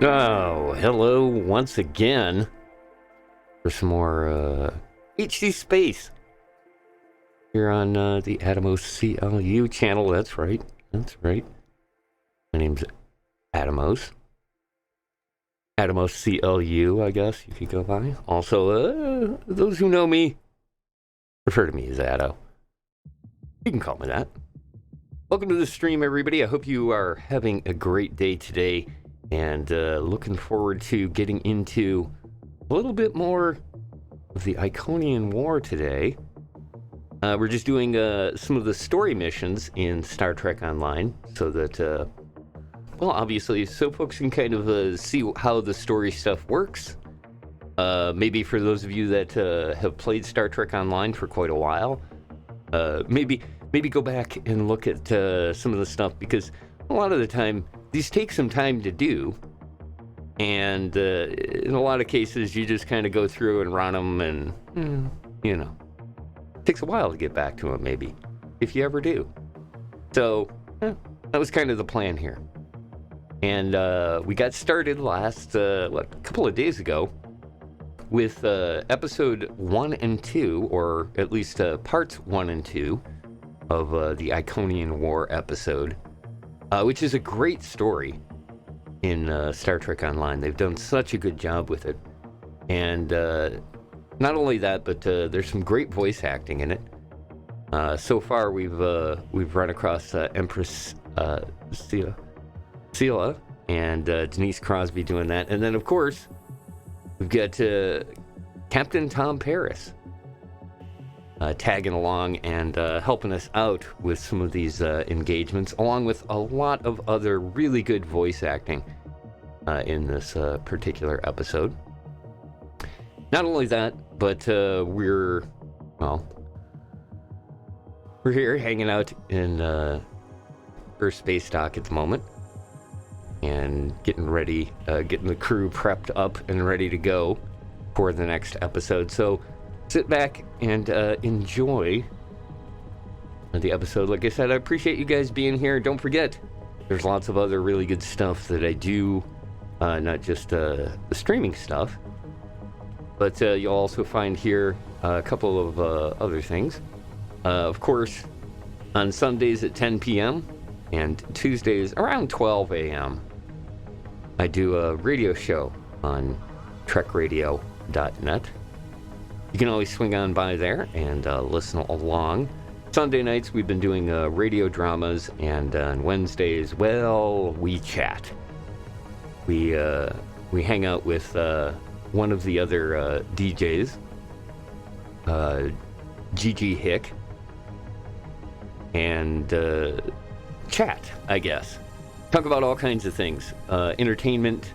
Oh, hello once again for some more HD Space here on the Atomos CLU channel. That's right. My name's Atomos. Atomos CLU, I guess you could go by. Also, those who know me refer to me as Atto. You can call me that. Welcome to the stream, everybody. I hope you are having a great day today. And looking forward to getting into a little bit more of the Iconian War today. We're just doing some of the story missions in Star Trek Online so that, well, obviously, so folks can kind of see how the story stuff works. Maybe for those of you that have played Star Trek Online for quite a while, maybe go back and look at some of the stuff, because a lot of the time, these take some time to do, and in a lot of cases, you just kind of go through and run them, and, you know, it takes a while to get back to them, maybe, if you ever do. So, that was kind of the plan here. And we got started last, a couple of days ago, with episode 1 and 2, or at least parts 1 and 2 of the Iconian War episode. Which is a great story in Star Trek Online. They've done such a good job with it. And not only that, but there's some great voice acting in it. So far, we've run across Empress Sela and Denise Crosby doing that. And then, of course, we've got Captain Tom Paris tagging along and helping us out with some of these engagements, along with a lot of other really good voice acting in this particular episode. Not only that, but we're here hanging out in Earth Space Dock at the moment and getting ready, getting the crew prepped up and ready to go for the next episode. So sit back and enjoy the episode. Like I said, I appreciate you guys being here. Don't forget, there's lots of other really good stuff that I do, not just the streaming stuff, but you'll also find here a couple of other things. Of course, on Sundays at 10 p.m. and Tuesdays around 12 a.m., I do a radio show on trekradio.net. You can always swing on by there and listen along. Sunday nights, we've been doing radio dramas, and on Wednesdays, well, we chat. We hang out with one of the other DJs, Gigi Hick, and chat, I guess. Talk about all kinds of things. Entertainment,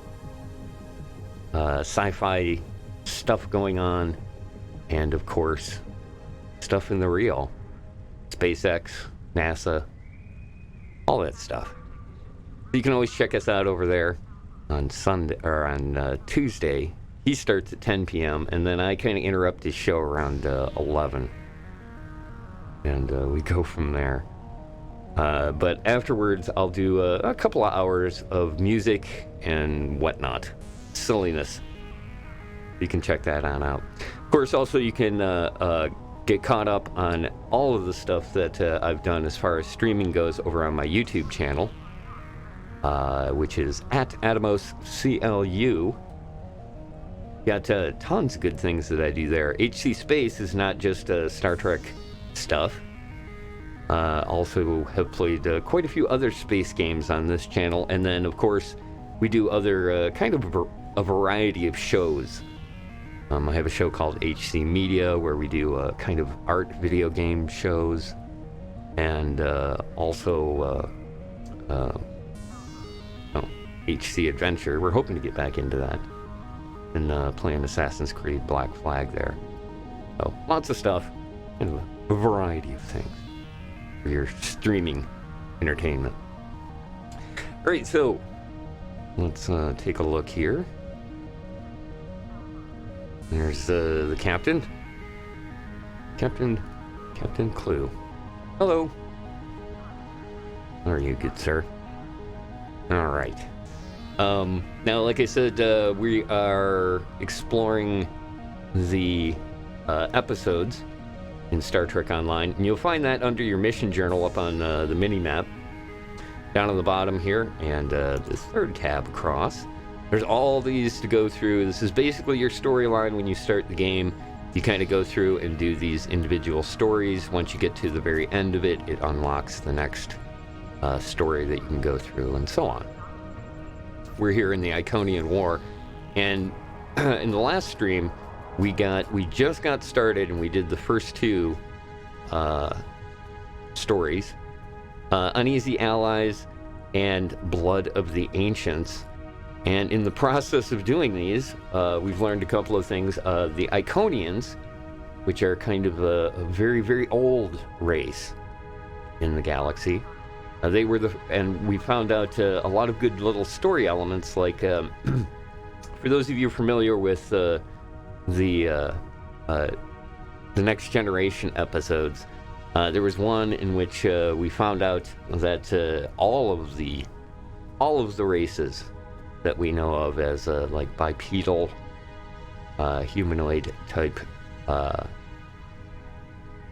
sci-fi stuff going on, and, of course, stuff in the real. SpaceX, NASA, all that stuff. You can always check us out over there on Sunday or on Tuesday. He starts at 10 p.m., and then I kind of interrupt his show around 11. And we go from there. But afterwards, I'll do a couple of hours of music and whatnot. Silliness. You can check that on out. Of course, also you can get caught up on all of the stuff that I've done as far as streaming goes over on my YouTube channel, which is at Atomos CLU. Got tons of good things that I do there. HC Space is not just Star Trek stuff. Also have played quite a few other space games on this channel, and then, of course, we do other kind of a variety of shows. I have a show called HC Media, where we do kind of art video game shows, and also HC Adventure. We're hoping to get back into that and playing Assassin's Creed Black Flag there. So lots of stuff, and a variety of things for your streaming entertainment. All right, so let's take a look here. There's the captain. Captain Clue. Hello. How are you, good sir? All right. Now, like I said, we are exploring the episodes in Star Trek Online, and you'll find that under your mission journal up on the mini-map down on the bottom here, and this third tab across. There's all these to go through. This is basically your storyline when you start the game. You kind of go through and do these individual stories. Once you get to the very end of it, it unlocks the next story that you can go through, and so on. We're here in the Iconian War, and in the last stream, we just got started, and we did the first two stories, Uneasy Allies and Blood of the Ancients. And in the process of doing these, we've learned a couple of things. The Iconians, which are kind of a very, very old race in the galaxy. They were and we found out a lot of good little story elements, like, for those of you familiar with the Next Generation episodes, there was one in which we found out that all of the races that we know of as like bipedal humanoid type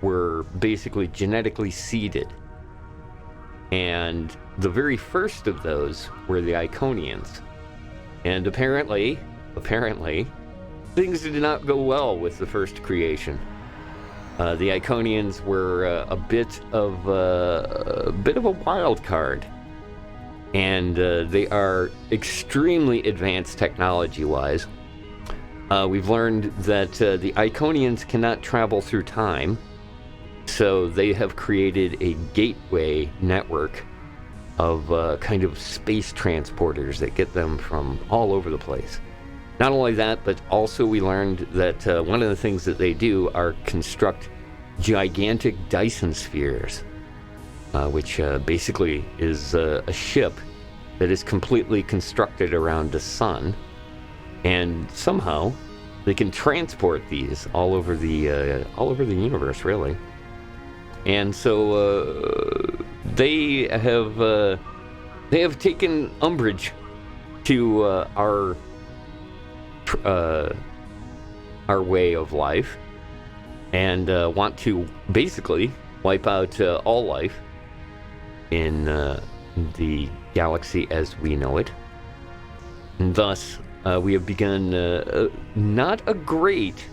were basically genetically seeded. And the very first of those were the Iconians. And apparently, things did not go well with the first creation. The Iconians were a bit of a wild card. And they are extremely advanced technology-wise. We've learned that the Iconians cannot travel through time, so they have created a gateway network of kind of space transporters that get them from all over the place. Not only that, but also we learned that one of the things that they do are construct gigantic Dyson spheres, which basically is a ship that is completely constructed around the sun, and somehow they can transport these all over the universe, really. And so they have taken umbrage to our way of life, and want to basically wipe out all life in the galaxy as we know it. And thus, we have begun not a great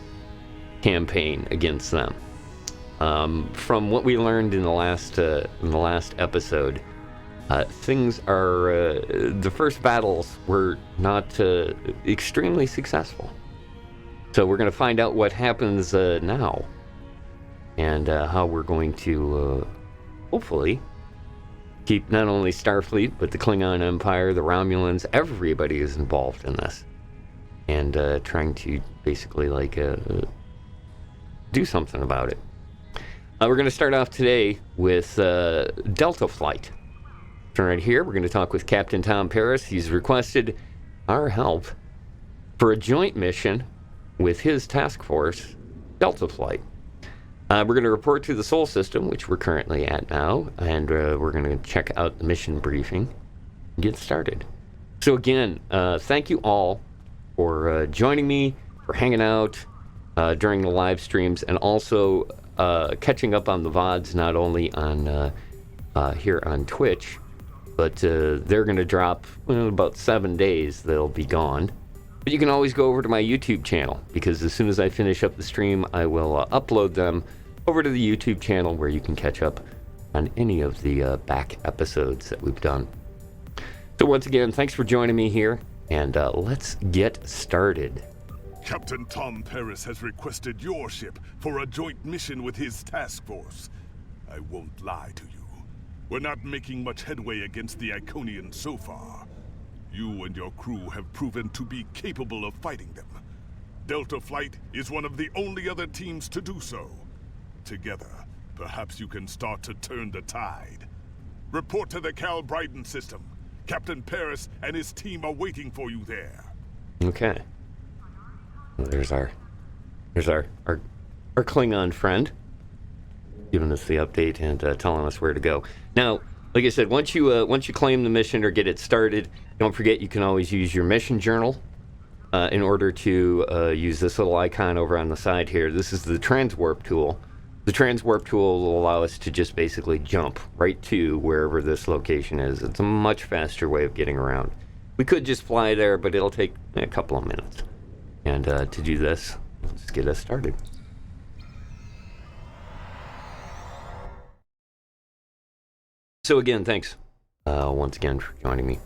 campaign against them. From what we learned in the last episode, things are the first battles were not extremely successful. So we're going to find out what happens now, and how we're going to hopefully keep not only Starfleet, but the Klingon Empire, the Romulans, everybody is involved in this. And trying to basically, like, do something about it. We're going to start off today with Delta Flight. So right here, we're going to talk with Captain Tom Paris. He's requested our help for a joint mission with his task force, Delta Flight. We're going to report to the Sol System, which we're currently at now, and we're going to check out the mission briefing and get started. So again, thank you all for joining me, for hanging out during the live streams, and also catching up on the VODs, not only on here on Twitch, but they're going to drop in about 7 days. They'll be gone. But you can always go over to my YouTube channel, because as soon as I finish up the stream, I will upload them over to the YouTube channel, where you can catch up on any of the back episodes that we've done. So once again, thanks for joining me here, and let's get started. Captain Tom Paris has requested your ship for a joint mission with his task force. I won't lie to you. We're not making much headway against the Iconians so far. You and your crew have proven to be capable of fighting them. Delta Flight is one of the only other teams to do so. Together, perhaps you can start to turn the tide. Report to the Cal Bryden system. Captain Paris and his team are waiting for you there. Okay. Well, there's our Klingon friend giving us the update and telling us where to go. Now, Like I said, once you claim the mission or get it started, don't forget you can always use your mission journal in order to use this little icon over on the side here. This is the transwarp tool. The transwarp tool will allow us to just basically jump right to wherever this location is. It's a much faster way of getting around. We could just fly there, but it'll take a couple of minutes. And to do this, let's get us started. So again, thanks once again for joining me.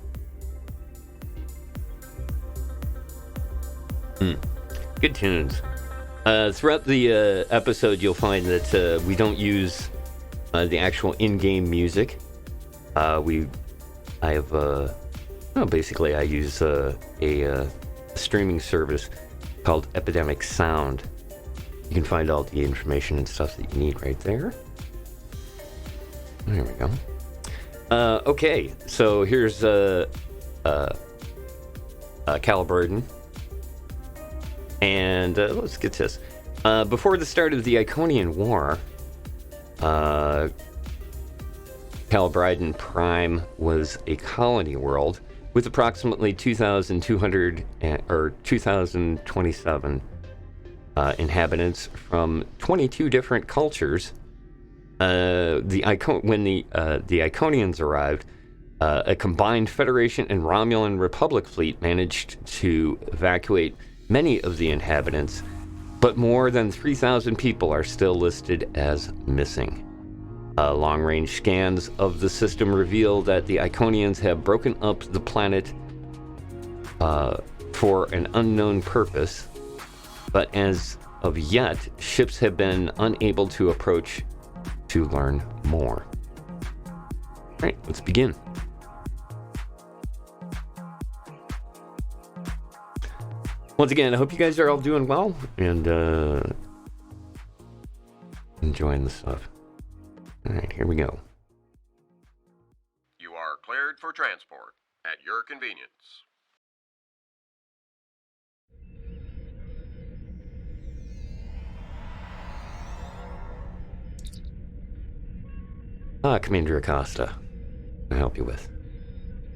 Good tunes. Throughout the episode, you'll find that we don't use the actual in-game music. Basically I use a streaming service called Epidemic Sound. You can find all the information and stuff that you need right there. There we go. Okay, so here's Caliburton. And let's get this. Before the start of the Iconian War, Caliburton Prime was a colony world with approximately 2,027 inhabitants from 22 different cultures. When the Iconians arrived, a combined Federation and Romulan Republic fleet managed to evacuate many of the inhabitants, but more than 3,000 people are still listed as missing. Long-range scans of the system reveal that the Iconians have broken up the planet for an unknown purpose, but as of yet, ships have been unable to approach to learn more. All right, let's begin. Once again, I hope you guys are all doing well and enjoying the stuff. All right, here we go. You are cleared for transport at your convenience. Commander Acosta, can I help you with?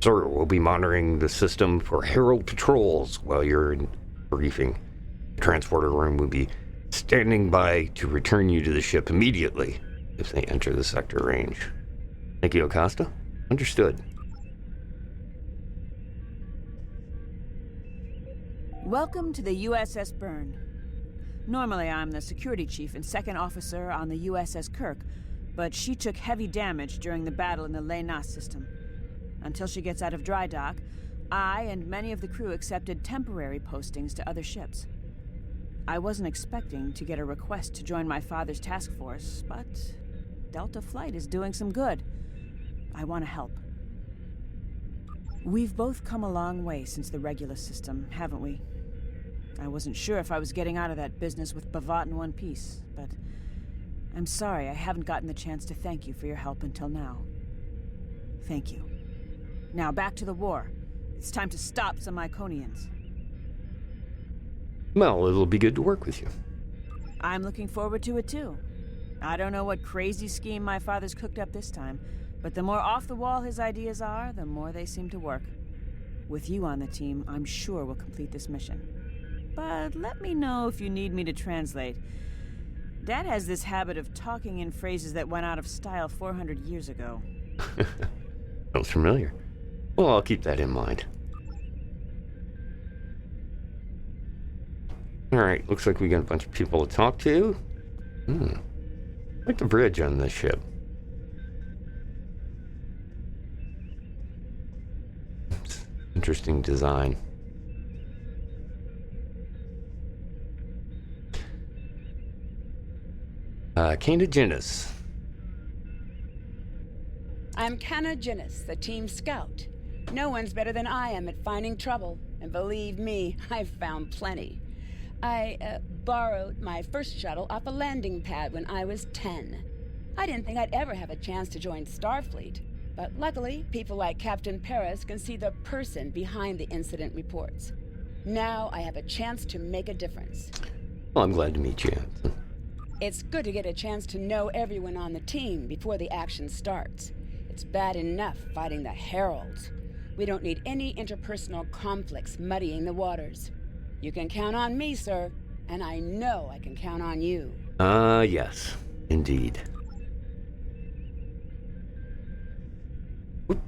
Sir, we'll be monitoring the system for Herald patrols while you're in briefing. The transporter room will be standing by to return you to the ship immediately if they enter the sector range. Thank you, Acosta. Understood. Welcome to the USS Byrne. Normally I'm the security chief and second officer on the USS Kirk, but she took heavy damage during the battle in the Lena system. Until she gets out of dry dock, I and many of the crew accepted temporary postings to other ships. I wasn't expecting to get a request to join my father's task force, but Delta Flight is doing some good. I want to help. We've both come a long way since the Regulus system, haven't we? I wasn't sure if I was getting out of that business with Bavat in one piece, but I'm sorry I haven't gotten the chance to thank you for your help until now. Thank you. Now back to the war. It's time to stop some Iconians. Well, it'll be good to work with you. I'm looking forward to it too. I don't know what crazy scheme my father's cooked up this time, but the more off the wall his ideas are, the more they seem to work. With you on the team, I'm sure we'll complete this mission. But let me know if you need me to translate. Dad has this habit of talking in phrases that went out of style 400 years ago. Sounds familiar. Well, I'll keep that in mind. Alright, looks like we got a bunch of people to talk to. I like the bridge on this ship. It's interesting design. Kana Ginnis. I'm Kana Ginnis, the team scout. No one's better than I am at finding trouble, and believe me, I've found plenty. I borrowed my first shuttle off a landing pad when I was 10. I didn't think I'd ever have a chance to join Starfleet, but luckily, people like Captain Paris can see the person behind the incident reports. Now I have a chance to make a difference. Well, I'm glad to meet you. It's good to get a chance to know everyone on the team before the action starts. It It's bad enough fighting the Heralds. We don't need any interpersonal conflicts muddying the waters. You can count on me, sir, and I know I can count on you. Yes, indeed. Whoop.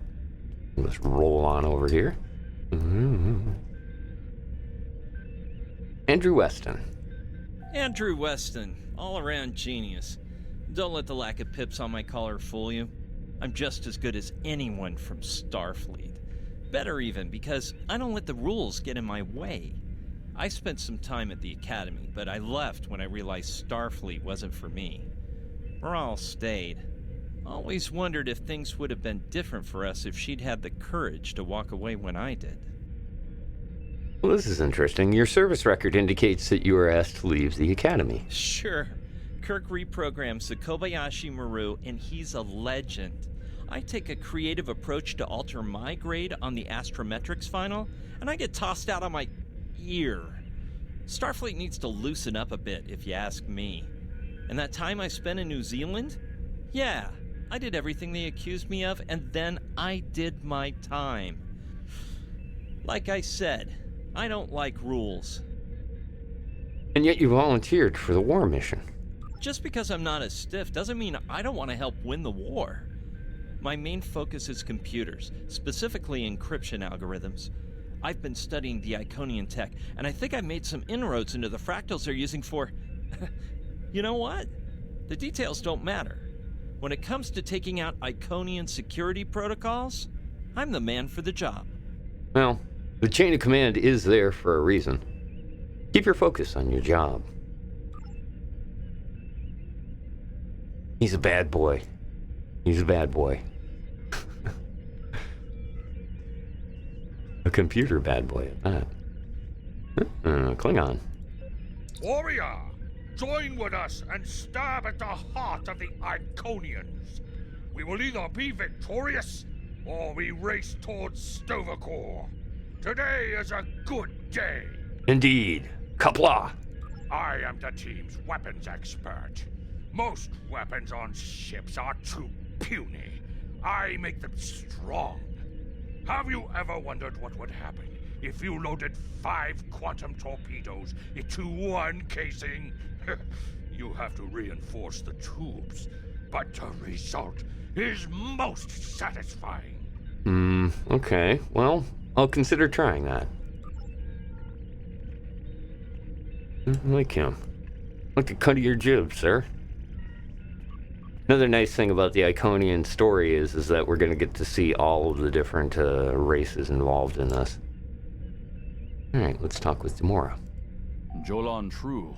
Let's roll on over here. Andrew Weston. Andrew Weston, all-around genius. Don't let the lack of pips on my collar fool you. I'm just as good as anyone from Starfleet. Better even, because I don't let the rules get in my way. I spent some time at the Academy, but I left when I realized Starfleet wasn't for me. Rahl stayed. Always wondered if things would have been different for us if she'd had the courage to walk away when I did. Well, this is interesting. Your service record indicates that you were asked to leave the Academy. Sure. Kirk reprograms the Kobayashi Maru, and he's a legend. I take a creative approach to alter my grade on the astrometrics final, and I get tossed out on my ear. Starfleet needs to loosen up a bit, if you ask me. And that time I spent in New Zealand? Yeah, I did everything they accused me of, and then I did my time. Like I said, I don't like rules. And yet you volunteered for the war mission. Just because I'm not as stiff doesn't mean I don't want to help win the war. My main focus is computers, specifically encryption algorithms. I've been studying the Iconian tech, and I think I've made some inroads into the fractals they're using for... You know what? The details don't matter. When it comes to taking out Iconian security protocols, I'm the man for the job. Well, the chain of command is there for a reason. Keep your focus on your job. He's a bad boy. He's a bad boy. A computer bad boy at that. Klingon. Warrior, join with us and stab at the heart of the Iconians. We will either be victorious, or we race towards Stavokor. Today is a good day. Indeed. Kapla. I am the team's weapons expert. Most weapons on ships are too puny. I make them strong. Have you ever wondered what would happen if you loaded 5 quantum torpedoes into one casing? You have to reinforce the tubes, but the result is most satisfying. Okay. Well, I'll consider trying that. I like him. Like the cut of your jib, sir. Another nice thing about the Iconian story is that we're going to get to see all of the different races involved in this. Alright, let's talk with Demora. Jolan True,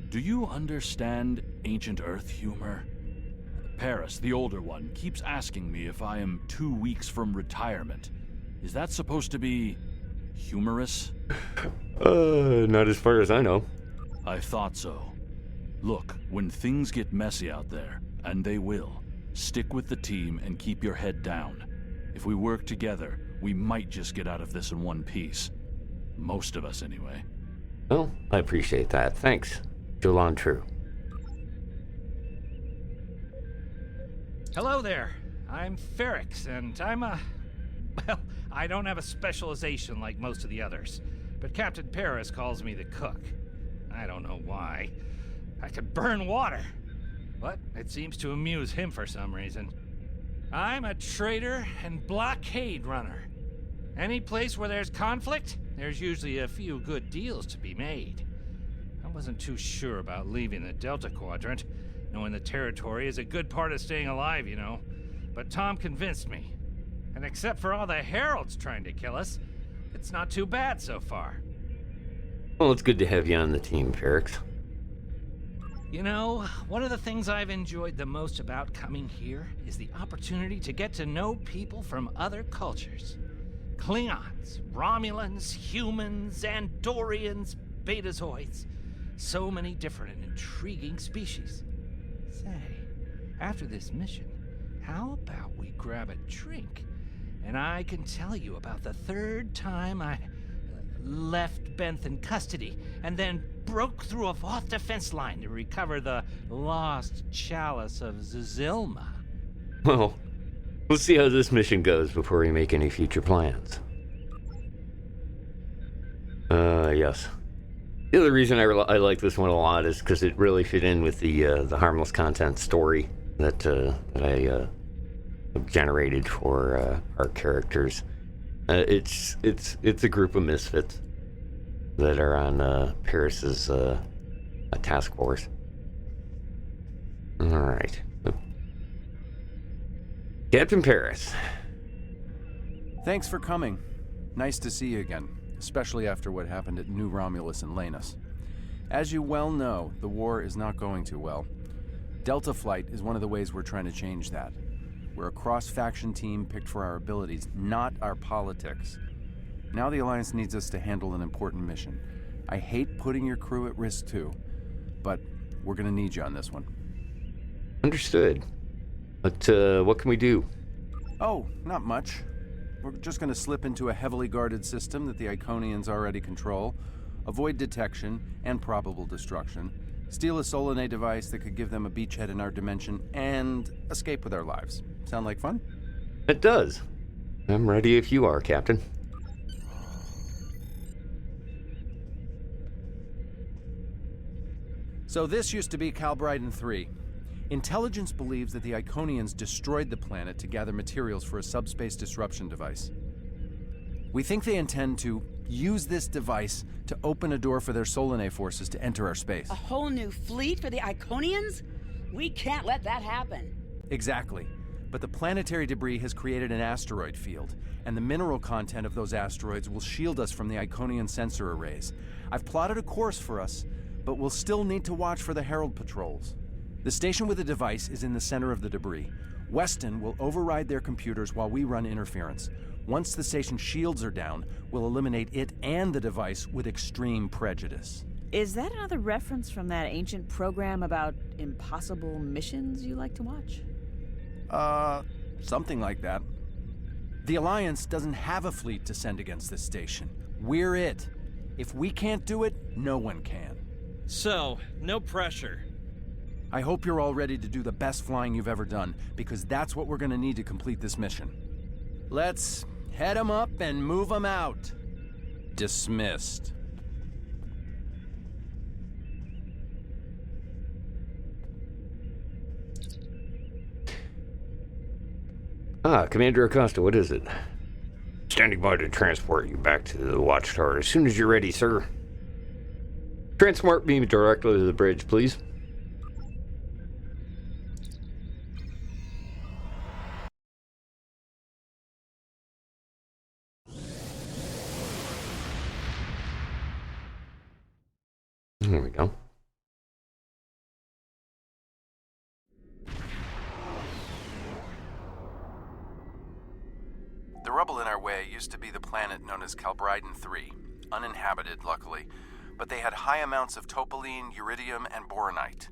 do you understand ancient Earth humor? Paris, the older one, keeps asking me if I am 2 weeks from retirement. Is that supposed to be humorous? Not as far as I know. I thought so. Look, when things get messy out there, and they will, stick with the team and keep your head down. If we work together, we might just get out of this in one piece. Most of us, anyway. Well, I appreciate that. Thanks, Jolan True. Hello there. I'm Ferrix, and I'm well, I don't have a specialization like most of the others, but Captain Paris calls me the cook. I don't know why. I could burn water, but it seems to amuse him for some reason. I'm a trader and blockade runner. Any place where there's conflict, there's usually a few good deals to be made. I wasn't too sure about leaving the Delta Quadrant, knowing the territory is a good part of staying alive, you know. But Tom convinced me. And except for all the Heralds trying to kill us, it's not too bad so far. Well, it's good to have you on the team, Ferrix. You know, one of the things I've enjoyed the most about coming here is the opportunity to get to know people from other cultures. Klingons, Romulans, humans, Andorians, Betazoids. So many different and intriguing species. Say, after this mission, how about we grab a drink? And I can tell you about the third time I left Benth in custody, and then broke through a Voth defense line to recover the lost chalice of Zilma. Well, We'll see how this mission goes before we make any future plans. Yes. The other reason I like this one a lot is because it really fit in with the harmless content story that I generated for our characters. It's a group of misfits that are on Paris's task force. All right, Captain Paris. Thanks for coming. Nice to see you again, especially after what happened at New Romulus and Lanus. As you well know, the war is not going too well. Delta Flight is one of the ways we're trying to change that. We're a cross-faction team picked for our abilities, not our politics. Now the Alliance needs us to handle an important mission. I hate putting your crew at risk too, but we're gonna need you on this one. Understood. But what can we do? Oh, not much. We're just gonna slip into a heavily guarded system that the Iconians already control, avoid detection and probable destruction, steal a Solanae device that could give them a beachhead in our dimension, and escape with our lives. Sound like fun? It does. I'm ready if you are, Captain. So this used to be Calbriden 3. Intelligence believes that the Iconians destroyed the planet to gather materials for a subspace disruption device. We think they intend to use this device to open a door for their Solanae forces to enter our space. A whole new fleet for the Iconians? We can't let that happen. Exactly. But the planetary debris has created an asteroid field, and the mineral content of those asteroids will shield us from the Iconian sensor arrays. I've plotted a course for us, but we'll still need to watch for the Herald patrols. The station with the device is in the center of the debris. Weston will override their computers while we run interference. Once the station's shields are down, we'll eliminate it and the device with extreme prejudice. Is that another reference from that ancient program about impossible missions you like to watch? Something like that. The Alliance doesn't have a fleet to send against this station. We're it. If we can't do it, no one can. So, no pressure. I hope you're all ready to do the best flying you've ever done, because that's what we're gonna need to complete this mission. Let's head 'em up and move 'em out. Dismissed. Commander Acosta, what is it? Standing by to transport you back to the Watchtower as soon as you're ready, sir. Transport me directly to the bridge, please. There we go. The rubble in our way used to be the planet known as Calbriden 3, uninhabited, luckily, but they had high amounts of topoline, uridium, and boronite.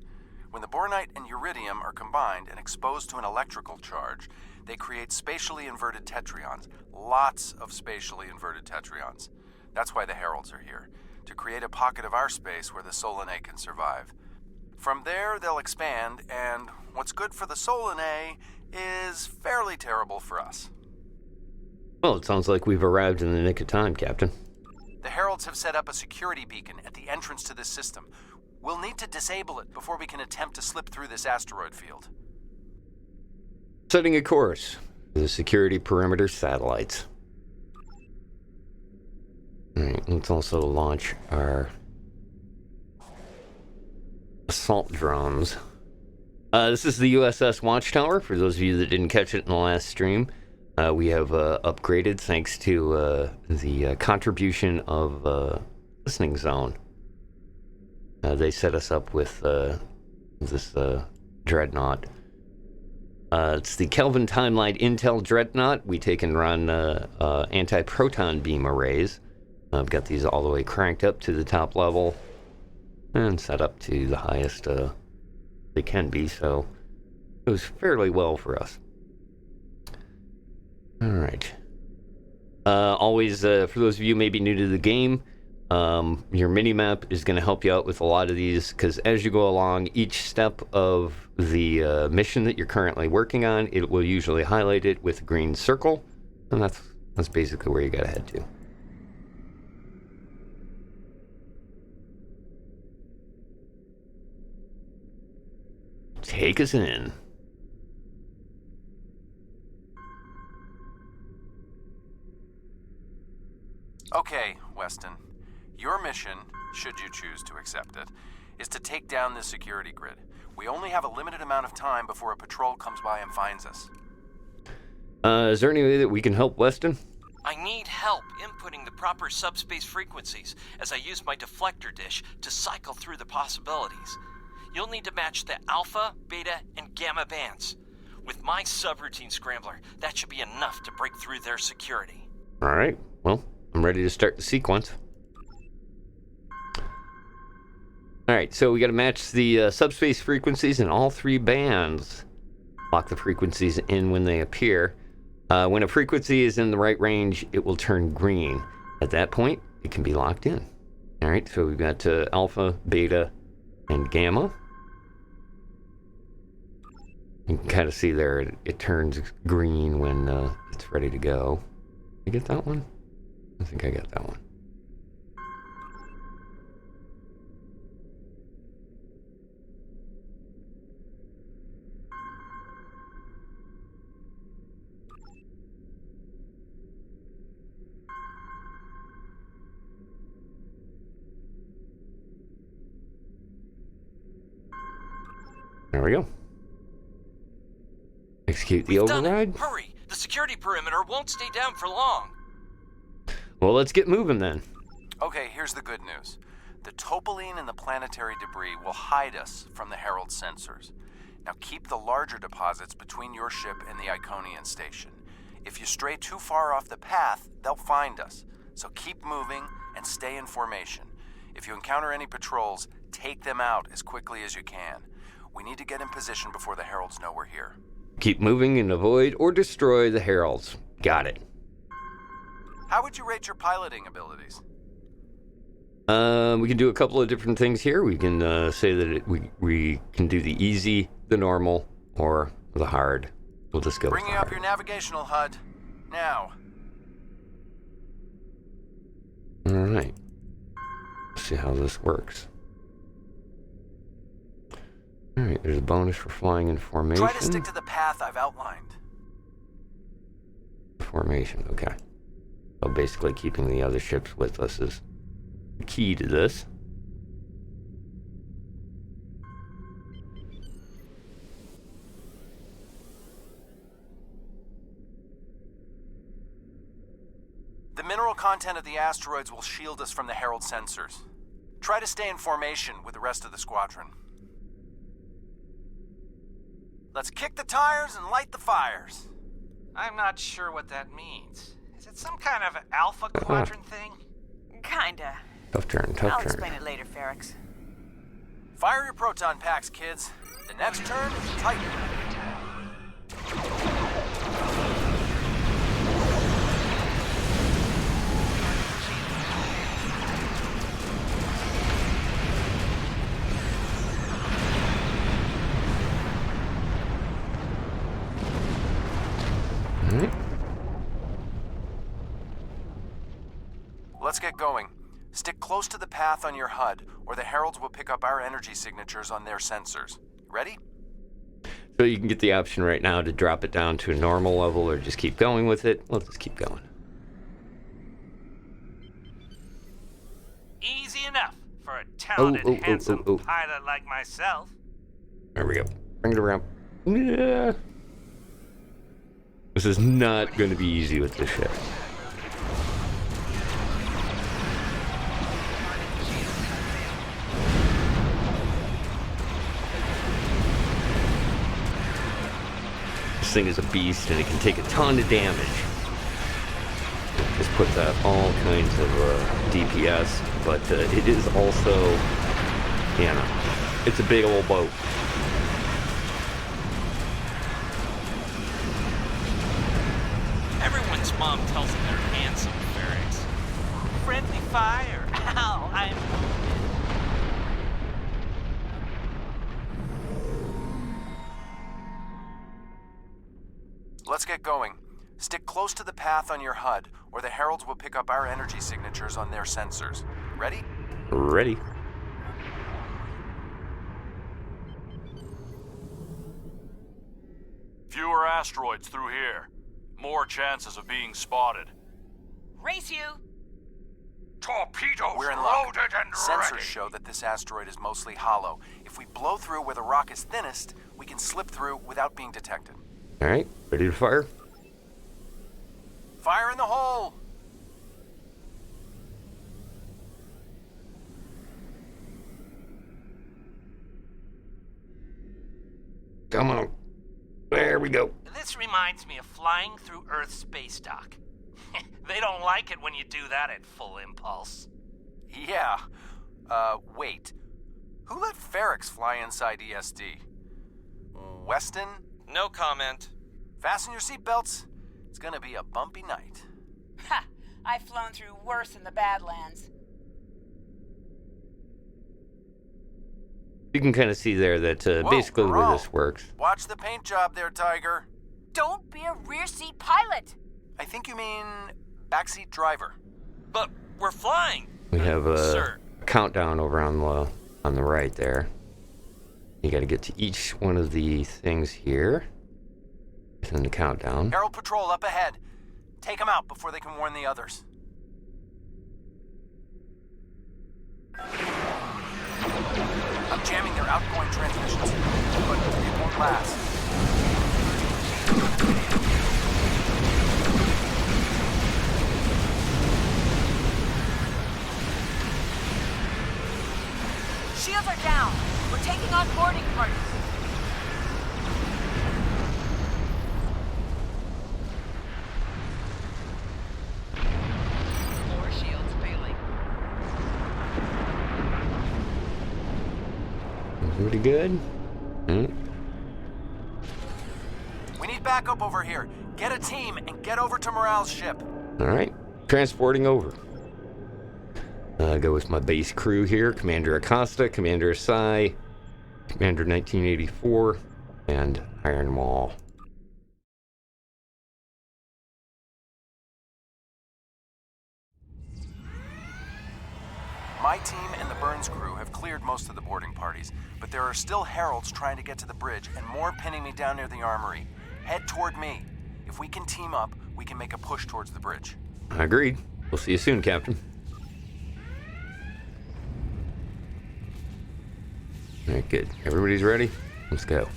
When the boronite and uridium are combined and exposed to an electrical charge, they create spatially inverted tetrions, lots of spatially inverted tetrions. That's why the Heralds are here, to create a pocket of our space where the Solanae can survive. From there, they'll expand, and what's good for the Solanae is fairly terrible for us. Well, it sounds like we've arrived in the nick of time, Captain. The Heralds have set up a security beacon at the entrance to this system. We'll need to disable it before we can attempt to slip through this asteroid field. Setting a course for the security perimeter satellites. Alright, let's also launch our assault drones. This is the USS Watchtower, for those of you that didn't catch it in the last stream. We have upgraded thanks to the contribution of Listening Zone. They set us up with this dreadnought. It's the Kelvin Timeline Intel Dreadnought. We take and run anti-proton beam arrays. I've got these all the way cranked up to the top level and set up to the highest they can be, so it was fairly well for us. Alright. Always, for those of you maybe new to the game, Your mini-map is going to help you out with a lot of these, because as you go along, each step of the mission that you're currently working on, it will usually highlight it with a green circle, and that's basically where you got to head to. Take us in. Okay, Weston. Your mission, should you choose to accept it, is to take down this security grid. We only have a limited amount of time before a patrol comes by and finds us. Is there any way that we can help Weston? I need help inputting the proper subspace frequencies as I use my deflector dish to cycle through the possibilities. You'll need to match the alpha, beta, and gamma bands. With my subroutine scrambler, that should be enough to break through their security. All right, well, I'm ready to start the sequence. All right, so we got to match the subspace frequencies in all 3 bands. Lock the frequencies in when they appear. When a frequency is in the right range, it will turn green. At that point, it can be locked in. All right, so we've got alpha, beta, and gamma. You can kind of see there, it turns green when it's ready to go. You get that one? I think I got that one. There we go. Execute the override. Hurry! The security perimeter won't stay down for long. Well, let's get moving then. Okay, here's the good news. The topoline and the planetary debris will hide us from the Herald sensors. Now keep the larger deposits between your ship and the Iconian station. If you stray too far off the path, they'll find us. So keep moving and stay in formation. If you encounter any patrols, take them out as quickly as you can. We need to get in position before the Heralds know we're here. Keep moving and avoid or destroy the Heralds. Got it. How would you rate your piloting abilities? We can do a couple of different things here. We can say that we can do the easy, the normal, or the hard. We'll just go with the Bringing hard. up your navigational HUD. Now. All right. Let's see how this works. All right, there's a bonus for flying in formation. Try to stick to the path I've outlined. Formation, okay. So basically keeping the other ships with us is the key to this. The mineral content of the asteroids will shield us from the Herald sensors. Try to stay in formation with the rest of the squadron. Let's kick the tires and light the fires. I'm not sure what that means. Is it some kind of alpha quadrant thing? Kinda. Tough turn, tough I'll turn. explain it later, Ferrix. Fire your proton packs, kids. The next turn is Titan. Let's get going. Stick close to the path on your HUD, or the Heralds will pick up our energy signatures on their sensors. Ready? So you can get the option right now to drop it down to a normal level or just keep going with it. Let's just keep going. Easy enough for a talented, handsome pilot like myself. There we go. Bring it around. Yeah. This is not going to be easy with this ship. This thing is a beast and it can take a ton of damage. This puts out all kinds of DPS, but it is also, you know, it's a big old boat. Everyone's mom tells them they're handsome, Ferrix. Friendly fire. Ow, I'm... Let's get going. Stick close to the path on your HUD, or the heralds will pick up our energy signatures on their sensors. Ready? Ready. Fewer asteroids through here. More chances of being spotted. Race you! Torpedoes We're in luck. loaded and Sensors ready. show that this asteroid is mostly hollow. If we blow through where the rock is thinnest, we can slip through without being detected. All right, ready to fire? Fire in the hole! Come on. There we go. This reminds me of flying through Earth's space dock. They don't like it when you do that at full impulse. Yeah. Wait. Who let Feryx fly inside ESD? Weston? No comment. Fasten your seatbelts. It's gonna be a bumpy night. Ha! I've flown through worse in the Badlands. You can kind of see there that Whoa, basically where Moreau. this works. Watch the paint job there, Tiger. Don't be a rear seat pilot! I think you mean backseat driver. But we're flying. We have a Sir. countdown over on the right there. You got to get to each one of the things here. Within the countdown. Herald patrol up ahead. Take them out before they can warn the others. I'm jamming their outgoing transmissions, but it won't last. Shields are down. We're taking on boarding parties. More shields failing. Pretty good. Hmm. We need backup over here. Get a team and get over to Morale's ship. All right, transporting over. Go with my base crew here: Commander Acosta, Commander Asai, Commander 1984, and Iron Maul. My team and the Burns crew have cleared most of the boarding parties, but there are still heralds trying to get to the bridge and more pinning me down near the armory. Head toward me. If we can team up, we can make a push towards the bridge. Agreed. We'll see you soon, Captain. All right, good. Everybody's ready? Let's go.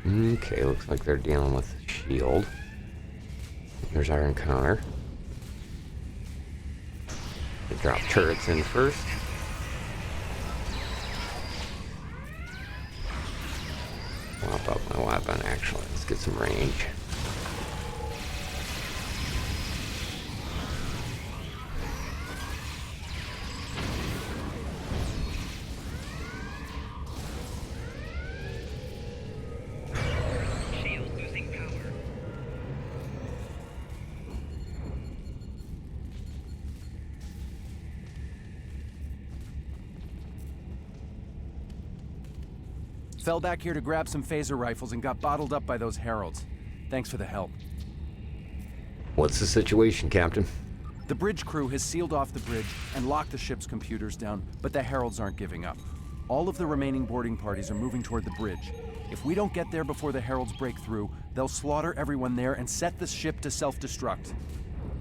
Okay, looks like they're dealing with the shield. There's our encounter. They drop turrets in first. Swap up my weapon, actually. Let's get some range. Shield losing power. Fell back here to grab some phaser rifles and got bottled up by those heralds. Thanks for the help. What's the situation, Captain? The bridge crew has sealed off the bridge and locked the ship's computers down, but the heralds aren't giving up. All of the remaining boarding parties are moving toward the bridge. If we don't get there before the heralds break through, they'll slaughter everyone there and set the ship to self-destruct.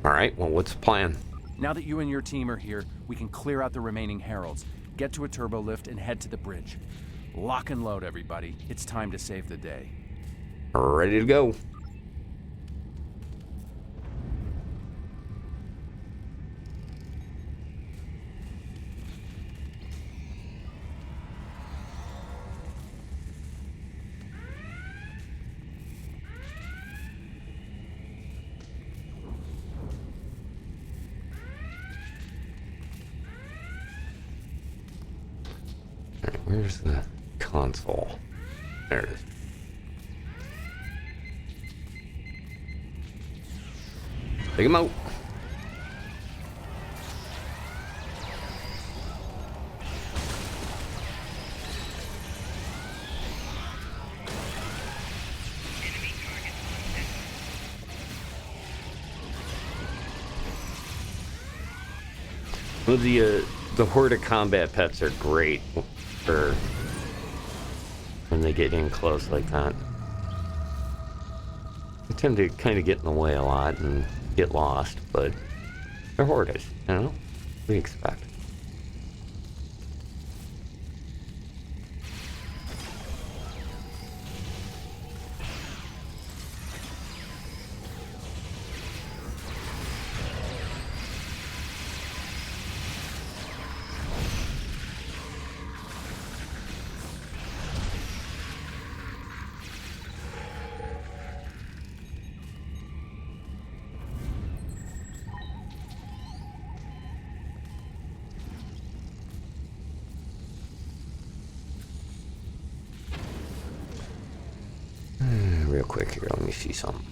All right, well, what's the plan? Now that you and your team are here, we can clear out the remaining heralds, get to a turbo lift, and head to the bridge. Lock and load, everybody. It's time to save the day. Ready to go. All right, where's the console? There it is. Take him out. Well, the horde of combat pets are great for when they get in close like that. They tend to kind of get in the way a lot and get lost, but they're hordes, you know? What do you expect? Real quick here, let me see something.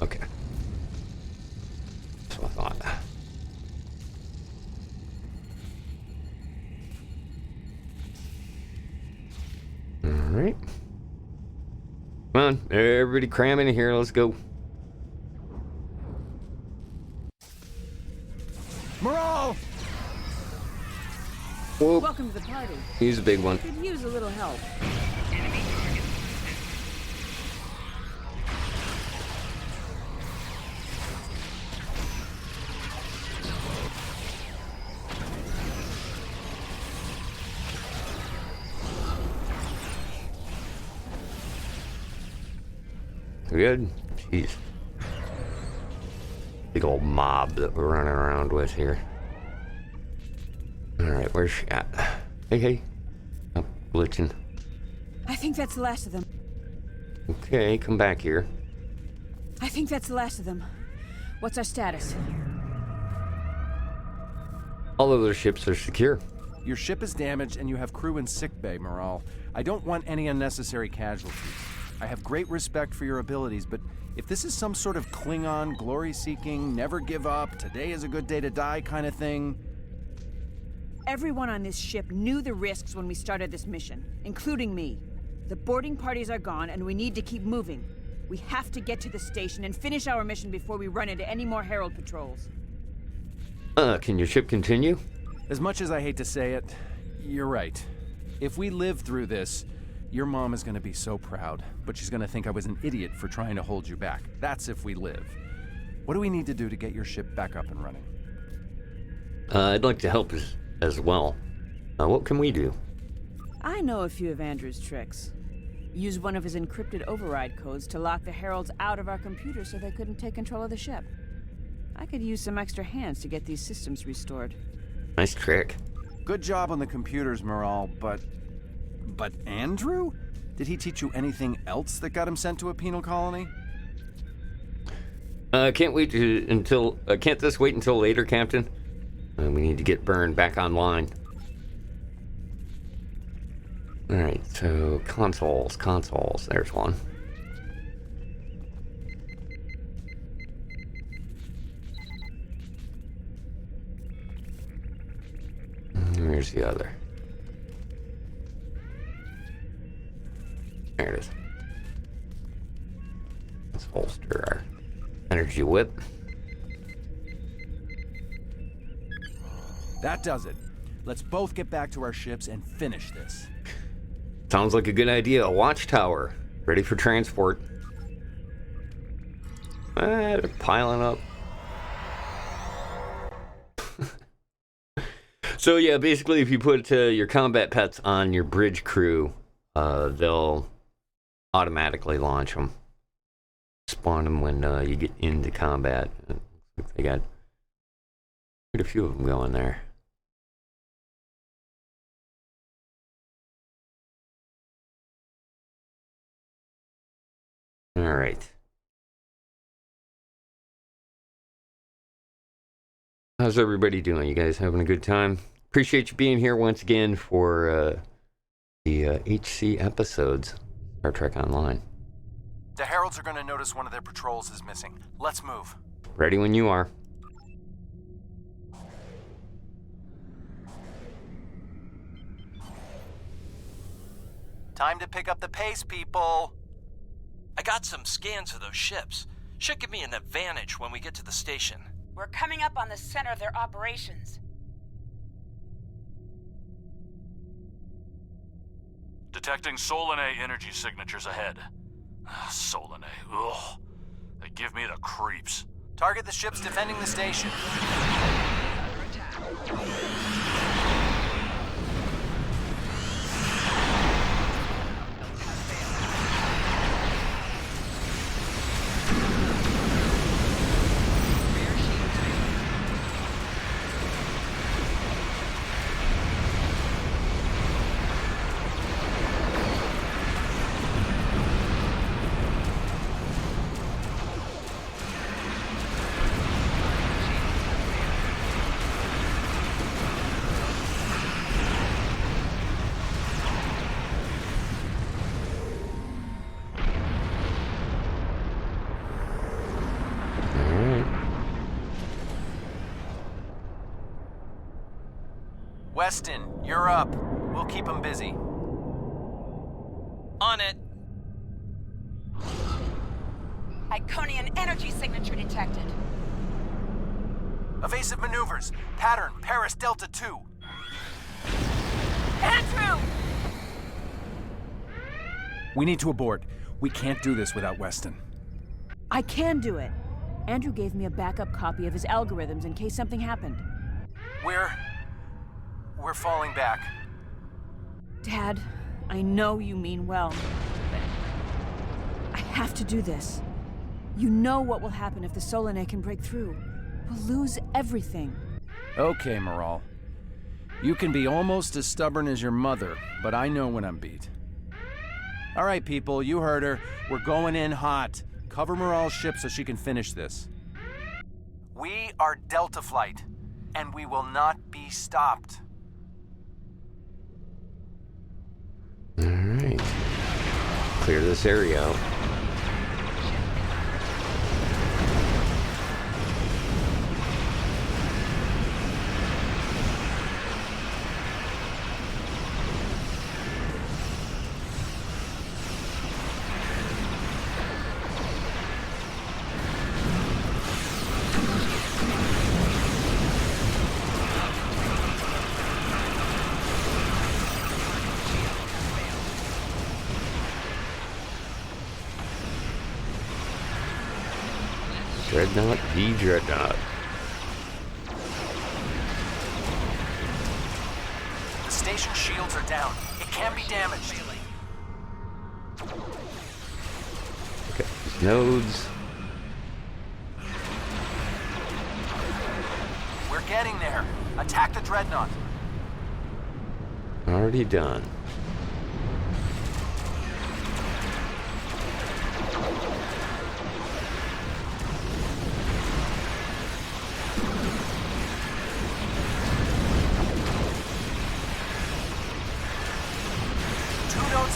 Okay. That's what I thought. All right. Come on, everybody cram in here. Let's go. Morale! Whoa. Welcome to the party. He's a big one. Could use a little help. Good? Jeez. Big old mob that we're running around with here. Alright, where's she at? Hey. I'm glitching. I think that's the last of them. Okay, come back here. I think that's the last of them. What's our status? All of their ships are secure. Your ship is damaged and you have crew in sickbay, Morale. I don't want any unnecessary casualties. I have great respect for your abilities, but if this is some sort of Klingon, glory-seeking, never give up, today is a good day to die kind of thing... Everyone on this ship knew the risks when we started this mission, including me. The boarding parties are gone, and we need to keep moving. We have to get to the station and finish our mission before we run into any more Herald patrols. Can your ship continue? As much as I hate to say it, you're right. If we live through this, your mom is going to be so proud, but she's going to think I was an idiot for trying to hold you back. That's if we live. What do we need to do to get your ship back up and running? I'd like to help as well. What can we do? I know a few of Andrew's tricks. Use one of his encrypted override codes to lock the Heralds out of our computer so they couldn't take control of the ship. I could use some extra hands to get these systems restored. Nice trick. Good job on the computers, Morale, but Andrew? Did he teach you anything else that got him sent to a penal colony? Can't this wait until later, Captain? We need to get Byrne back online. Alright, so consoles. There's one. And where's the other? There it is. Let's holster our energy whip. That does it. Let's both get back to our ships and finish this. Sounds like a good idea. A watchtower. Ready for transport. They're piling up. So yeah, basically if you put your combat pets on your bridge crew, they'll automatically launch them. Spawn them when you get into combat. They got quite a few of them going there. All right. How's everybody doing? You guys having a good time? Appreciate you being here once again for the HC episodes, Star Trek Online. The Heralds are going to notice one of their patrols is missing. Let's move. Ready when you are. Time to pick up the pace, people. I got some scans of those ships. Should give me an advantage when we get to the station. We're coming up on the center of their operations. Detecting Solanae energy signatures ahead. Solanae, ugh. They give me the creeps. Target the ships defending the station. Weston, you're up. We'll keep them busy. On it. Iconian energy signature detected. Evasive maneuvers. Pattern, Paris Delta 2. Andrew! We need to abort. We can't do this without Weston. I can do it. Andrew gave me a backup copy of his algorithms in case something happened. We're falling back. Dad, I know you mean well, but I have to do this. You know what will happen if the Solanae can break through. We'll lose everything. Okay, Moral. You can be almost as stubborn as your mother, but I know when I'm beat. All right, people, you heard her. We're going in hot. Cover Moral's ship so she can finish this. We are Delta Flight, and we will not be stopped. All right. Clear this area out. Dreadnought v. Dreadnought. The station shields are down. It can be damaged. Okay, these nodes. We're getting there. Attack the Dreadnought. Already done.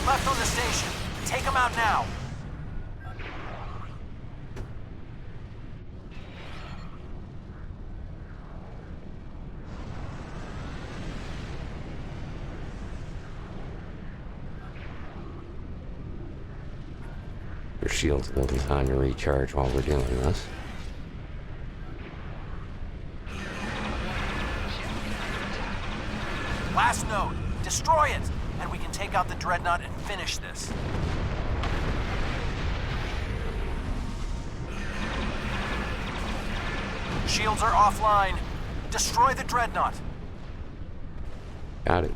Left on the station. Take them out now. Your shields will be time to recharge while we're doing this. Last node. Destroy it! And we can take out the Dreadnought and finish this. Shields are offline. Destroy the Dreadnought. Got it.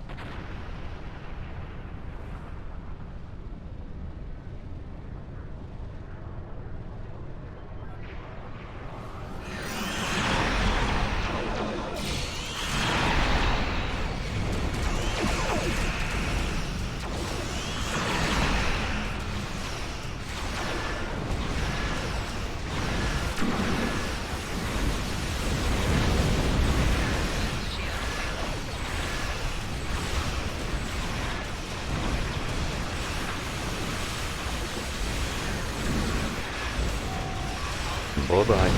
Bye-bye.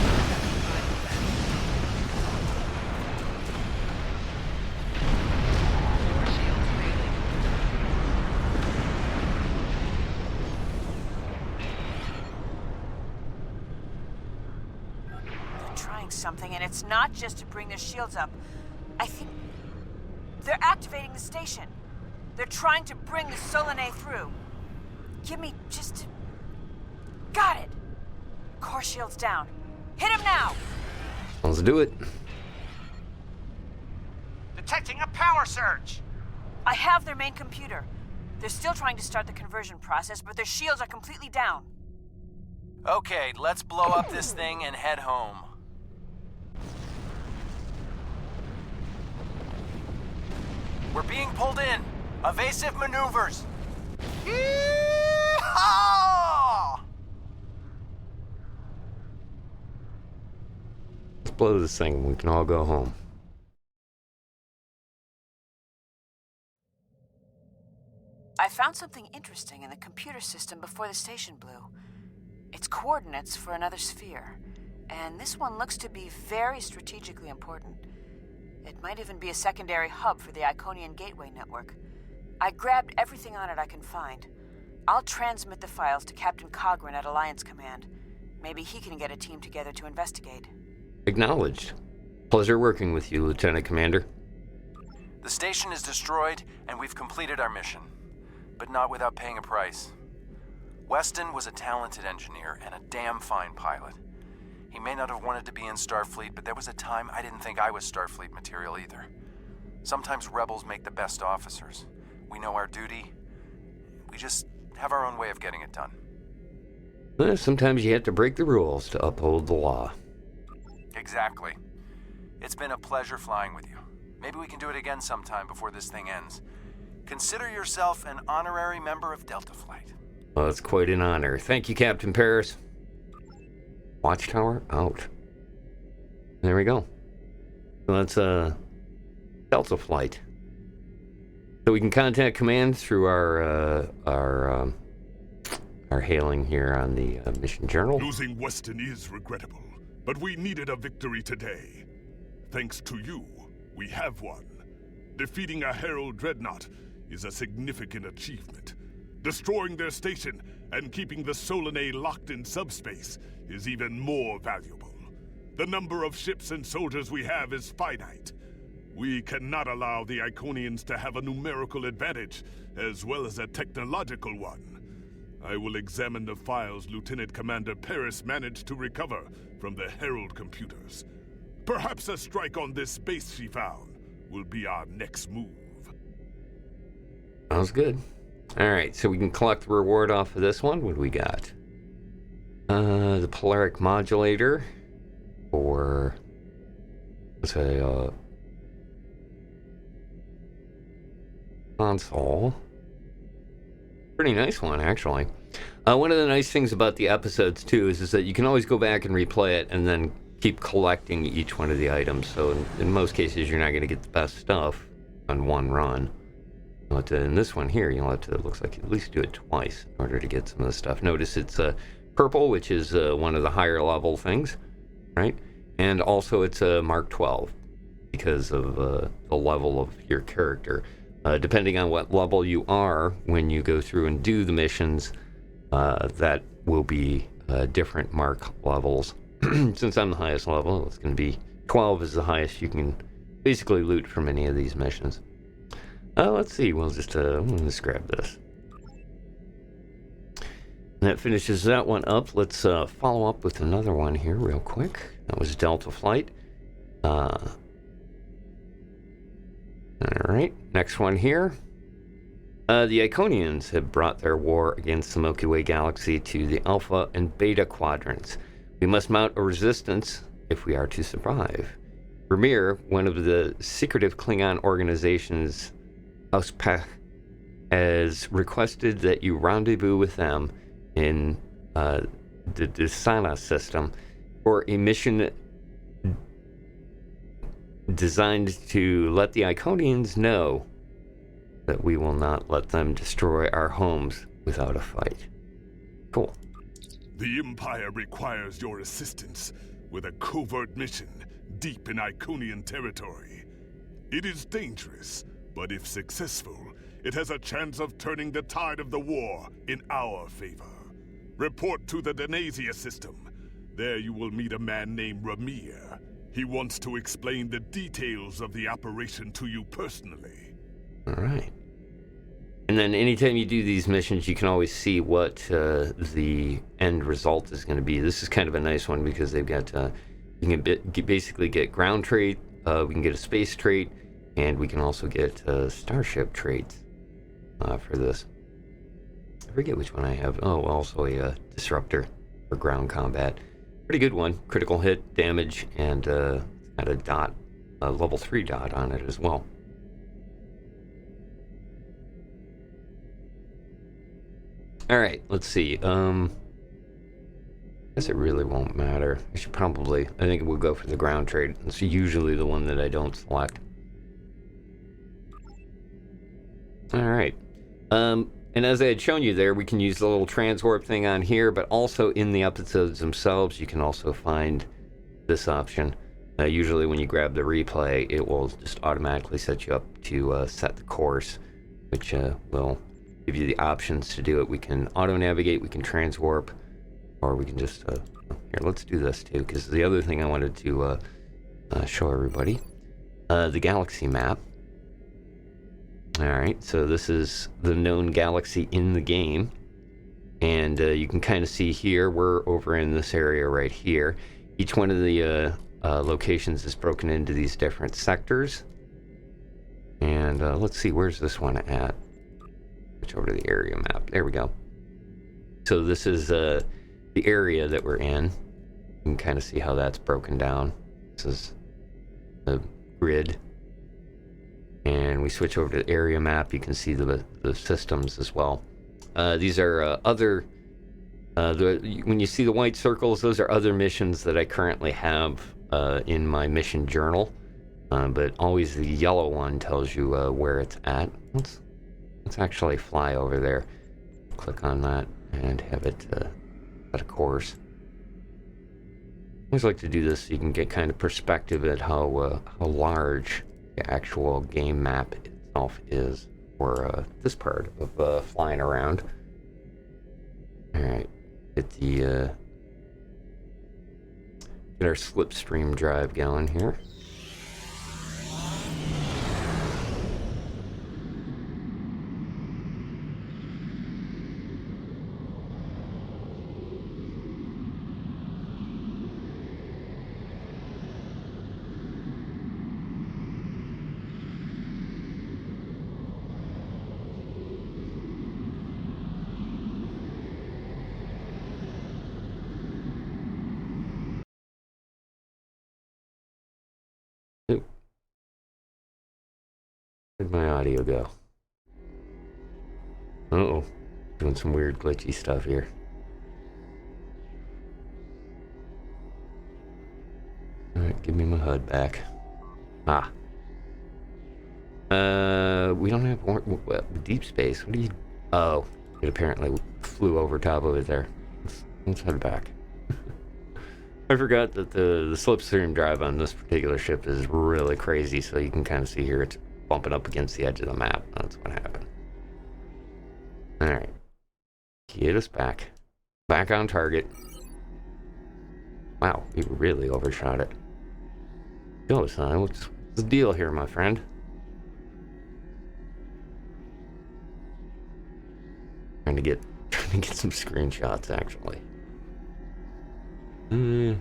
They're trying something, and it's not just to bring their shields up. I think they're activating the station. They're trying to bring the Solanae through. Give me just... Got it! Core shields down. Hit him now! Let's do it. Detecting a power surge! I have their main computer. They're still trying to start the conversion process, but their shields are completely down. Okay, let's blow up this thing and head home. We're being pulled in. Evasive maneuvers. Yeehaw! Let's blow this thing and we can all go home. I found something interesting in the computer system before the station blew. It's coordinates for another sphere, and this one looks to be very strategically important. It might even be a secondary hub for the Iconian gateway network. I grabbed everything on it I can find. I'll transmit the files to Captain Cogran at Alliance Command. Maybe he can get a team together to investigate. Acknowledged. Pleasure working with you, Lieutenant Commander. The station is destroyed, and we've completed our mission. But not without paying a price. Weston was a talented engineer and a damn fine pilot. He may not have wanted to be in Starfleet, but there was a time I didn't think I was Starfleet material either. Sometimes rebels make the best officers. We know our duty. We just have our own way of getting it done. Well, sometimes you have to break the rules to uphold the law. Exactly. It's been a pleasure flying with you. Maybe we can do it again sometime before this thing ends. Consider yourself an honorary member of Delta Flight. Well, it's quite an honor. Thank you, Captain Paris. Watchtower out. There we go. So that's Delta Flight. So we can contact command through our hailing here on the mission journal. Losing Weston is regrettable, but we needed a victory today. Thanks to you, we have won. Defeating a Herald dreadnought is a significant achievement. Destroying their station and keeping the Solanae locked in subspace is even more valuable. The number of ships and soldiers we have is finite. We cannot allow the Iconians to have a numerical advantage, as well as a technological one. I will examine the files Lieutenant Commander Paris managed to recover from the Herald computers. Perhaps a strike on this base she found will be our next move. Sounds good. Alright, so we can collect the reward off of this one. What do we got? The polaric modulator. Or... let's say, console. Pretty nice one, actually. One of the nice things about the episodes, too, is that you can always go back and replay it and then keep collecting each one of the items. So in most cases, you're not going to get the best stuff on one run. But in this one here, you'll have to, it looks like you at least do it twice in order to get some of the stuff. Notice it's purple, which is one of the higher level things, right? And also it's a Mark 12 because of the level of your character. Depending on what level you are when you go through and do the missions, that will be different mark levels. Since I'm the highest level, it's going to be 12 is the highest you can basically loot from any of these missions. Let's see, we'll just let's grab this. And that finishes that one up. Let's follow up with another one here real quick. That was Delta Flight. Alright, next one here. The Iconians have brought their war against the Milky Way galaxy to the Alpha and Beta quadrants. We must mount a resistance if we are to survive. Vermeer, one of the secretive Klingon organizations, Auspach, has requested that you rendezvous with them in the Desana system for a mission designed to let the Iconians know that we will not let them destroy our homes without a fight. Cool. The Empire requires your assistance with a covert mission deep in Iconian territory. It is dangerous, but if successful, it has a chance of turning the tide of the war in our favor. Report to the Denasia system. There you will meet a man named Ramir. He wants to explain the details of the operation to you personally. All right. And then anytime you do these missions, you can always see what the end result is going to be. This is kind of a nice one because they've got, you can basically get ground trait, we can get a space trait, and we can also get starship traits for this. I forget which one I have. Oh, also a disruptor for ground combat. Pretty good one. Critical hit, damage, and got a dot, a level 3 dot on it as well. All right, let's see. I guess it really won't matter. I should probably, I think we'll go for the ground trade. It's usually the one that I don't select. All right. And as I had shown you there, we can use the little transwarp thing on here, but also in the episodes themselves, you can also find this option. Usually when you grab the replay, it will just automatically set you up to set the course, which will give you the options to do it. We can auto-navigate, we can transwarp, or we can just... here, let's do this too, because the other thing I wanted to show everybody, the galaxy map. Alright, so this is the known galaxy in the game, and you can kind of see here, we're over in this area right here. Each one of the locations is broken into these different sectors, and let's see, where's this one at? Switch over to the area map. There we go. So this is the area that we're in. You can kind of see how that's broken down. This is the grid. And we switch over to the area map. You can see the systems as well. These are other... when you see the white circles, those are other missions that I currently have in my mission journal. But always the yellow one tells you where it's at. Let's actually fly over there. Click on that and have it set a course. I always like to do this so you can get kind of perspective at how large the actual game map itself is for this part of flying around. Alright, get our slipstream drive going here. Where'd my audio go? Uh-oh. Doing some weird glitchy stuff here. Alright, give me my HUD back. Ah. We don't have deep space. What do you... Oh, it apparently flew over top of it there. Let's head back. I forgot that the slipstream drive on this particular ship is really crazy, so you can kind of see here it's bumping up against the edge of the map. That's what happened. Alright. Get us back. Back on target. Wow, we really overshot it. Go, son. What's the deal here, my friend? Trying to get some screenshots, actually. A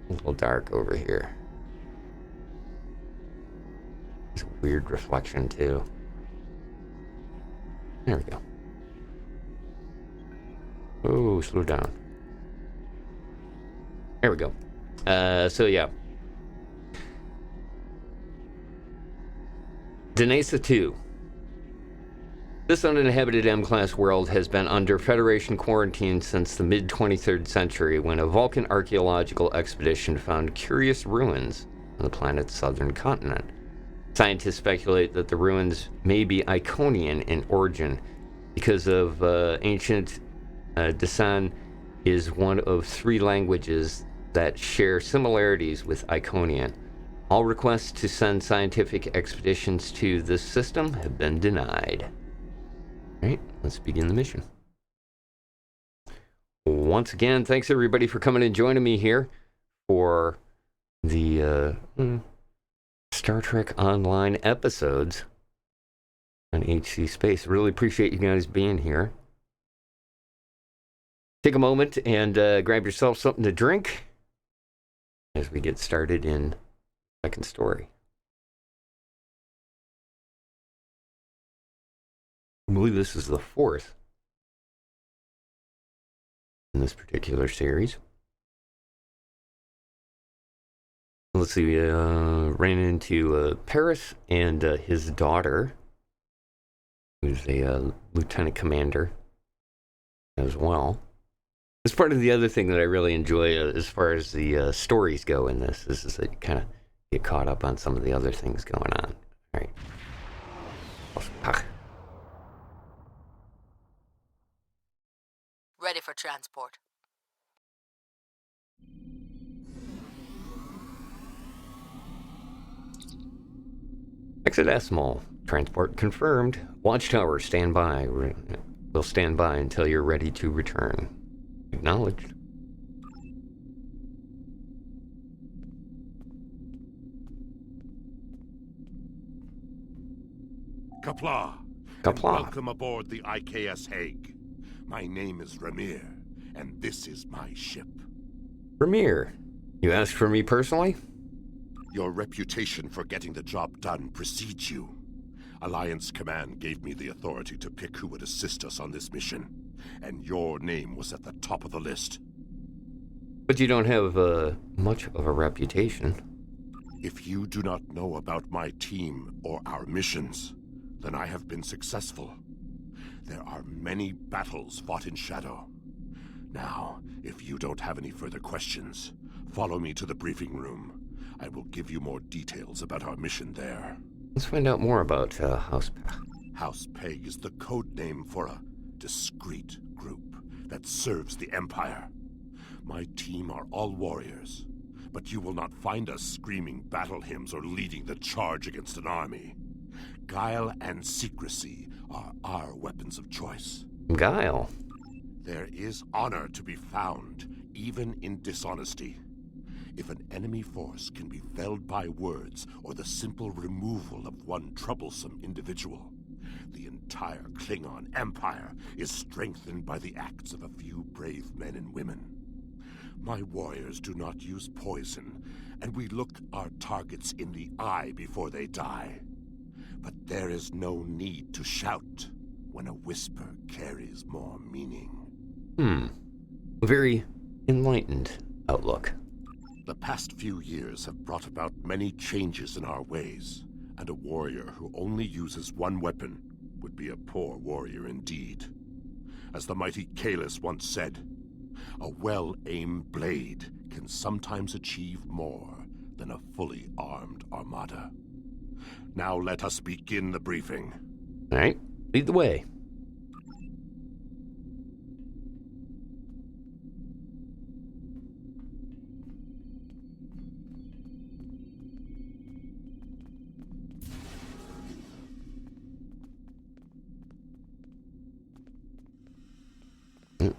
little dark over here. It's a weird reflection, too. There we go. Oh, slow down. There we go. So yeah. Denasia 2. This uninhabited M-class world has been under Federation quarantine since the mid-23rd century when a Vulcan archaeological expedition found curious ruins on the planet's southern continent. Scientists speculate that the ruins may be Iconian in origin because of ancient Desan is one of 3 languages that share similarities with Iconian. All requests to send scientific expeditions to this system have been denied. All right, let's begin the mission. Once again, thanks everybody for coming and joining me here for the Star Trek Online episodes on HC Space. Really appreciate you guys being here. Take a moment and grab yourself something to drink as we get started in the second story. I believe this is the 4th in this particular series. Let's see, we ran into Paris and his daughter, who's a lieutenant commander as well. It's part of the other thing that I really enjoy as far as the stories go in this. This is that you kind of get caught up on some of the other things going on. All right. Ready for transport. Hexadecimal. Transport confirmed. Watchtower, stand by. We'll stand by until you're ready to return. Acknowledged. Kapla. Kapla. Welcome aboard the IKS Hague. My name is Ramir, and this is my ship. Ramir, you asked for me personally? Your reputation for getting the job done precedes you. Alliance Command gave me the authority to pick who would assist us on this mission, and your name was at the top of the list. But you don't have much of a reputation. If you do not know about my team or our missions, then I have been successful. There are many battles fought in shadow. Now, if you don't have any further questions, follow me to the briefing room. I will give you more details about our mission there. Let's find out more about House Peg. House Peg is the code name for a discreet group that serves the Empire. My team are all warriors, but you will not find us screaming battle hymns or leading the charge against an army. Guile and secrecy are our weapons of choice. Guile? There is honor to be found, even in dishonesty. If an enemy force can be felled by words or the simple removal of one troublesome individual, the entire Klingon Empire is strengthened by the acts of a few brave men and women. My warriors do not use poison, and we look our targets in the eye before they die. But there is no need to shout when a whisper carries more meaning. A very enlightened outlook. The past few years have brought about many changes in our ways, and a warrior who only uses one weapon would be a poor warrior indeed. As the mighty Kalis once said, a well-aimed blade can sometimes achieve more than a fully armed armada. Now let us begin the briefing. All right, lead the way.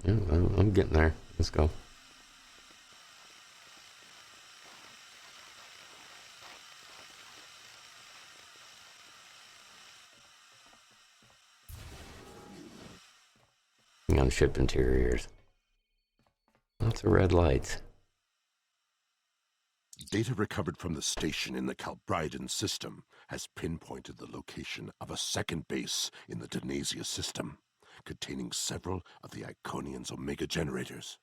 I'm getting there. Let's go. On ship interiors. Lots of red lights. Data recovered from the station in the Calbridan system has pinpointed the location of a second base in the Denasia system, containing several of the Iconian's Omega generators.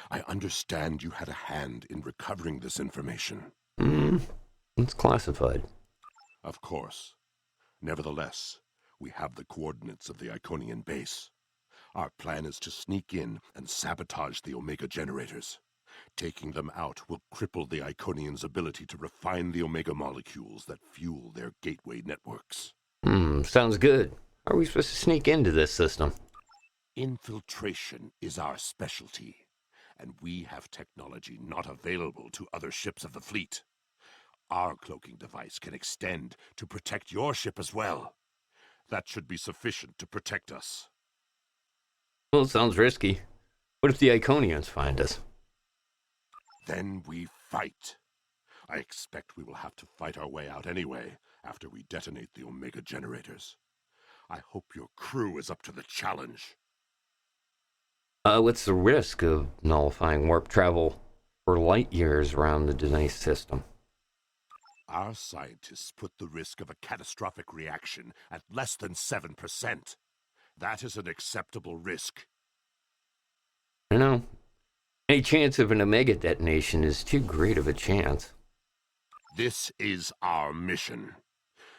I understand you had a hand in recovering this information. It's classified. Of course. Nevertheless, we have the coordinates of the Iconian base. Our plan is to sneak in and sabotage the Omega generators. Taking them out will cripple the Iconians' ability to refine the Omega molecules that fuel their gateway networks. Sounds good. How are we supposed to sneak into this system? Infiltration is our specialty. and we have technology not available to other ships of the fleet. Our cloaking device can extend to protect your ship as well. That should be sufficient to protect us. Well, it sounds risky. What if the Iconians find us? Then we fight. I expect we will have to fight our way out anyway, after we detonate the Omega generators. I hope your crew is up to the challenge. What's the risk of nullifying warp travel for light years around the Denise system? Our scientists put the risk of a catastrophic reaction at less than 7%. That is an acceptable risk. I know. Any chance of an Omega detonation is too great of a chance. This is our mission.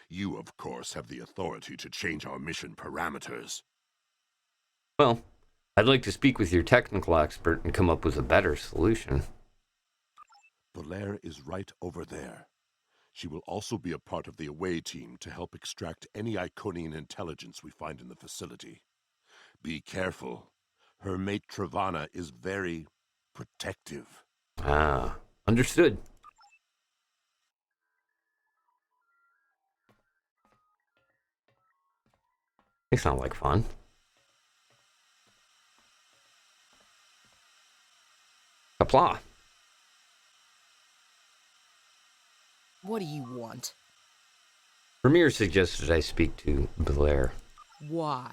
You, of course, have the authority to change our mission parameters. Well, I'd like to speak with your technical expert and come up with a better solution. Belair is right over there. She will also be a part of the away team to help extract any Iconian intelligence we find in the facility. Be careful. Her mate Travana is very protective. Ah, understood. They sound like fun. Kapla. What do you want? Ramir suggested I speak to Belair. Why?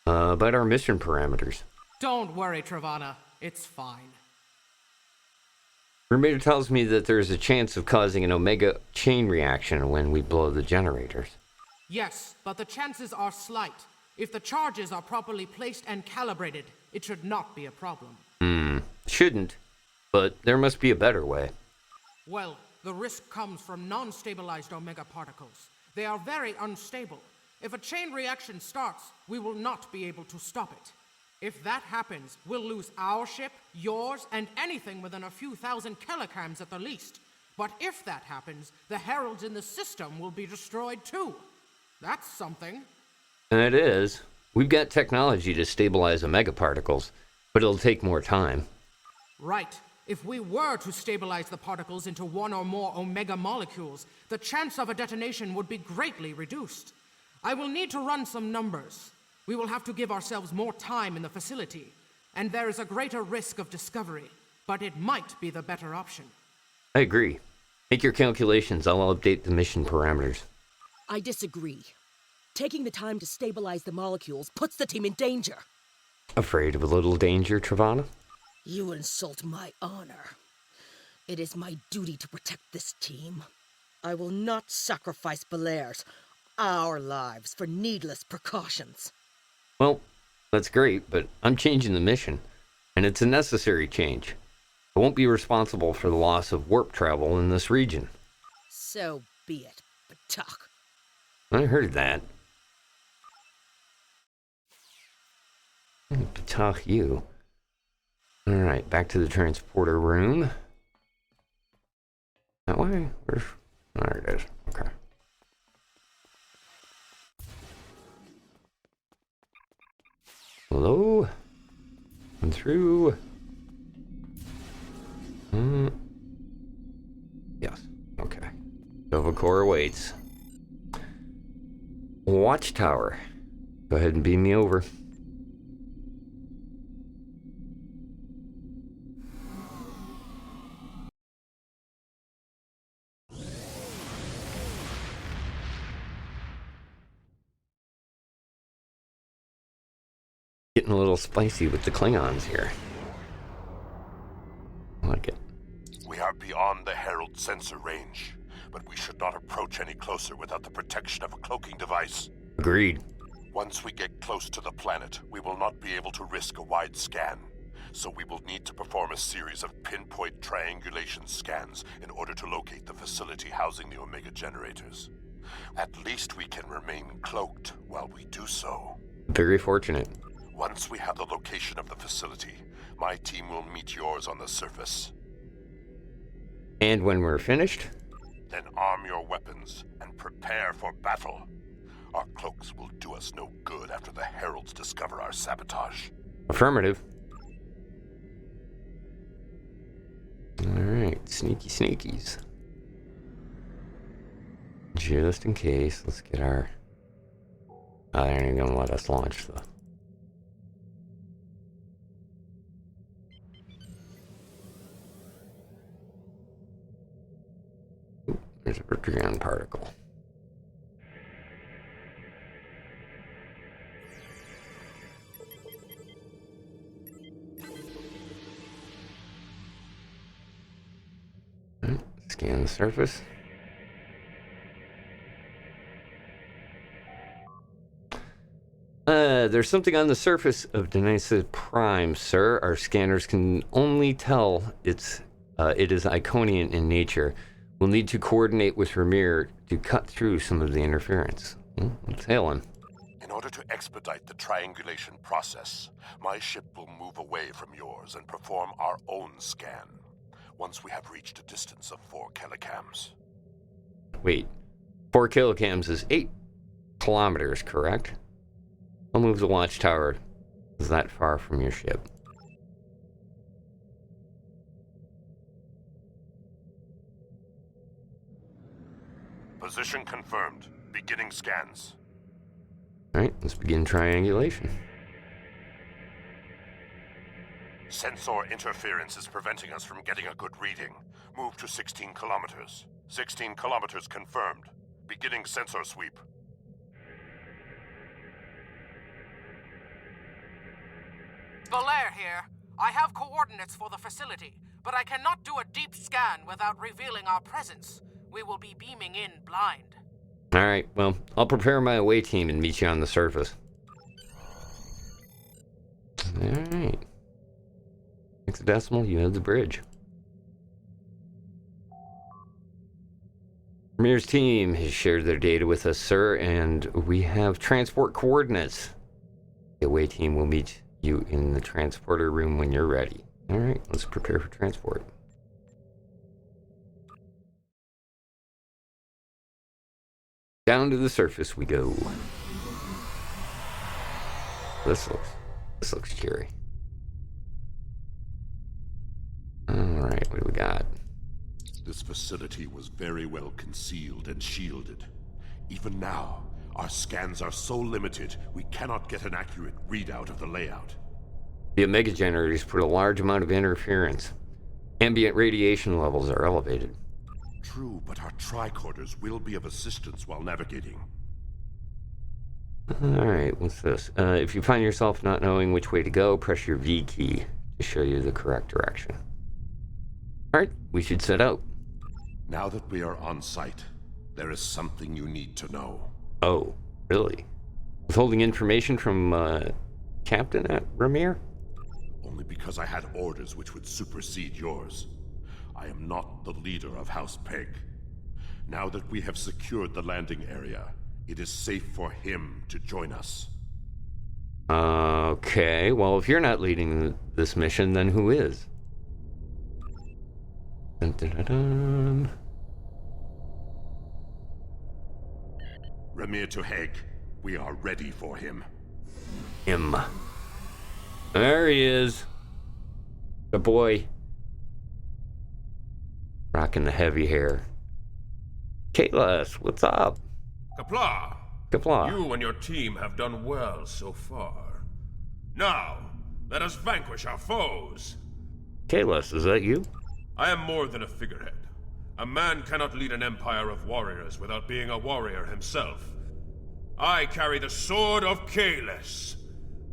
About our mission parameters. Don't worry, Travana. It's fine. Ramir tells me that there's a chance of causing an Omega chain reaction when we blow the generators. Yes, but the chances are slight. If the charges are properly placed and calibrated, it should not be a problem. Shouldn't, but there must be a better way. Well, the risk comes from non-stabilized Omega particles. They are very unstable. If a chain reaction starts, we will not be able to stop it. If that happens, we'll lose our ship, yours, and anything within a few thousand kilograms at the least. But if that happens, the heralds in the system will be destroyed too. That's something. And it is. We've got technology to stabilize Omega particles, but it'll take more time. Right. If we were to stabilize the particles into one or more Omega molecules, the chance of a detonation would be greatly reduced. I will need to run some numbers. We will have to give ourselves more time in the facility, and there is a greater risk of discovery, but it might be the better option. I agree. Make your calculations. I'll update the mission parameters. I disagree. Taking the time to stabilize the molecules puts the team in danger. Afraid of a little danger, Travana? You insult my honor. It is my duty to protect this team. I will not sacrifice Belair's, our lives, for needless precautions. Well, that's great, but I'm changing the mission, and it's a necessary change. I won't be responsible for the loss of warp travel in this region. So be it, Batak. I heard that. Batak, you. Alright, back to the transporter room. That way? There it is. Okay. Hello? Come through. Yes. Okay. Nova Core awaits. Watchtower. Go ahead and beam me over. Getting a little spicy with the Klingons here. I like it. We are beyond the Herald sensor range, but we should not approach any closer without the protection of a cloaking device. Agreed. Once we get close to the planet, we will not be able to risk a wide scan, so we will need to perform a series of pinpoint triangulation scans in order to locate the facility housing the Omega generators. At least we can remain cloaked while we do so. Very fortunate. Once we have the location of the facility, my team will meet yours on the surface. And when we're finished? Then arm your weapons and prepare for battle. Our cloaks will do us no good after the Heralds discover our sabotage. Affirmative. Sneaky sneakies. Just in case, let's get our... Oh, they ain't gonna let us launch the... Ooh, there's a Bertrand particle. Right, scan the surface. There's something on the surface of Denisa Prime, sir. Our scanners can only tell it is Iconian in nature. We'll need to coordinate with Ramir to cut through some of the interference. Let's hail him. In order to expedite the triangulation process, my ship will move away from yours and perform our own scan, once we have reached a distance of 4 kilocams. Wait, 4 kilocams is 8 kilometers, correct? I'll move the watchtower. Is that far from your ship? Position confirmed. Beginning scans. Alright, let's begin triangulation. Sensor interference is preventing us from getting a good reading. Move to 16 kilometers. 16 kilometers confirmed. Beginning sensor sweep. Belair here. I have coordinates for the facility, but I cannot do a deep scan without revealing our presence. We will be beaming in blind. Alright, well, I'll prepare my away team and meet you on the surface. Alright. Hexadecimal, you have the bridge. Ramir's team has shared their data with us, sir, and we have transport coordinates. The away team will meet you in the transporter room when you're ready. Alright, let's prepare for transport. Down to the surface we go. This looks cheery. Alright, what do we got? This facility was very well concealed and shielded. Even now, our scans are so limited, we cannot get an accurate readout of the layout. The Omega generators put a large amount of interference. Ambient radiation levels are elevated. True, but our tricorders will be of assistance while navigating. Alright, what's this? If you find yourself not knowing which way to go, press your V key to show you the correct direction. Alright, we should set out. Now that we are on site, there is something you need to know. Oh, really? Withholding information from, Captain at Ramir? Only because I had orders which would supersede yours. I am not the leader of House Peg. Now that we have secured the landing area, it is safe for him to join us. Okay, well, if you're not leading this mission, then who is? Dun, dun, dun, dun. Ramir to Heg, we are ready for him. There he is. The boy. Rocking the heavy hair. Kalis, what's up? Qapla'. Qapla'. You and your team have done well so far. Now, let us vanquish our foes. Kalis, is that you? I am more than a figurehead. A man cannot lead an empire of warriors without being a warrior himself. I carry the Sword of Kalis,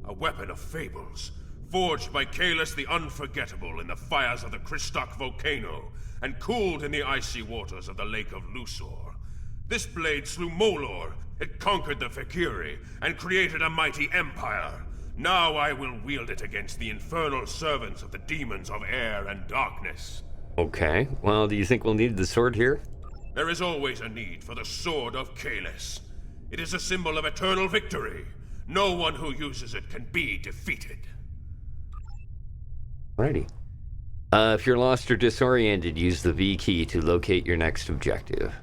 a weapon of fables, forged by Kalis the Unforgettable in the fires of the Kristok volcano, and cooled in the icy waters of the Lake of Luthor. This blade slew Molor, it conquered the Fakiri, and created a mighty empire. Now I will wield it against the infernal servants of the demons of air and darkness. Okay, well, do you think we'll need the sword here? There is always a need for the Sword of Kalis. It is a symbol of eternal victory. No one who uses it can be defeated. Righty. If you're lost or disoriented, use the V key to locate your next objective.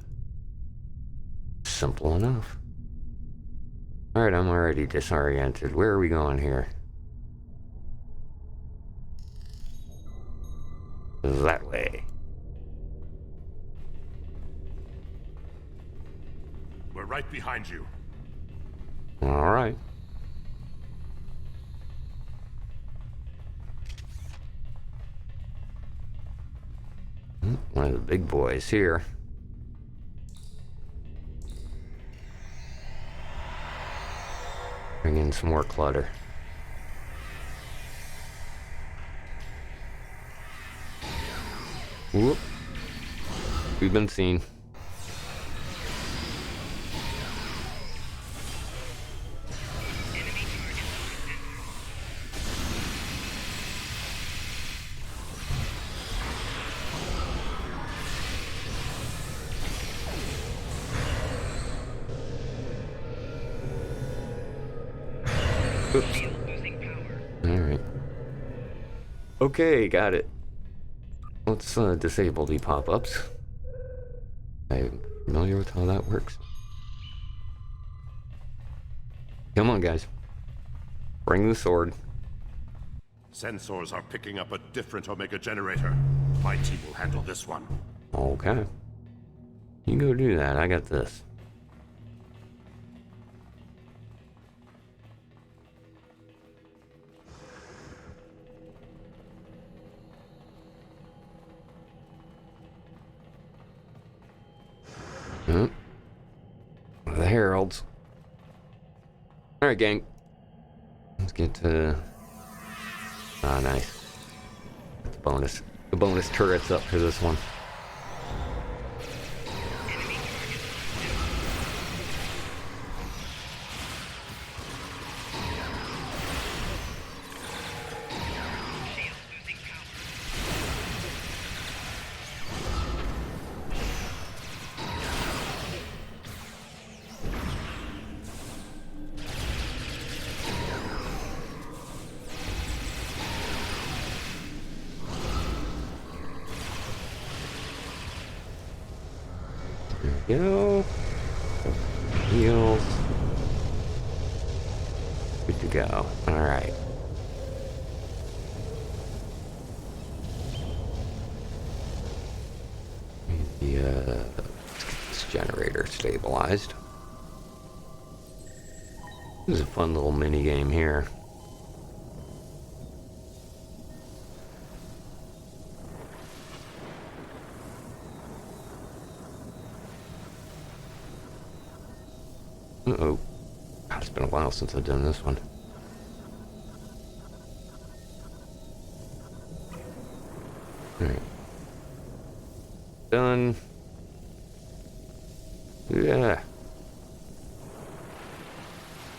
Simple enough. Alright, I'm already disoriented. Where are we going here? That way. right behind you. All right. One of the big boys here. Bring in some more clutter. Whoop. We've been seen. Oops. Alright. Okay, got it. Let's disable the pop-ups. I'm familiar with how that works. Come on, guys. Bring the sword. Sensors are picking up a different Omega generator. My team will handle this one. Okay. You go do that. I got this. The heralds. Alright, gang. Let's get to... Ah, nice. The bonus turrets up for this one. Go. Heals. Good to go. Alright. This generator stabilized. This is a fun little mini game here. Uh-oh. God, it's been a while since I've done this one. Alright. Done. Yeah.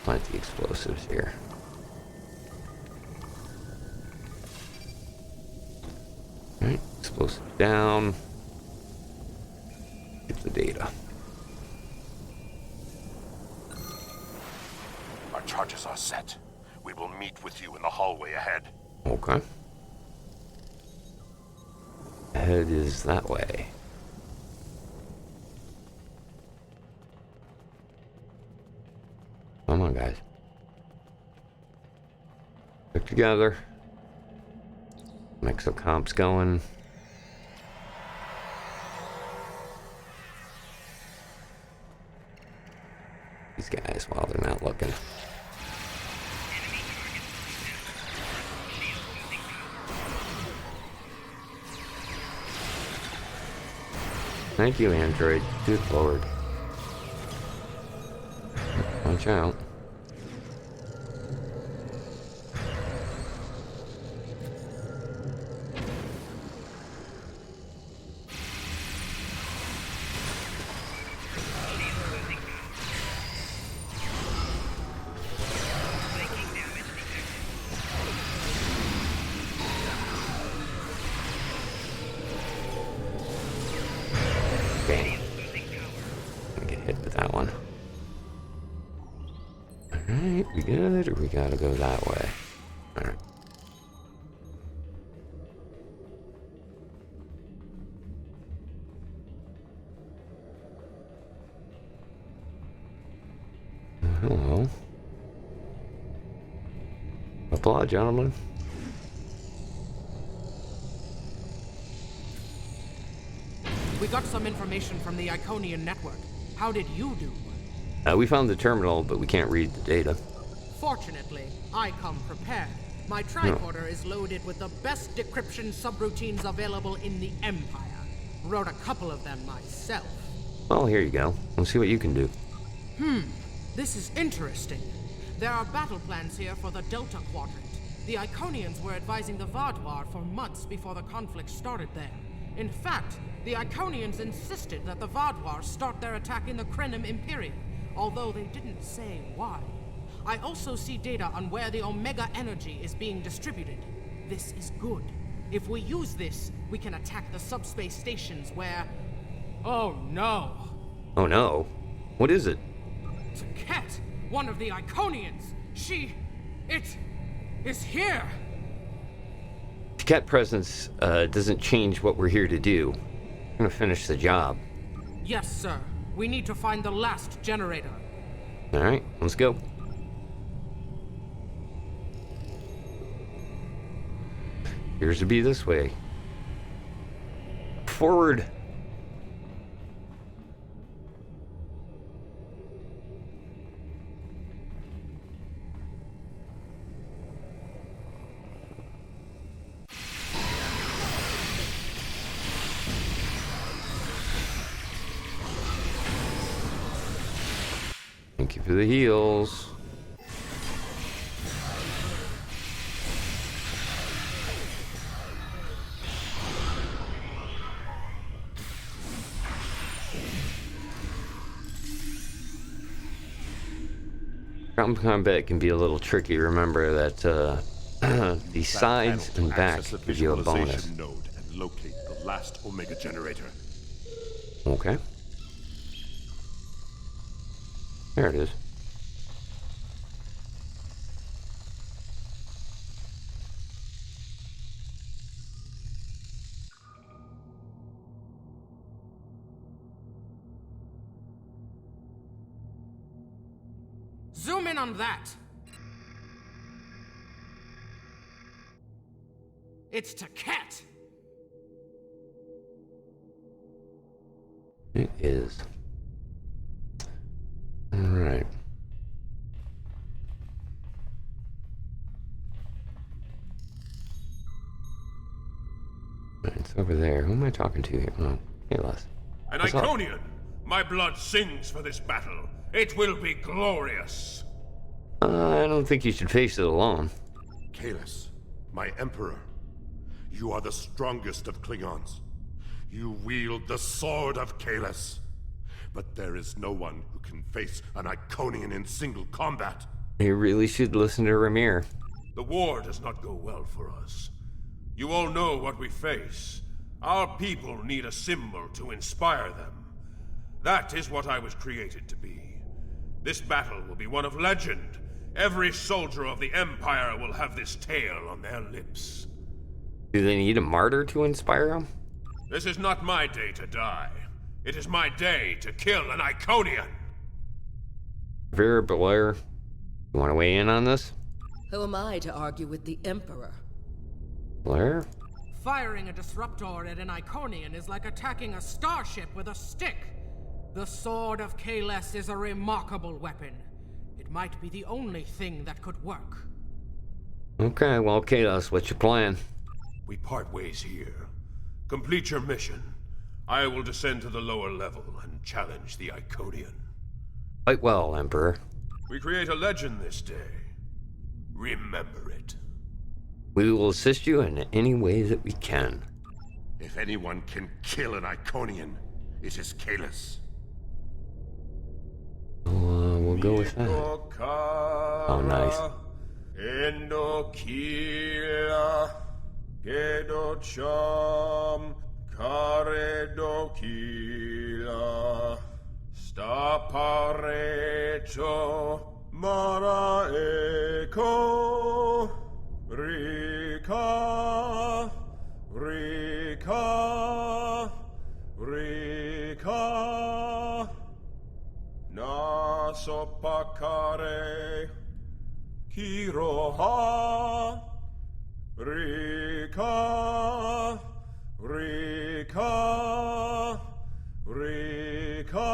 Plant the explosives here. Alright, explosives down. Get the data. Our charges are set. We will meet with you in the hallway ahead. Okay. Ahead is that way. Come on, guys. Stick together. Make some comps going. These guys while they're not looking. Thank you, Android. Good lord. Watch out. We good, or we gotta go that way? Alright. Hello. Applaud, gentlemen. We got some information from the Iconian network. How did you do? We found the terminal, but we can't read the data. Fortunately, I come prepared. My tricorder is loaded with the best decryption subroutines available in the Empire. Wrote a couple of them myself. Well, here you go. Let's see what you can do. This is interesting. There are battle plans here for the Delta Quadrant. The Iconians were advising the Vaadwaur for months before the conflict started there. In fact, the Iconians insisted that the Vaadwaur start their attack in the Krenim Imperium, although they didn't say why. I also see data on where the Omega energy is being distributed. This is good. If we use this, we can attack the subspace stations where... Oh no! Oh no? What is it? Ket, one of the Iconians! It is here! Cat presence doesn't change what we're here to do. We're gonna finish the job. Yes, sir. We need to find the last generator. Alright, let's go. Appears to be this way. Forward. Thank you for the heals. Ground combat can be a little tricky. Remember that the sides and back give you a bonus. Node and locate the last Omega generator. Okay. There it is. Zoom in on that! It's to Ket! It is. Alright. It's over there. Who am I talking to here? Oh, hey, Les. An Iconian! My blood sings for this battle. It will be glorious. I don't think you should face it alone. Kahless, my Emperor. You are the strongest of Klingons. You wield the sword of Kahless. But there is no one who can face an Iconian in single combat. You really should listen to Ramir. The war does not go well for us. You all know what we face. Our people need a symbol to inspire them. That is what I was created to be. This battle will be one of legend. Every soldier of the Empire will have this tale on their lips. Do they need a martyr to inspire them? This is not my day to die. It is my day to kill an Iconian. Vera Blair, you want to weigh in on this? Who am I to argue with the Emperor? Blair? Firing a disruptor at an Iconian is like attacking a starship with a stick. The Sword of Kahless is a remarkable weapon. It might be the only thing that could work. Okay, well, Kahless, what's your plan? We part ways here. Complete your mission. I will descend to the lower level and challenge the Iconian. Quite well, Emperor. We create a legend this day. Remember it. We will assist you in any way that we can. If anyone can kill an Iconian, it is Kahless. We'll go with that. Oh, nice. Endokila, Gedocham, Karedokila, Staparecho, Maraeko, Rika, Rika, Rika, Nasopakare, Kiroha, Rika, Rika, Rika.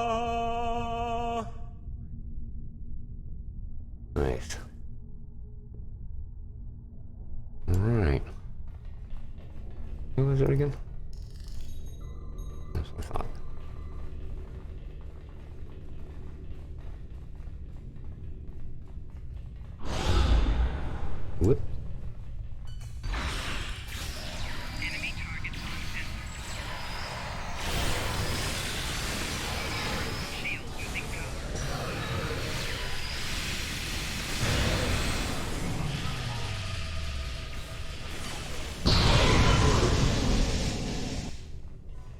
that again? That's what I thought. Whoop.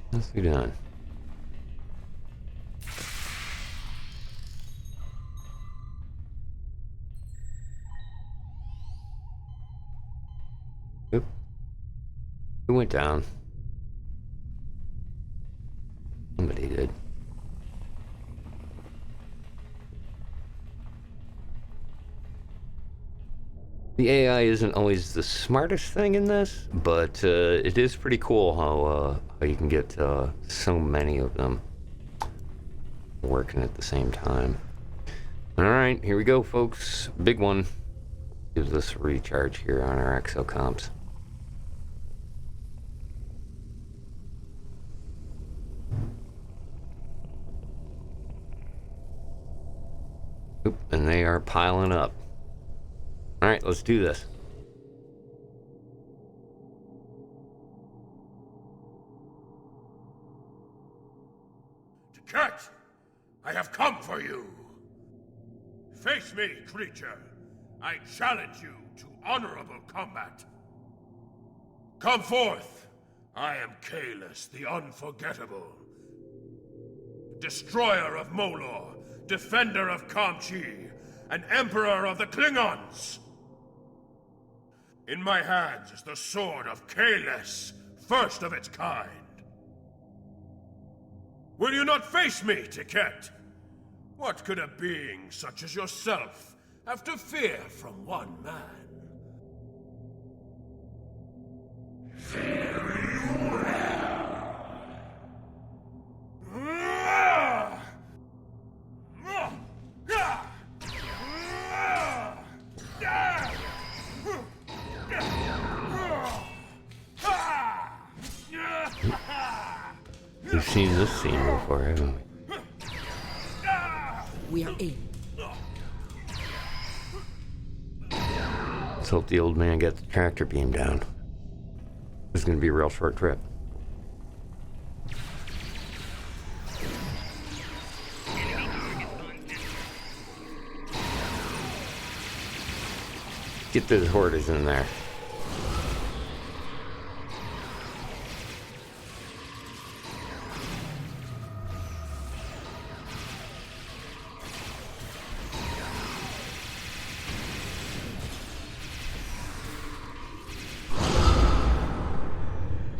What's he doing? Oop. Who went down? Somebody did. The AI isn't always the smartest thing in this, but it is pretty cool how you can get so many of them working at the same time. All right, here we go, folks. Big one. Gives us a recharge here on our exocomps. Oop, and they are piling up. All right, let's do this. Cat, I have come for you. Face me, creature. I challenge you to honorable combat. Come forth. I am Kahless, the Unforgettable. Destroyer of Molor, defender of Kamchi, and Emperor of the Klingons. In my hands is the sword of Kahless, first of its kind. Will you not face me, Tiket? What could a being such as yourself have to fear from one man? We've seen this scene before, haven't we? We are in. Let's hope the old man gets the tractor beam down. This is going to be a real short trip. Get those hoarders in there.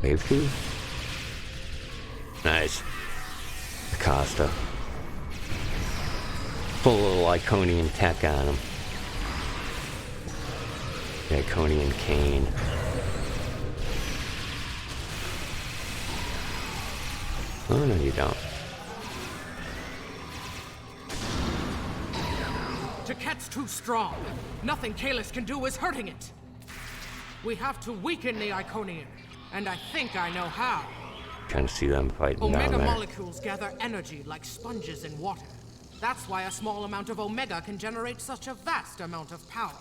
Wave 2. Nice. Acosta. Put a little Iconian tech on him. The Iconian cane. Oh, no, you don't. Tiket's too strong. Nothing Kahless can do is hurting it. We have to weaken the Iconian, and I think I know how. Trying to see them fighting down Omega there. molecules gather energy like sponges in water. That's why a small amount of Omega can generate such a vast amount of power.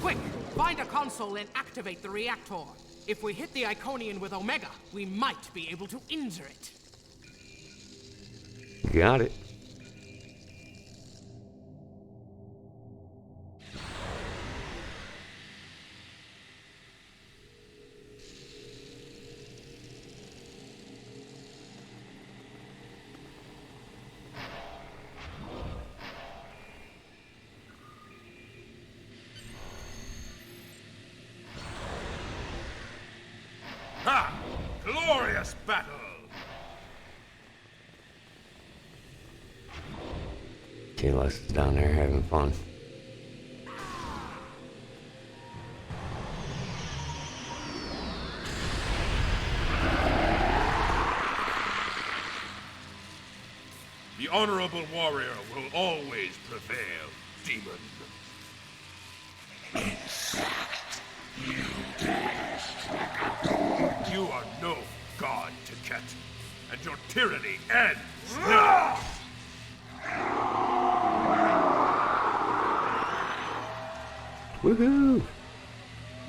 Quick, find a console and activate the reactor. If we hit the Iconian with Omega, we might be able to injure it. Got it. Ha! Glorious battle! Kahless is down there having fun. The honorable warrior will always prevail, demon. In fact, you dare strike a Ket, and your tyranny ends now! Woohoo!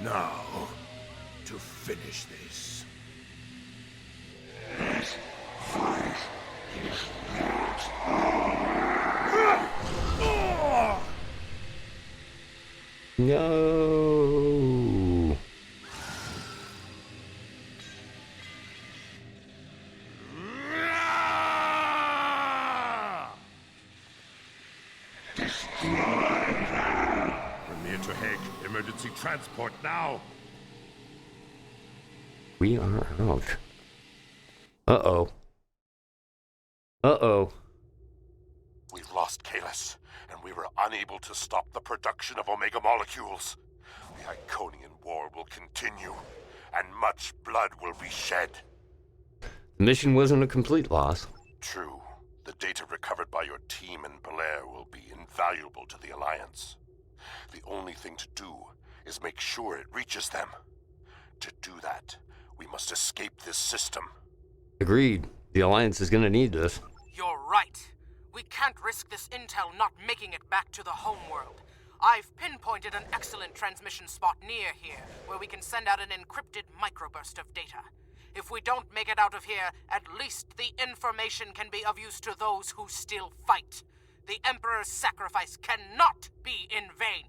Now, to finish this. No. Premier to Hague, emergency transport now. We are out. Uh-oh. Uh-oh. We've lost Kalis, and we were unable to stop the production of Omega molecules. The Iconian war will continue, and much blood will be shed. The mission wasn't a complete loss. True. The data recovered by your team in Belair will be invaluable to the Alliance. The only thing to do is make sure it reaches them. To do that, we must escape this system. Agreed. The Alliance is gonna need this. You're right. We can't risk this intel not making it back to the homeworld. I've pinpointed an excellent transmission spot near here, where we can send out an encrypted microburst of data. If we don't make it out of here, at least the information can be of use to those who still fight. The Emperor's sacrifice cannot be in vain.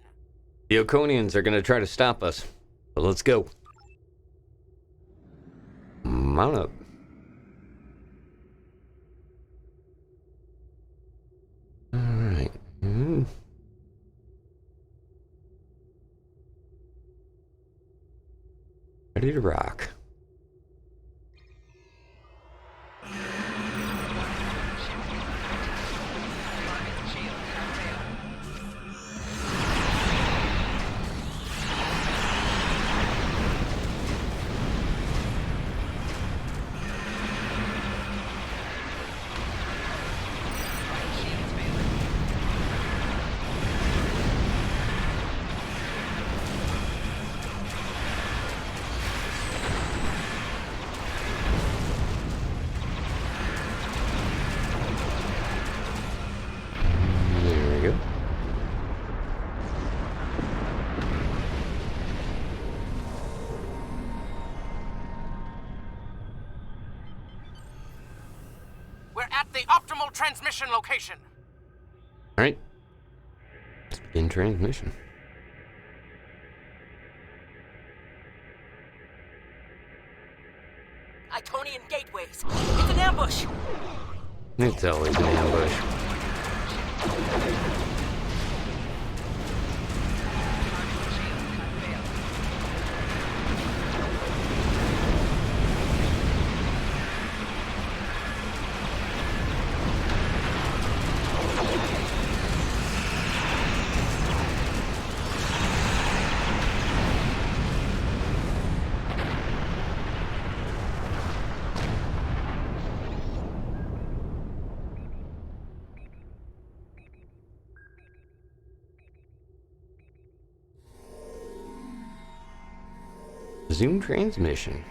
The Iconians are gonna try to stop us. But let's go. Mount up. Alright. Ready to rock. At the optimal transmission location. Alright. Let's begin transmission. Iconian gateways. It's an ambush. It's always an ambush. Zoom transmission.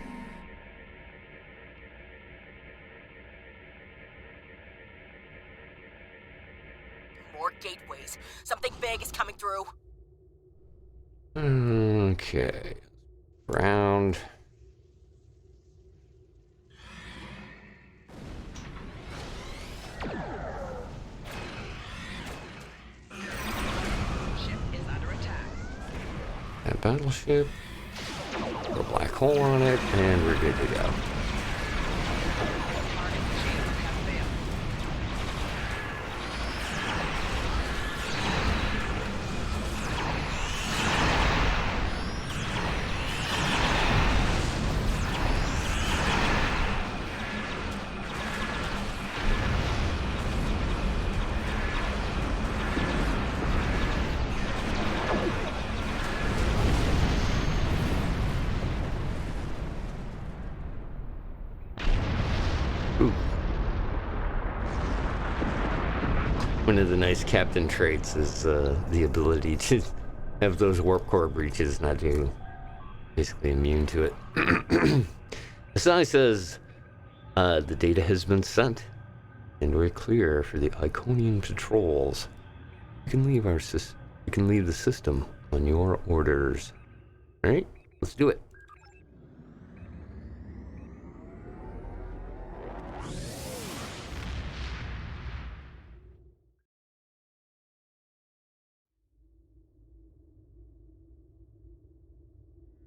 More gateways. Something big is coming through. Okay. Round. Ship is under attack. That battleship. Put a black hole on it, and we're good to go. One of the nice captain traits is the ability to have those warp core breaches, not to basically immune to it. Asai says, The data has been sent, and we're clear for the Iconian patrols. You can leave the system on your orders. All right, let's do it.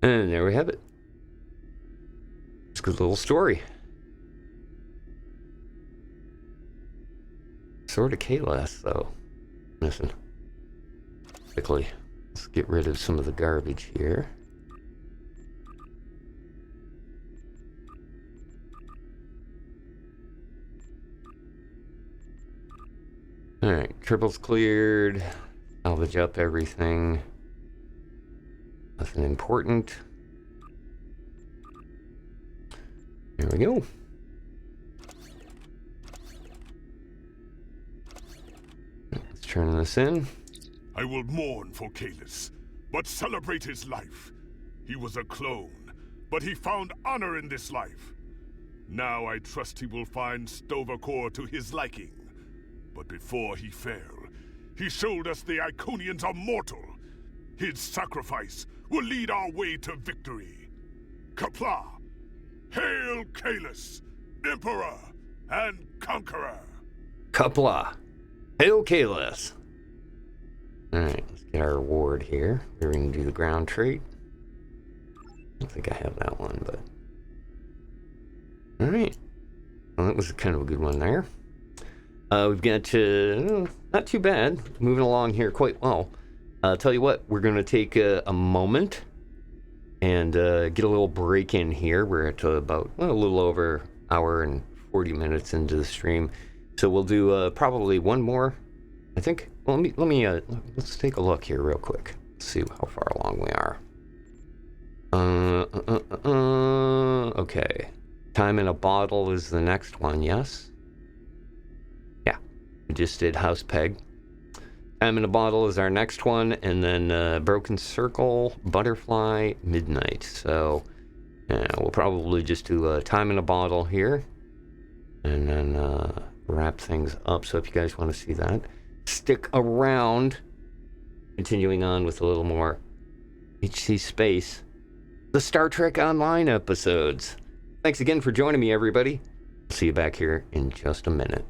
And there we have it. It's a good little story. Sort of Kahless, though. Listen. Quickly, let's get rid of some of the garbage here. Alright, triples cleared. Salvage up everything. Nothing important. There we go. Let's turn this in. I will mourn for Kahless, but celebrate his life. He was a clone, but he found honor in this life. Now I trust he will find Tovakor to his liking. But before he fell, he showed us the Iconians are mortal. His sacrifice will lead our way to victory. Qapla'! Hail Kahless, Emperor and Conqueror! Qapla'! Hail Kahless! Alright, let's get our reward here. We're going to do the ground trait. I don't think I have that one, but... Alright. Well, that was kind of a good one there. We've got, not too bad. Moving along here quite well. I'll tell you what, we're going to take a moment and get a little break in here. We're at about a little over an hour and 40 minutes into the stream. So we'll do probably one more, I think. Well, let's take a look here real quick. Let's see how far along we are. Okay. Time in a bottle is the next one, yes? Yeah. We just did House Peg. Time in a bottle is our next one, and then Broken Circle, Butterfly, Midnight. So, yeah, we'll probably just do Time in a Bottle here, and then wrap things up. So if you guys want to see that, stick around. Continuing on with a little more HC Space, the Star Trek Online episodes. Thanks again for joining me, everybody. See you back here in just a minute.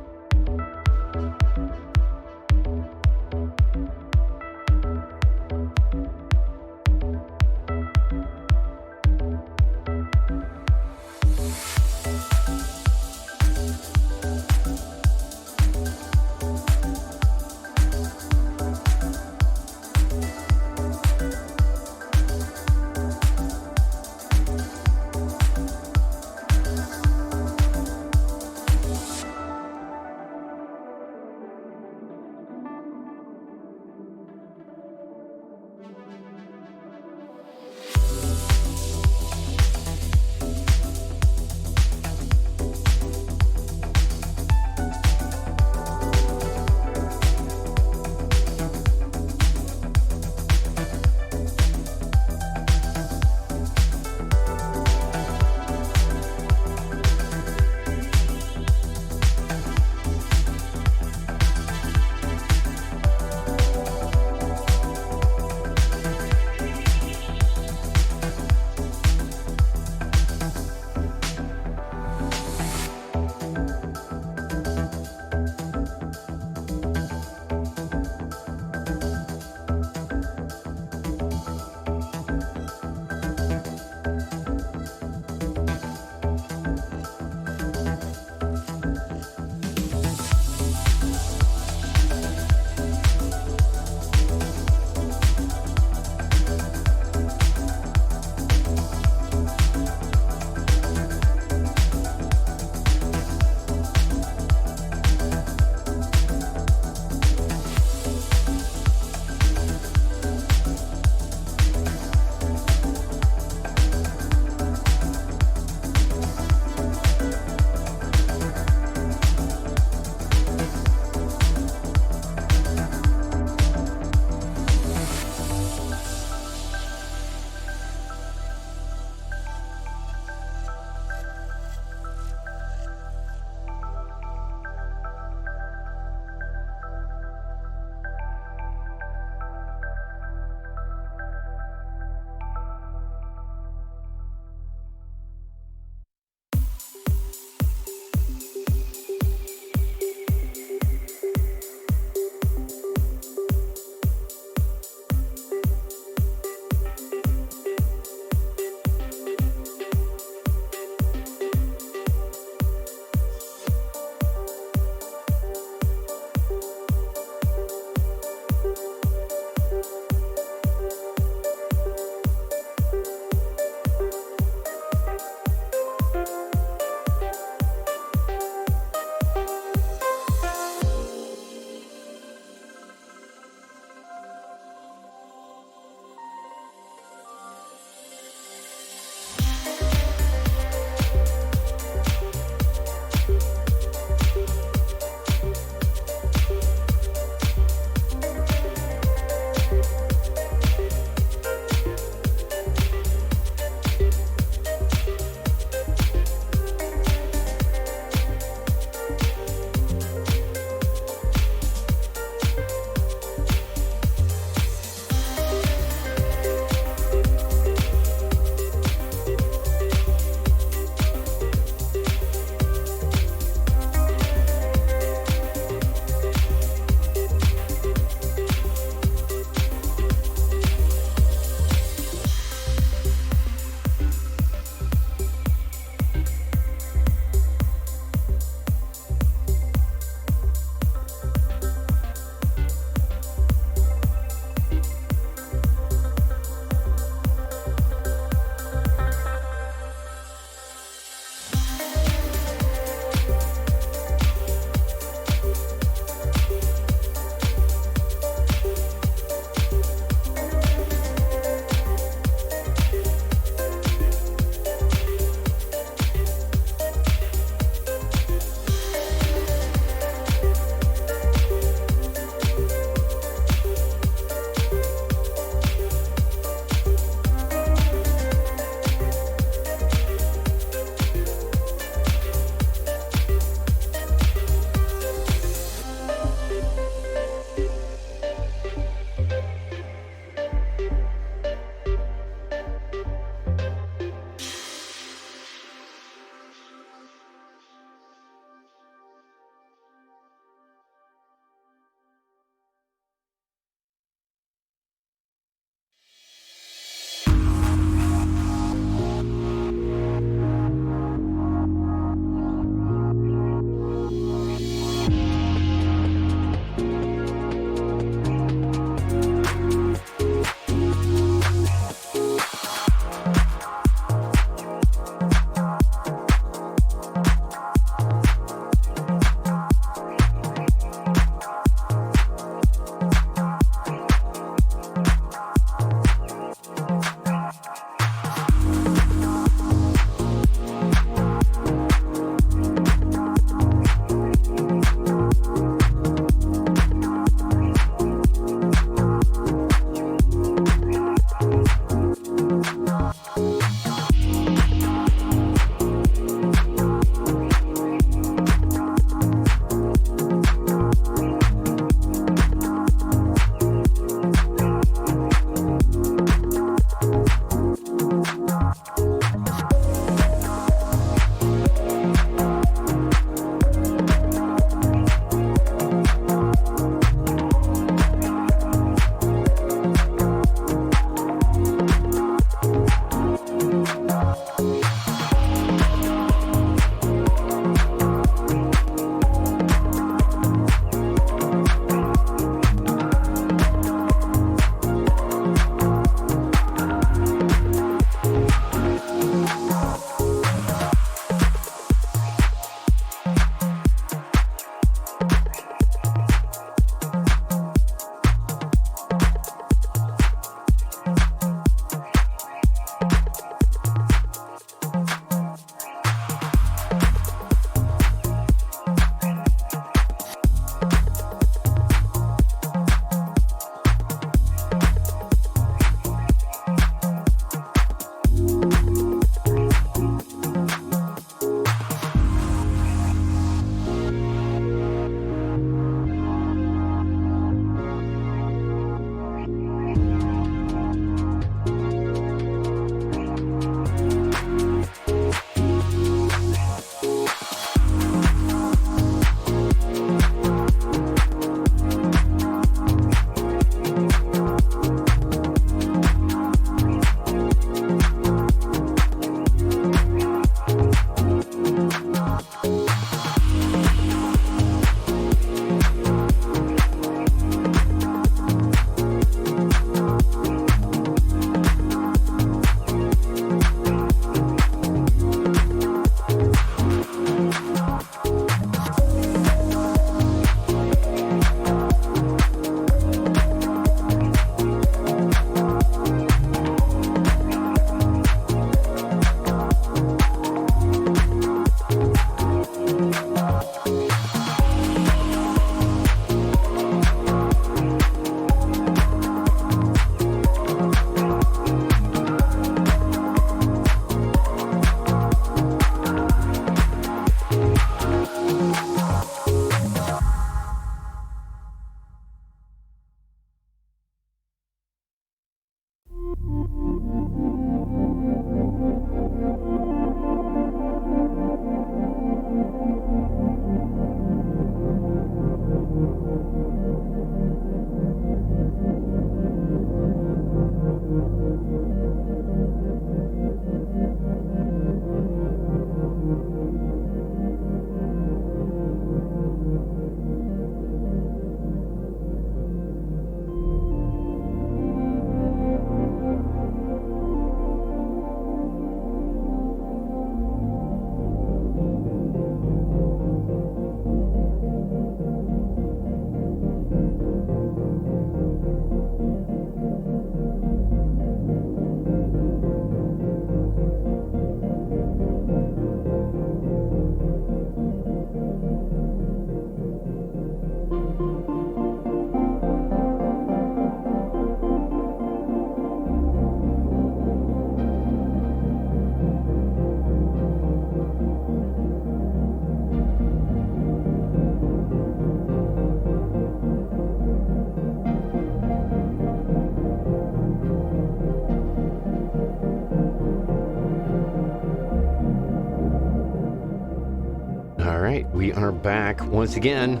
back once again.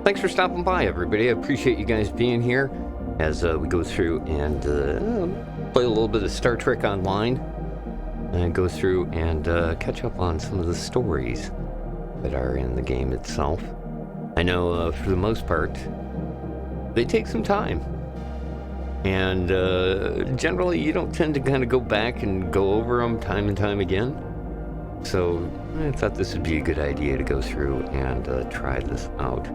Thanks for stopping by, everybody. I appreciate you guys being here as we go through and play a little bit of Star Trek Online and go through and catch up on some of the stories that are in the game itself. I know for the most part, they take some time. And generally, you don't tend to kind of go back and go over them time and time again. So I thought this would be a good idea to go through and try this out.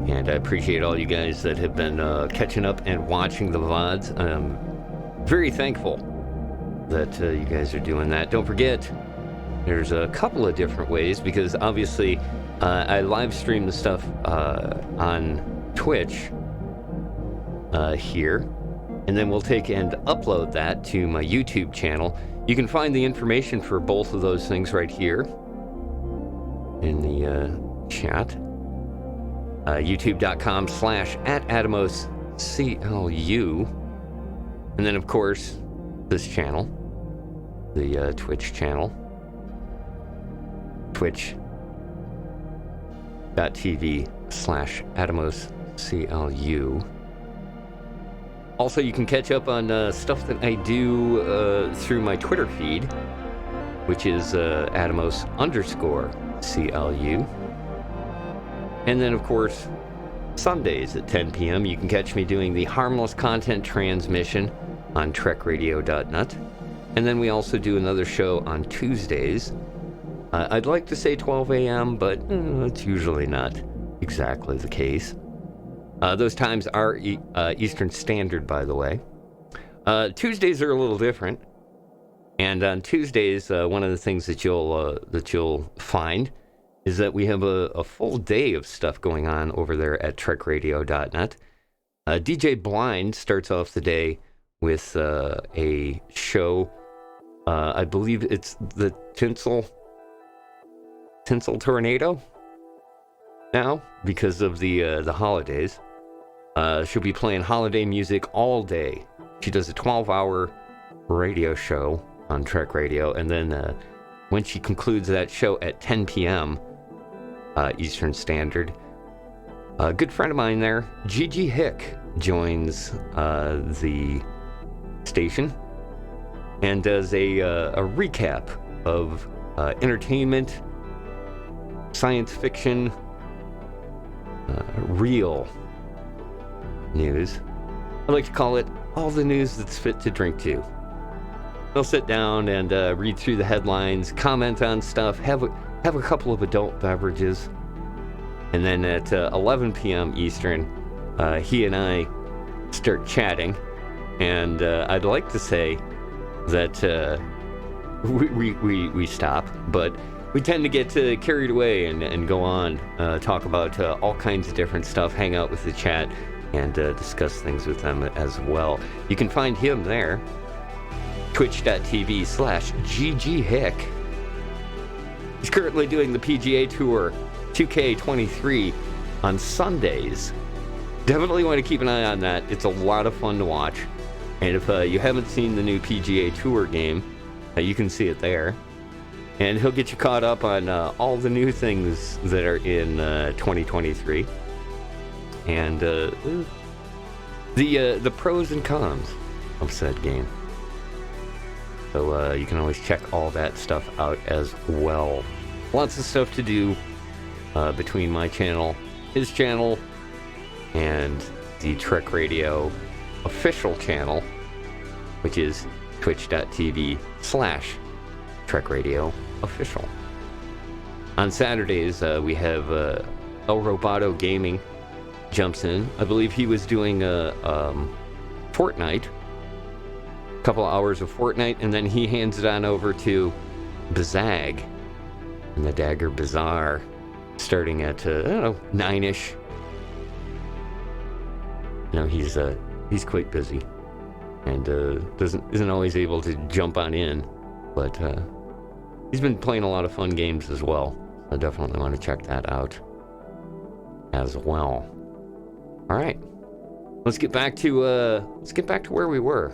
And I appreciate all you guys that have been catching up and watching the VODs. I'm very thankful that you guys are doing that. Don't forget, there's a couple of different ways, because obviously I live stream the stuff on Twitch here. And then we'll take and upload that to my YouTube channel. You can find the information for both of those things right here in the chat. youtube.com/@AtomosCLU. And then, of course, this channel, the Twitch channel. twitch.tv/AtomosCLU. Also, you can catch up on stuff that I do through my Twitter feed, which is Atomos_CLU. And then, of course, Sundays at 10 p.m., you can catch me doing the harmless content transmission on trekradio.net. And then we also do another show on Tuesdays. I'd like to say 12 a.m., but it's usually not exactly the case. Those times are Eastern Standard, by the way. Tuesdays are a little different, and on Tuesdays, one of the things that you'll find is that we have a full day of stuff going on over there at trekradio.net. DJ Blind starts off the day with a show. I believe it's the Tinsel Tornado now, because of the holidays. She'll be playing holiday music all day. She does a 12-hour radio show on Trek Radio, and then when she concludes that show at 10 p.m. Eastern Standard, a good friend of mine there, Gigi Hick, joins the station and does a recap of entertainment, science fiction, real news. I like to call it all the news that's fit to drink to. They'll sit down and read through the headlines, comment on stuff, have a couple of adult beverages, and then at 11 p.m. Eastern, he and I start chatting. And I'd like to say that we stop, but we tend to get carried away and go on, talk about all kinds of different stuff, hang out with the chat, and discuss things with them as well. You can find him there, twitch.tv/GGHick. He's currently doing the PGA Tour 2K23 on Sundays. Definitely want to keep an eye on that. It's a lot of fun to watch. And if you haven't seen the new PGA Tour game, you can see it there. And he'll get you caught up on all the new things that are in 2023. And the pros and cons of said game. So you can always check all that stuff out as well. Lots of stuff to do between my channel, his channel, and the Trek Radio official channel, which is twitch.tv/Trek Radio official. On Saturdays, we have El Roboto Gaming jumps in. I believe he was doing Fortnite, a couple of hours of Fortnite, and then he hands it on over to Bazag and the Dagger Bazaar, starting at 9ish. You know, he's quite busy and isn't always able to jump on in, but he's been playing a lot of fun games as well. I definitely want to check that out as well. All right, let's get back to where we were.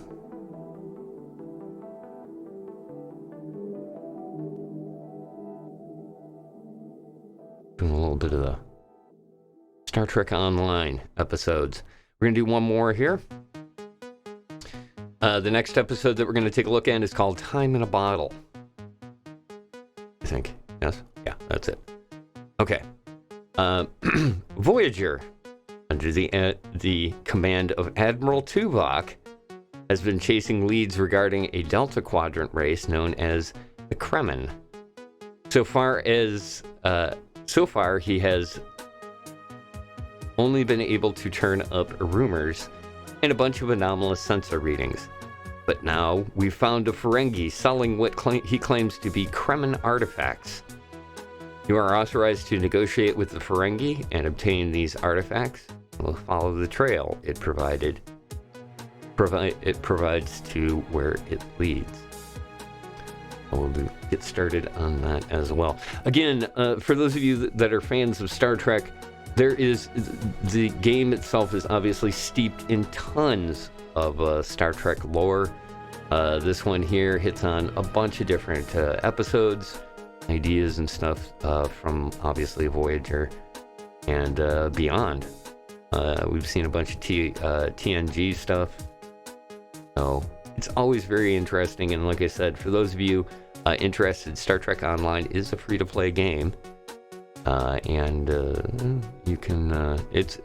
Doing a little bit of the Star Trek Online episodes. We're going to do one more here. The next episode that we're going to take a look at is called Time in a Bottle. I think. Yes? Yeah, that's it. Okay. Voyager, under the command of Admiral Tuvok, has been chasing leads regarding a Delta Quadrant race known as the Kremen. So far, he has only been able to turn up rumors and a bunch of anomalous sensor readings. But now we've found a Ferengi selling what he claims to be Kremen artifacts. You are authorized to negotiate with the Ferengi and obtain these artifacts. We'll follow the trail it provides to where it leads. We'll get started on that as well. Again, for those of you that are fans of Star Trek, the game itself is obviously steeped in tons of Star Trek lore. This one here hits on a bunch of different episodes, ideas and stuff from obviously Voyager and beyond. We've seen a bunch of TNG stuff. So it's always very interesting, and like I said, for those of you interested, Star Trek Online is a free-to-play game, and you can. It's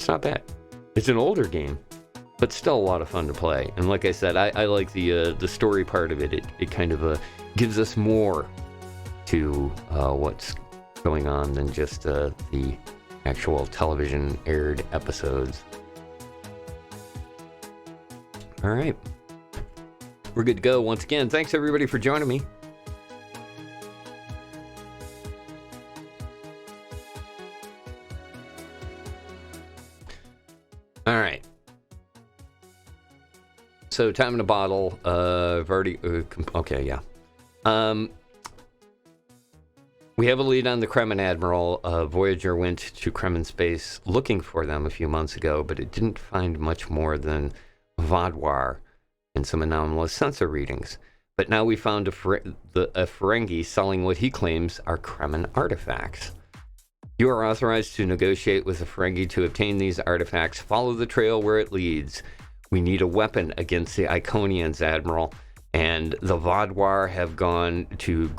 not bad. It's an older game, but still a lot of fun to play. And like I said, I like the story part of it. It kind of gives us more to what's going on than just the actual television aired episodes. All right. We're good to go. Once again, thanks everybody for joining me. All right. So, Time in a Bottle. I've already... okay, yeah. We have a lead on the Kremen Admiral. Voyager went to Kremen space looking for them a few months ago, but it didn't find much more than Vodwar and some anomalous sensor readings. But now we found a Ferengi selling what he claims are Kremen artifacts. You are authorized to negotiate with the Ferengi to obtain these artifacts. Follow the trail where it leads. We need a weapon against the Iconians, Admiral, and the Vodwar have gone to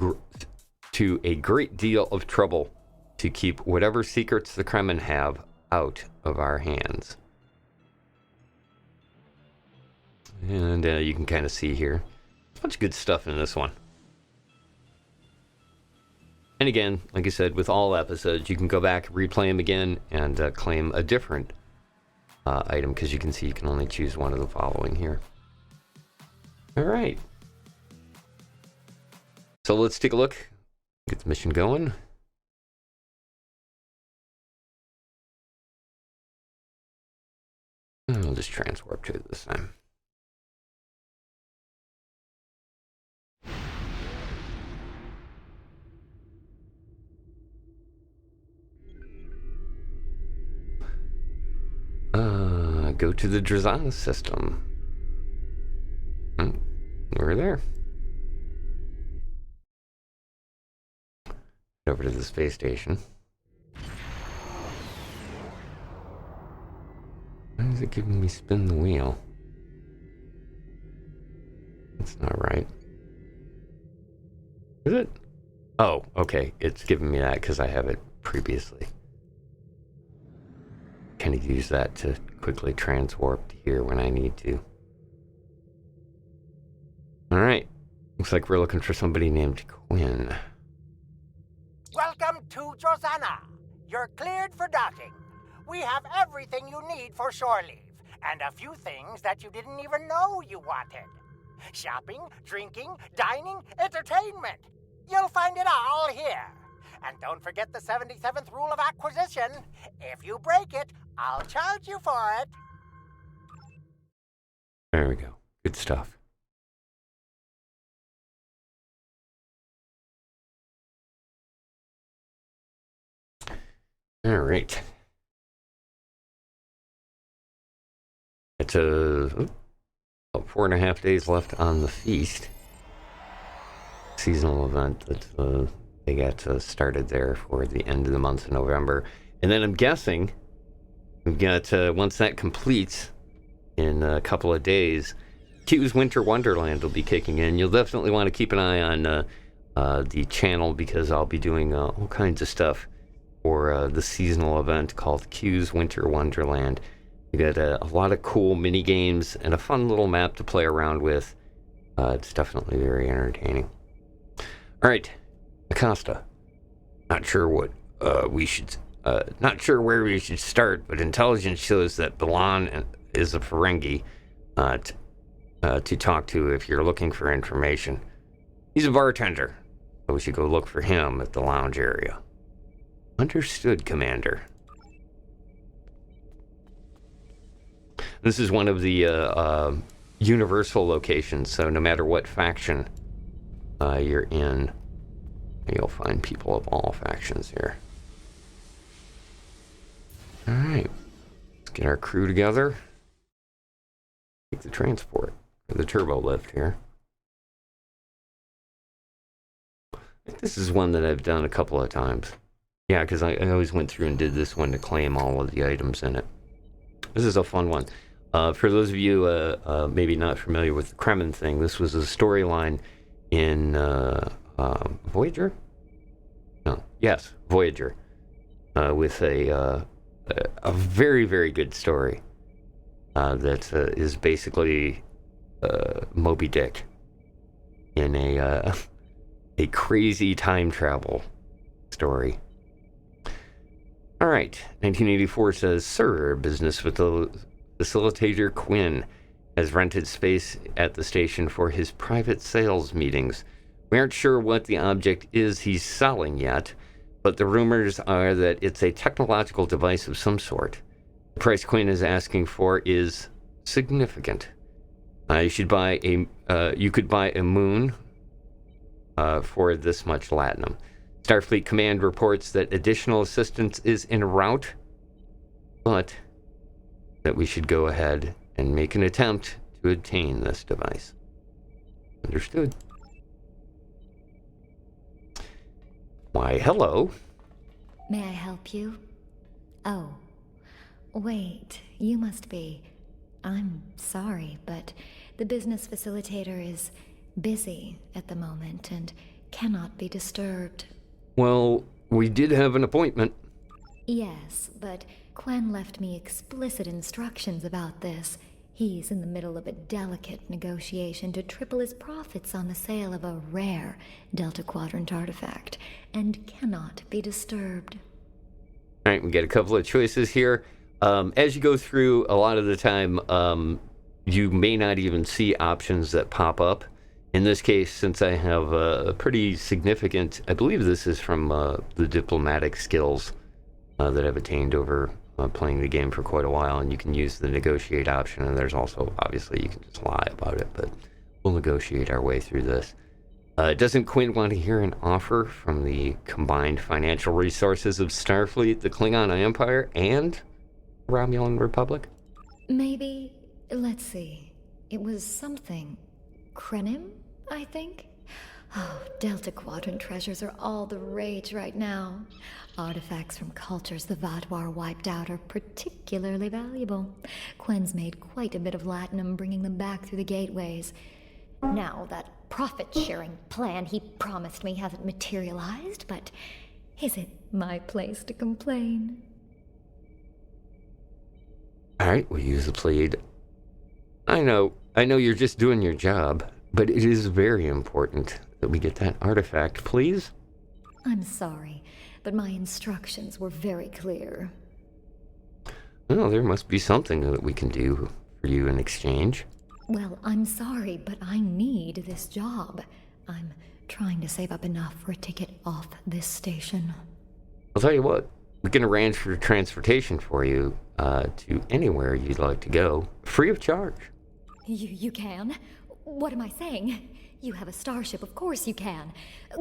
a great deal of trouble to keep whatever secrets the Kremen have out of our hands. And you can kind of see here, a bunch of good stuff in this one. And again, like I said, with all episodes, you can go back, replay them again, and claim a different item, because you can see you can only choose one of the following here. All right. So let's take a look. Get the mission going. I'll just transwarp to it this time. Go to the Drazana system. We're there. Over to the space station. Why is it giving me spin the wheel? That's not right. Is it? Oh, okay. It's giving me that because I have it previously. Kind of use that to quickly transwarp to here when I need to. Alright. Looks like we're looking for somebody named Quinn. Welcome to Drazana. You're cleared for docking. We have everything you need for shore leave, and a few things that you didn't even know you wanted. Shopping, drinking, dining, entertainment. You'll find it all here. And don't forget the 77th rule of acquisition. If you break it, I'll charge you for it. There we go. Good stuff. All right. It's about 4.5 days left on the feast. Seasonal event that's they got started there for the end of the month of November. And then I'm guessing we've got, once that completes in a couple of days, Q's Winter Wonderland will be kicking in. You'll definitely want to keep an eye on the channel because I'll be doing all kinds of stuff for the seasonal event called Q's Winter Wonderland. We got a lot of cool mini games and a fun little map to play around with. It's definitely very entertaining. All right, Acosta. Not sure what we should. Not sure where we should start, but intelligence shows that Balan is a Ferengi to talk to if you're looking for information. He's a bartender, so we should go look for him at the lounge area. Understood, Commander. This is one of the universal locations, so no matter what faction you're in, you'll find people of all factions here. All right, let's get our crew together. Take the transport, or the turbo lift here. This is one that I've done a couple of times. Yeah, because I always went through and did this one to claim all of the items in it. This is a fun one. For those of you maybe not familiar with the Kremen thing, this was a storyline in Voyager? No, yes, Voyager. With a very, very good story that is basically Moby Dick in a crazy time travel story. All right, 1984 says, Sir, business with the facilitator Quinn has rented space at the station for his private sales meetings. We aren't sure what the object is he's selling yet, but the rumors are that it's a technological device of some sort. The price Quinn is asking for is significant. You could buy a moon for this much latinum. Starfleet Command reports that additional assistance is en route, but that we should go ahead and make an attempt to obtain this device. Understood. Why, hello. May I help you? Oh, wait, you must be. I'm sorry, but the business facilitator is busy at the moment and cannot be disturbed. Well, we did have an appointment. Yes, but Quen left me explicit instructions about this. He's in the middle of a delicate negotiation to triple his profits on the sale of a rare Delta Quadrant artifact, and cannot be disturbed. All right, we get a couple of choices here. As you go through, a lot of the time, you may not even see options that pop up. In this case, since I have a pretty significant, I believe this is from the diplomatic skills that I've attained over playing the game for quite a while, and you can use the negotiate option, and there's also, obviously, you can just lie about it, but we'll negotiate our way through this. Doesn't Quinn want to hear an offer from the combined financial resources of Starfleet, the Klingon Empire, and the Romulan Republic? Maybe, let's see, it was something. Krenim, I think? Oh, Delta Quadrant treasures are all the rage right now. Artifacts from cultures the Vatwar wiped out are particularly valuable. Quen's made quite a bit of latinum bringing them back through the gateways. Now, that profit-sharing plan he promised me hasn't materialized, but is it my place to complain? All right, we'll use the plead. I know you're just doing your job, but it is very important that we get that artifact, please. I'm sorry, but my instructions were very clear. Well, there must be something that we can do for you in exchange. Well, I'm sorry, but I need this job. I'm trying to save up enough for a ticket off this station. I'll tell you what, we can arrange for transportation for you to anywhere you'd like to go, free of charge. You can? What am I saying? You have a starship, of course you can.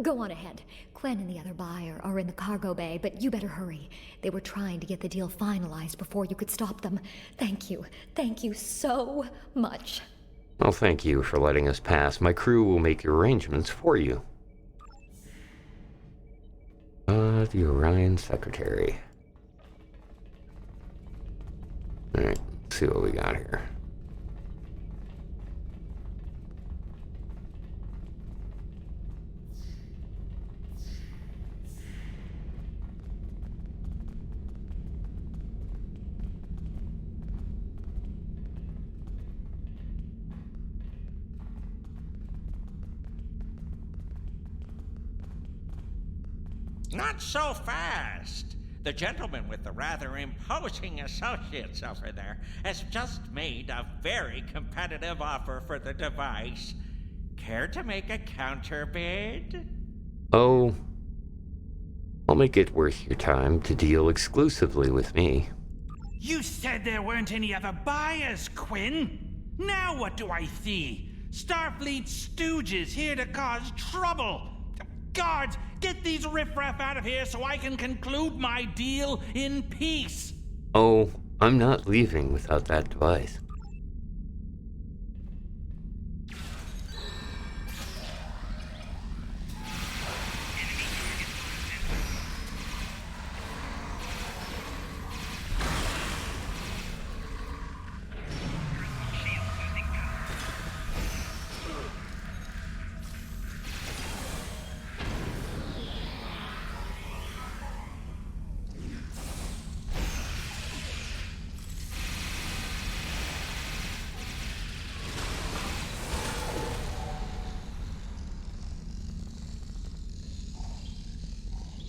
Go on ahead. Quen and the other buyer are in the cargo bay, but you better hurry. They were trying to get the deal finalized before you could stop them. Thank you. Thank you so much. Well, thank you for letting us pass. My crew will make arrangements for you. The Orion Secretary. Alright, let's see what we got here. Not so fast. The gentleman with the rather imposing associates over there has just made a very competitive offer for the device. Care to make a counterbid? Oh, I'll make it worth your time to deal exclusively with me. You said there weren't any other buyers, Quinn. Now what do I see? Starfleet stooges here to cause trouble. Guards, get these riffraff out of here so I can conclude my deal in peace. Oh, I'm not leaving without that device.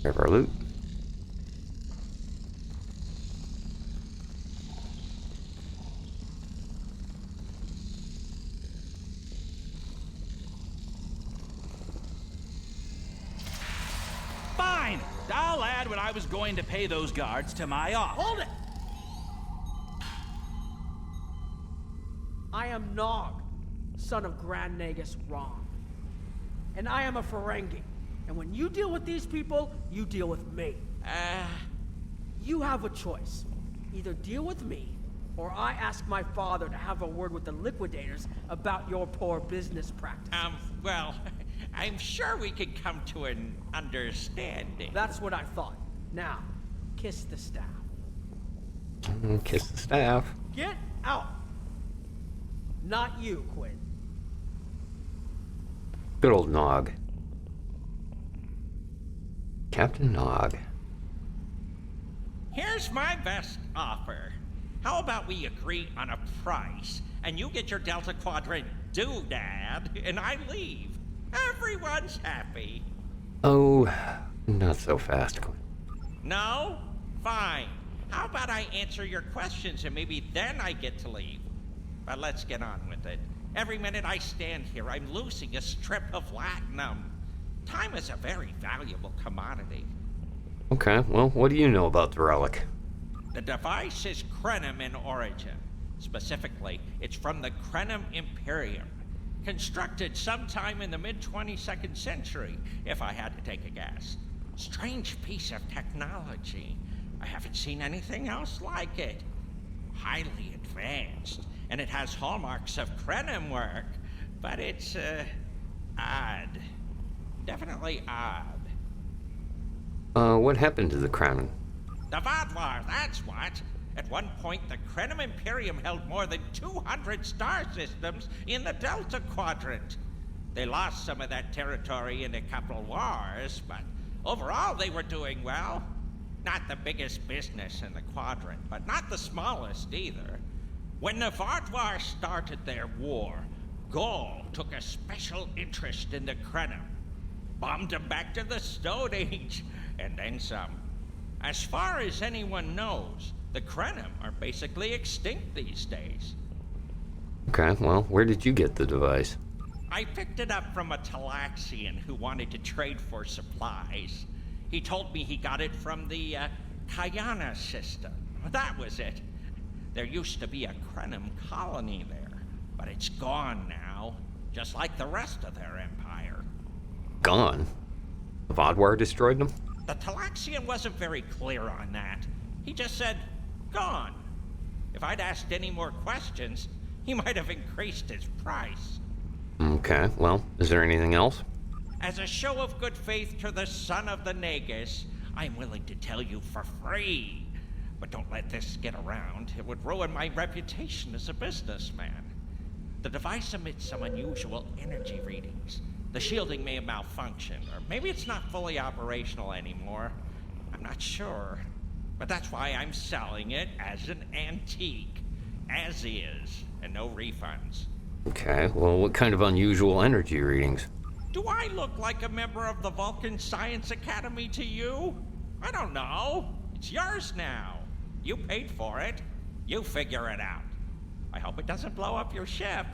Grab our loot. Fine. I'll add what I was going to pay those guards to my offer. Hold it! I am Nog, son of Grand Nagus Ron. And I am a Ferengi. And when you deal with these people, you deal with me. You have a choice. Either deal with me, or I ask my father to have a word with the liquidators about your poor business practices. Well, I'm sure we could come to an understanding. That's what I thought. Now, kiss the staff. Kiss the staff. Get out! Not you, Quinn. Good old Nog. Captain Nog. Here's my best offer. How about we agree on a price, and you get your Delta Quadrant doodad, and I leave. Everyone's happy. Oh, not so fast, Quinn. No? Fine. How about I answer your questions, and maybe then I get to leave? But let's get on with it. Every minute I stand here, I'm losing a strip of latinum. Time is a very valuable commodity. Okay, well, what do you know about the relic? The device is Krenim in origin. Specifically, it's from the Krenim Imperium. Constructed sometime in the mid-22nd century, if I had to take a guess. Strange piece of technology. I haven't seen anything else like it. Highly advanced, and it has hallmarks of Krenim work, but it's, odd. Definitely odd. What happened to the Crown? The Vodlar, that's what. At one point, the Krenim Imperium held more than 200 star systems in the Delta Quadrant. They lost some of that territory in a couple wars, but overall they were doing well. Not the biggest business in the quadrant, but not the smallest either. When the Vodlar started their war, Gaul took a special interest in the Krenim. Bombed them back to the Stone Age, and then some. As far as anyone knows, the Krenim are basically extinct these days. Okay, well, where did you get the device? I picked it up from a Talaxian who wanted to trade for supplies. He told me he got it from the Kayana system. That was it. There used to be a Krenim colony there, but it's gone now, just like the rest of their empire. Gone? The Vodwar destroyed them? The Talaxian wasn't very clear on that. He just said, gone. If I'd asked any more questions, he might have increased his price. Okay, well, is there anything else? As a show of good faith to the son of the Nagus, I'm willing to tell you for free. But don't let this get around. It would ruin my reputation as a businessman. The device emits some unusual energy readings. The shielding may have malfunctioned, or maybe it's not fully operational anymore. I'm not sure. But that's why I'm selling it as an antique. As is, and no refunds. Okay, well, what kind of unusual energy readings? Do I look like a member of the Vulcan Science Academy to you? I don't know. It's yours now. You paid for it. You figure it out. I hope it doesn't blow up your ship.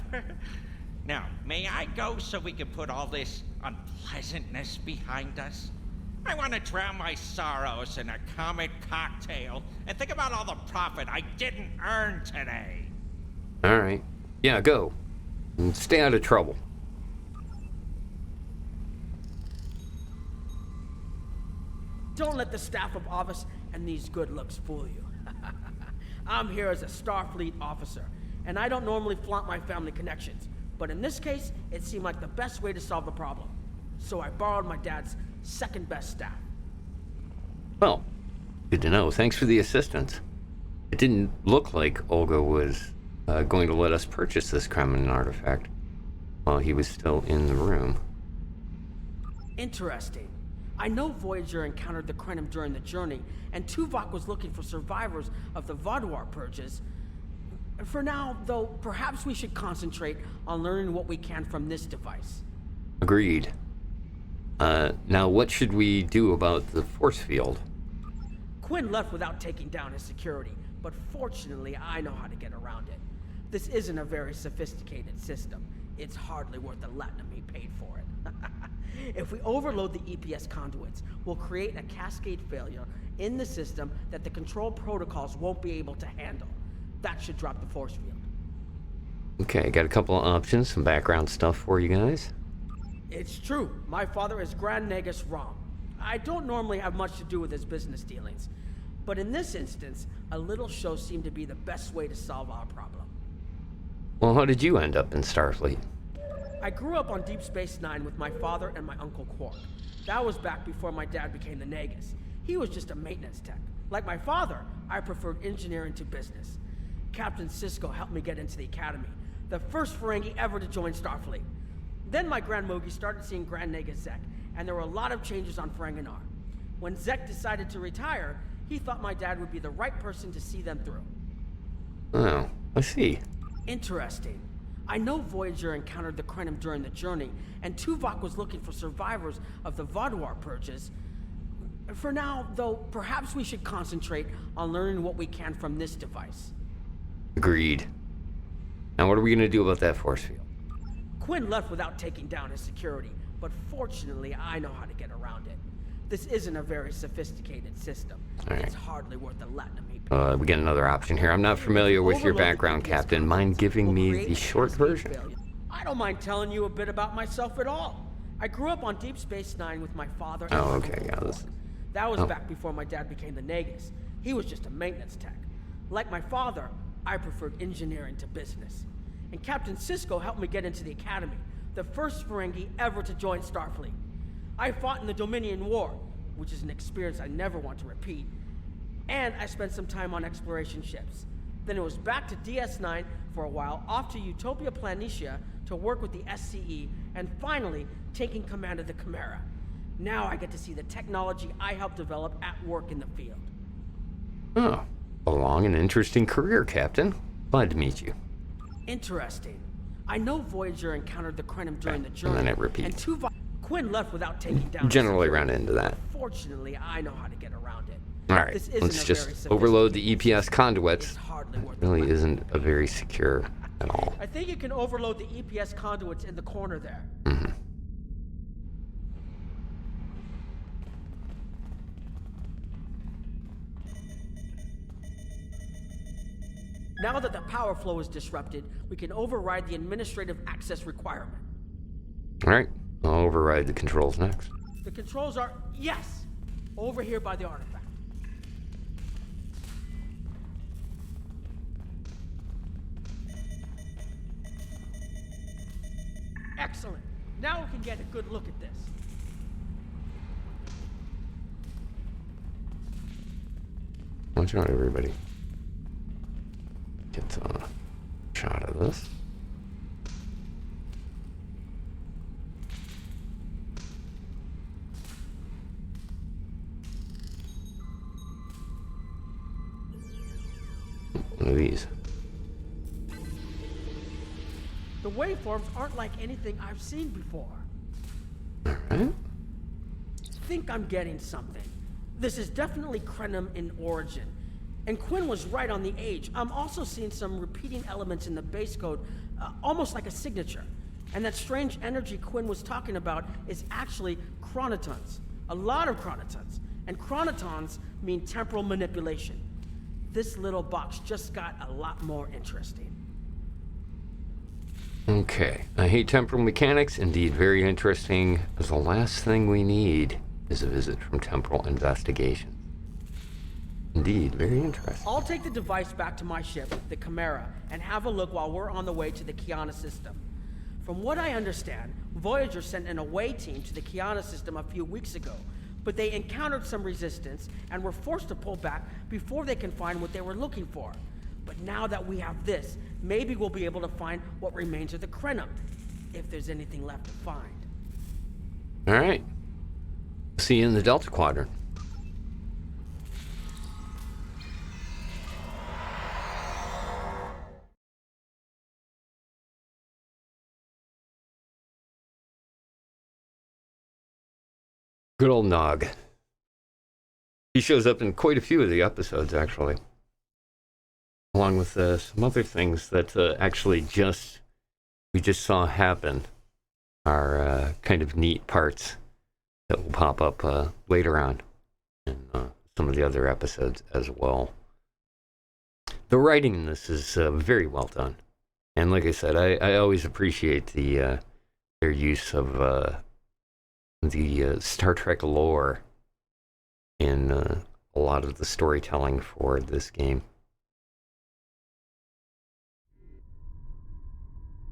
Now, may I go so we can put all this unpleasantness behind us? I want to drown my sorrows in a comet cocktail and think about all the profit I didn't earn today. All right. Yeah, go. And stay out of trouble. Don't let the staff of office and these good looks fool you. I'm here as a Starfleet officer, and I don't normally flaunt my family connections, but in this case, it seemed like the best way to solve the problem. So I borrowed my dad's second best staff. Well, good to know. Thanks for the assistance. It didn't look like Olga was going to let us purchase this Kremlin artifact while he was still in the room. Interesting. I know Voyager encountered the Krenim during the journey, and Tuvok was looking for survivors of the Vaadwaur purges. For now, though, perhaps we should concentrate on learning what we can from this device. Agreed. Now what should we do about the force field? Quinn left without taking down his security, but fortunately I know how to get around it. This isn't a very sophisticated system. It's hardly worth the latinum he paid for it. If we overload the EPS conduits, we'll create a cascade failure in the system that the control protocols won't be able to handle. That should drop the force field. Okay, got a couple of options, some background stuff for you guys. It's true. My father is Grand Nagus Rom. I don't normally have much to do with his business dealings, but in this instance, a little show seemed to be the best way to solve our problem. Well, how did you end up in Starfleet? I grew up on Deep Space Nine with my father and my uncle Quark. That was back before my dad became the Nagus. He was just a maintenance tech. Like my father, I preferred engineering to business. Captain Sisko helped me get into the Academy, the first Ferengi ever to join Starfleet. Then my Grand Mogi started seeing Grand Nagus Zek, and there were a lot of changes on Ferenginar. When Zek decided to retire, he thought my dad would be the right person to see them through. Oh, I see. Interesting. I know Voyager encountered the Krenim during the journey, and Tuvok was looking for survivors of the Vaadwaur purges. For now, though, perhaps we should concentrate on learning what we can from this device. Agreed. Now what are we going to do about that force field? Quinn left without taking down his security, but fortunately I know how to get around it. This isn't a very sophisticated system. Right. It's hardly worth the latinum he paid. We get another option here. I'm not familiar with your background, Captain. Mind giving me the short version? I don't mind telling you a bit about myself at all. I grew up on Deep Space Nine with my father and Oh, my okay, yeah, uncle this. Quark. That was back before my dad became the Nagus. He was just a maintenance tech. Like my father, I preferred engineering to business. And Captain Sisko helped me get into the Academy, the first Ferengi ever to join Starfleet. I fought in the Dominion War, which is an experience I never want to repeat, and I spent some time on exploration ships. Then it was back to DS9 for a while, off to Utopia Planitia to work with the SCE, and finally taking command of the Chimera. Now I get to see the technology I helped develop at work in the field. Oh, a long and interesting career, Captain. Glad to meet you. Interesting. I know Voyager encountered the Krenim during the journey, and then it repeats. and Quinn left without taking down. Generally run into that. Fortunately, I know how to get around it. All right, let's just overload the EPS conduits. It really isn't a very secure at all. I think you can overload the EPS conduits in the corner there. Mm-hmm. Now that the power flow is disrupted, we can override the administrative access requirement. All right, I'll override the controls next. The controls are, yes, over here by the artifact. Excellent. Now we can get a good look at this. Watch out, everybody. Get a shot of this. One of these. The waveforms aren't like anything I've seen before. Alright. Think I'm getting something. This is definitely Krenim in origin. And Quinn was right on the age. I'm also seeing some repeating elements in the base code, almost like a signature. And that strange energy Quinn was talking about is actually chronotons. A lot of chronotons. And chronotons mean temporal manipulation. This little box just got a lot more interesting. Okay. I hate temporal mechanics. Indeed, very interesting. The last thing we need is a visit from Temporal Investigation. Indeed, very interesting. I'll take the device back to my ship, the Chimera, and have a look while we're on the way to the Kiana system. From what I understand, Voyager sent an away team to the Kiana system a few weeks ago, but they encountered some resistance and were forced to pull back before they can find what they were looking for. But now that we have this, maybe we'll be able to find what remains of the Krenim, if there's anything left to find. All right. See you in the Delta Quadrant. Good old Nog. He shows up in quite a few of the episodes, actually. Along with some other things that actually we just saw happen are kind of neat parts that will pop up later on in some of the other episodes as well. The writing in this is very well done. And like I said, I always appreciate their use of the Star Trek lore in a lot of the storytelling for this game.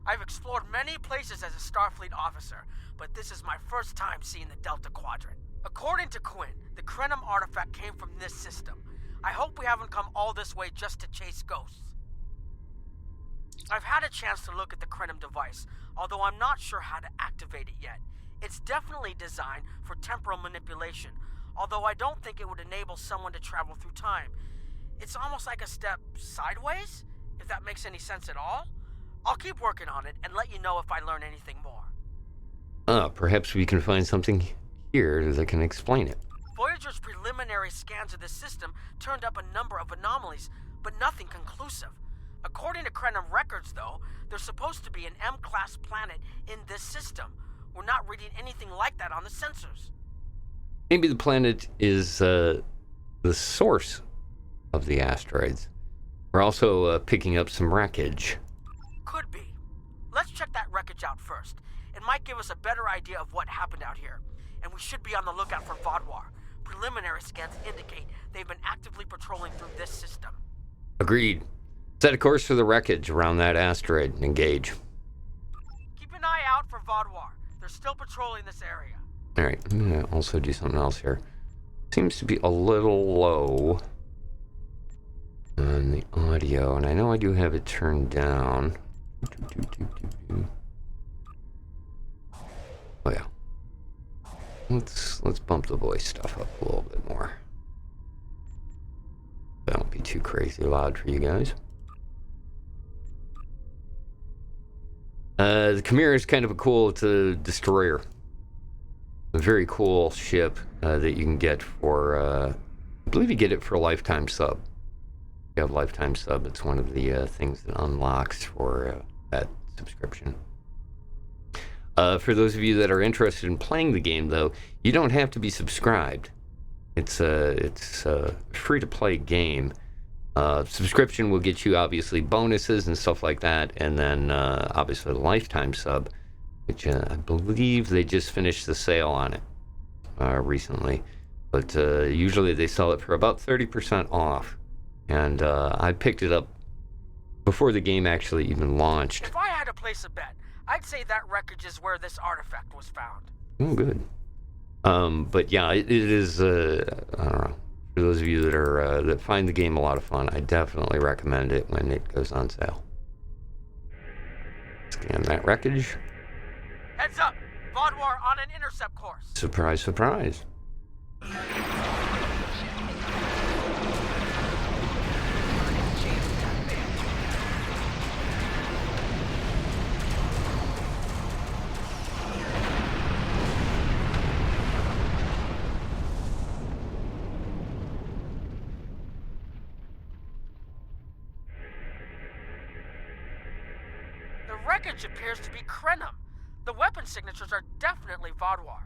I've explored many places as a Starfleet officer, but this is my first time seeing the Delta Quadrant. According to Quinn, the Krenim artifact came from this system. I hope we haven't come all this way just to chase ghosts. I've had a chance to look at the Krenim device, although I'm not sure how to activate it yet. It's definitely designed for temporal manipulation, although I don't think it would enable someone to travel through time. It's almost like a step sideways, if that makes any sense at all. I'll keep working on it and let you know if I learn anything more. Perhaps we can find something here that can explain it. Voyager's preliminary scans of the system turned up a number of anomalies, but nothing conclusive. According to Krenim records, though, there's supposed to be an M-class planet in this system. We're not reading anything like that on the sensors. Maybe the planet is the source of the asteroids. We're also picking up some wreckage. Could be. Let's check that wreckage out first. It might give us a better idea of what happened out here. And we should be on the lookout for Vodwar. Preliminary scans indicate they've been actively patrolling through this system. Agreed. Set a course for the wreckage around that asteroid and engage. Keep an eye out for Vodwar. They're still patrolling this area. All right, I'm going to also do something else here. Seems to be a little low on the audio, and I know I do have it turned down. Oh yeah. Let's bump the voice stuff up a little bit more. That won't be too crazy loud for you guys. The Chimera is kind of a cool destroyer. A very cool ship that you can get for, I believe you get it for a lifetime sub. If you have a lifetime sub, it's one of the things that unlocks for that subscription. For those of you that are interested in playing the game, though, you don't have to be subscribed. It's a free-to-play game. Subscription will get you, obviously, bonuses and stuff like that, and then, obviously, the lifetime sub, which I believe they just finished the sale on it recently. But usually they sell it for about 30% off. And I picked it up before the game actually even launched. If I had to place a bet, I'd say that wreckage is where this artifact was found. Oh, good. But yeah, it is, I don't know, For those of you that are that find the game a lot of fun, I definitely recommend it when it goes on sale. Scan that wreckage. Heads up! Vaudwar on an intercept course. Surprise, surprise. The wreckage appears to be Krenim. The weapon signatures are definitely Vaudwar.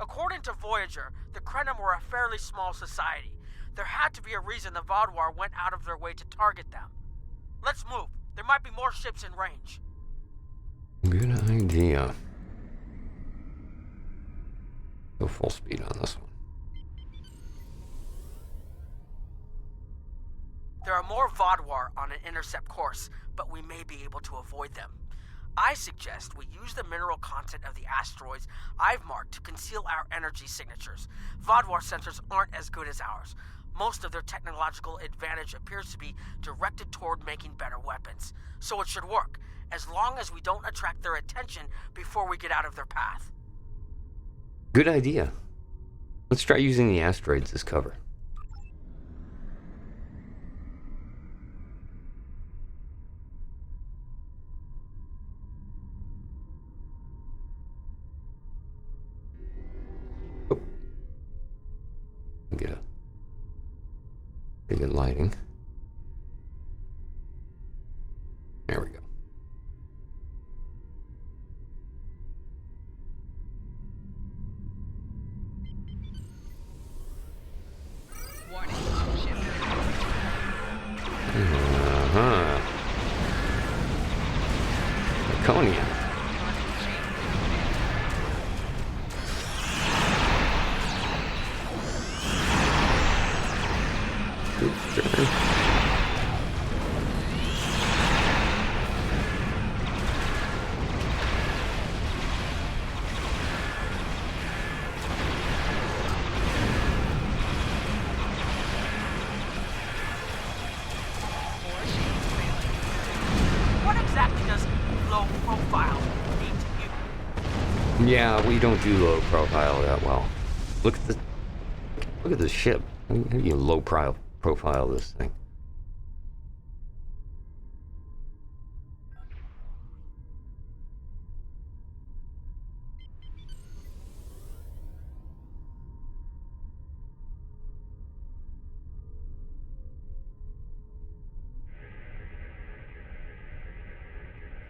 According to Voyager, the Krenim were a fairly small society. There had to be a reason the Vaudwar went out of their way to target them. Let's move. There might be more ships in range. Good idea. Go full speed on this one. There are more Vaudwar on an intercept course, but we may be able to avoid them. I suggest we use the mineral content of the asteroids I've marked to conceal our energy signatures. Vaudwar sensors aren't as good as ours. Most of their technological advantage appears to be directed toward making better weapons. So it should work, as long as we don't attract their attention before we get out of their path. Good idea. Let's try using the asteroids as cover. Get a pretty good lighting. There we go. Iconian. What exactly does low profile mean to you? Yeah, we don't do low profile that well. Look at the ship. How do you low profile this thing?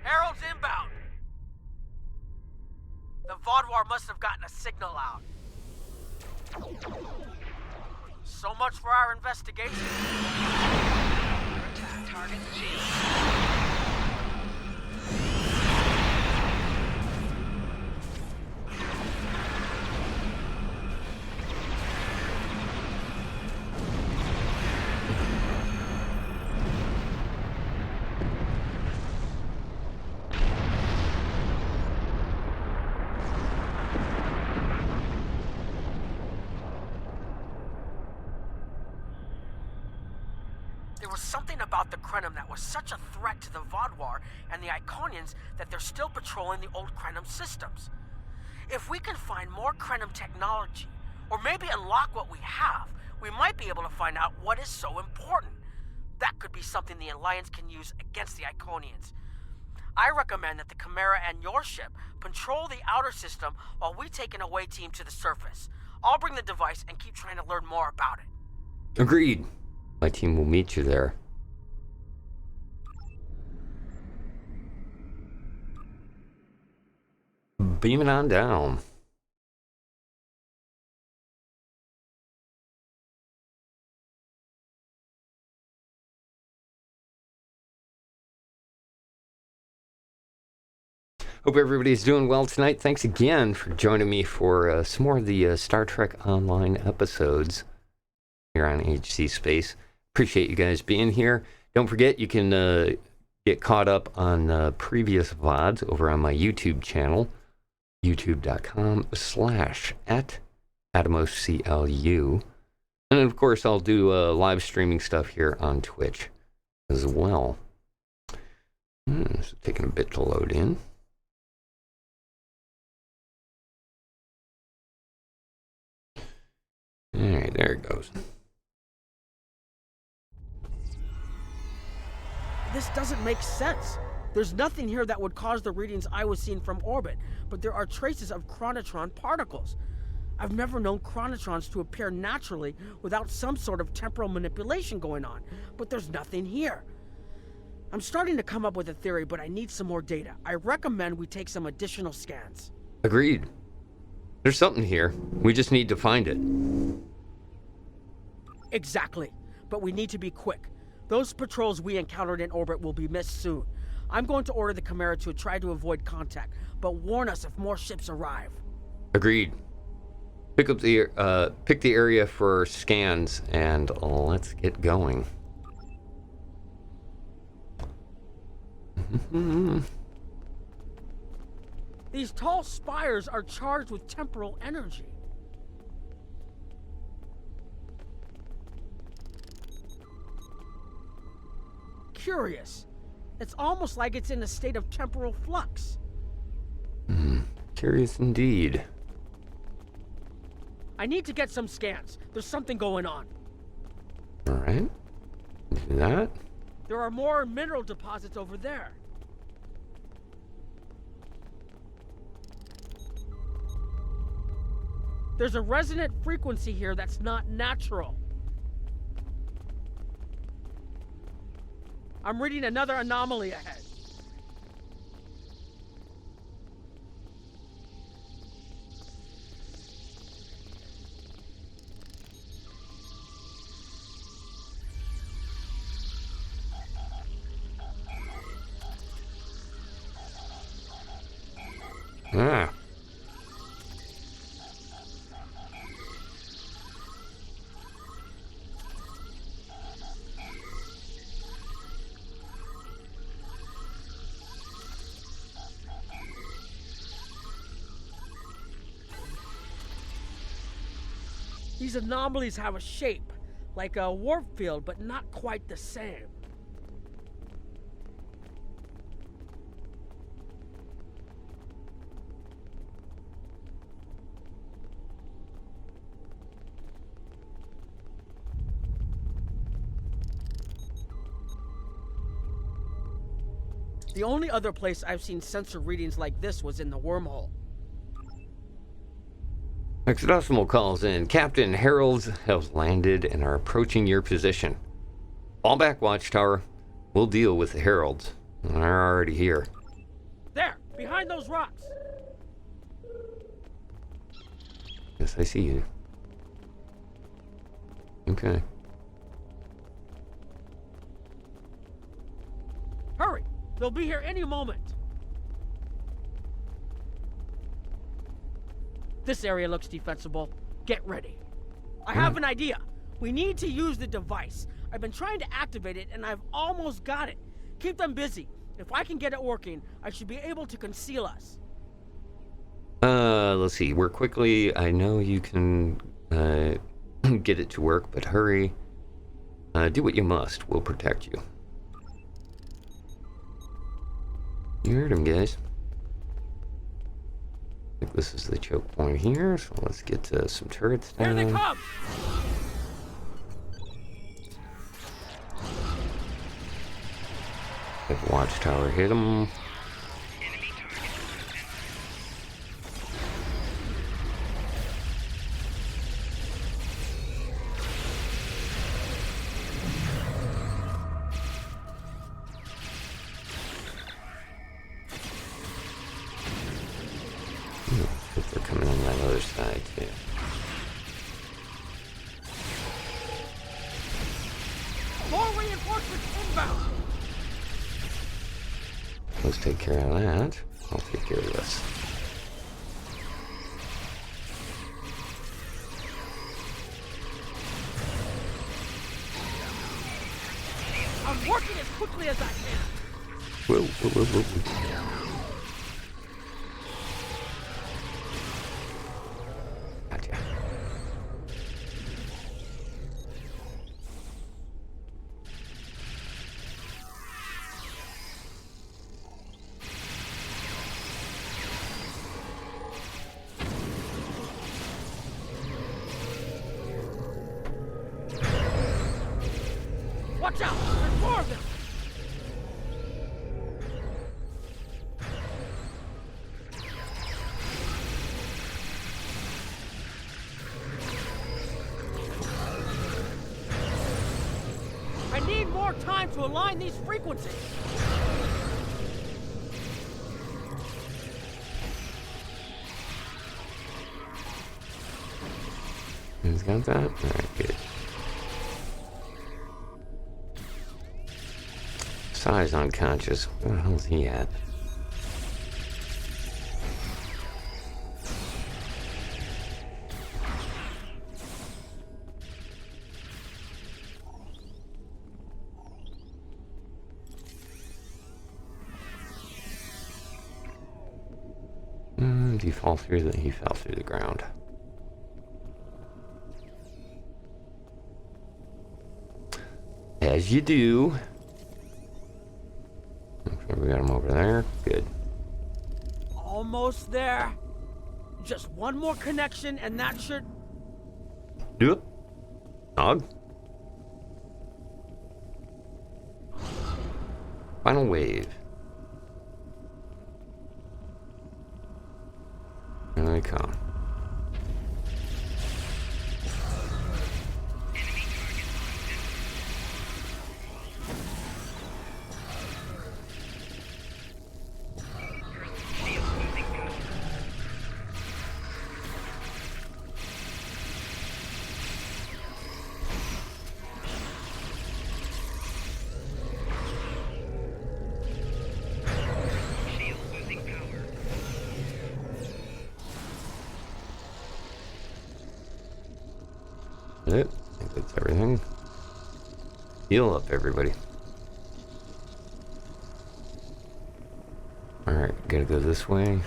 Herald's inbound. The Vaudwar must have gotten a signal out. So much for our investigation. Target There was something about the Krenim that was such a threat to the Vaudwar and the Iconians that they're still patrolling the old Krenim systems. If we can find more Krenim technology, or maybe unlock what we have, we might be able to find out what is so important. That could be something the Alliance can use against the Iconians. I recommend that the Chimera and your ship patrol the outer system while we take an away team to the surface. I'll bring the device and keep trying to learn more about it. Agreed. My team will meet you there. Beaming on down. Hope everybody's doing well tonight. Thanks again for joining me for some more of the Star Trek Online episodes here on HC Space. Appreciate you guys being here. Don't forget, you can get caught up on previous VODs over on my YouTube channel, youtube.com/@AtomosCLU. And of course, I'll do live streaming stuff here on Twitch as well. It's taking a bit to load in. All right, there it goes. This doesn't make sense. There's nothing here that would cause the readings I was seeing from orbit, but there are traces of chronotron particles. I've never known chronotrons to appear naturally without some sort of temporal manipulation going on, but there's nothing here. I'm starting to come up with a theory, but I need some more data. I recommend we take some additional scans. Agreed. There's something here. We just need to find it. Exactly. But we need to be quick. Those patrols we encountered in orbit will be missed soon. I'm going to order the Chimera to try to avoid contact, but warn us if more ships arrive. Agreed. Pick the area for scans, and let's get going. These tall spires are charged with temporal energy. Curious. It's almost like it's in a state of temporal flux. Curious indeed. I need to get some scans. There's something going on. All right. Do that. There are more mineral deposits over there. There's a resonant frequency here that's not natural. I'm reading another anomaly ahead. Ah. These anomalies have a shape, like a warp field, but not quite the same. The only other place I've seen sensor readings like this was in the wormhole. Hexadecimal calls in. Captain, Heralds have landed and are approaching your position. Fall back, Watchtower. We'll deal with the Heralds. They're already here. There, behind those rocks. Yes, I see you. Okay. Hurry! They'll be here any moment. This area looks defensible. Get ready. I have an idea. We need to use the device. I've been trying to activate it, and I've almost got it. Keep them busy. If I can get it working, I should be able to conceal us. Let's see. Work quickly. I know you can get it to work, but hurry. Do what you must. We'll protect you. You heard him, guys. I think this is the choke point here, so let's get some turrets down. Here they come! Have Watchtower hit them. They're coming on that other side too. More reinforcements inbound! Let's take care of that. I'll take care of this. I'm working as quickly as I can. Whoa, whoa, whoa, whoa, whoa. Watch out! There's more of them! I need more time to align these frequencies. Who's got that? Alright, good. Sai's unconscious. Where the hell's he at? Did he fall through the... He fell through the ground. As you do. Okay, we got him over there. Good. Almost there. Just one more connection and that should... Do it. Dog. Final wave. Here they come. It. I think that's everything. Heal up, everybody. Alright, gotta go this way.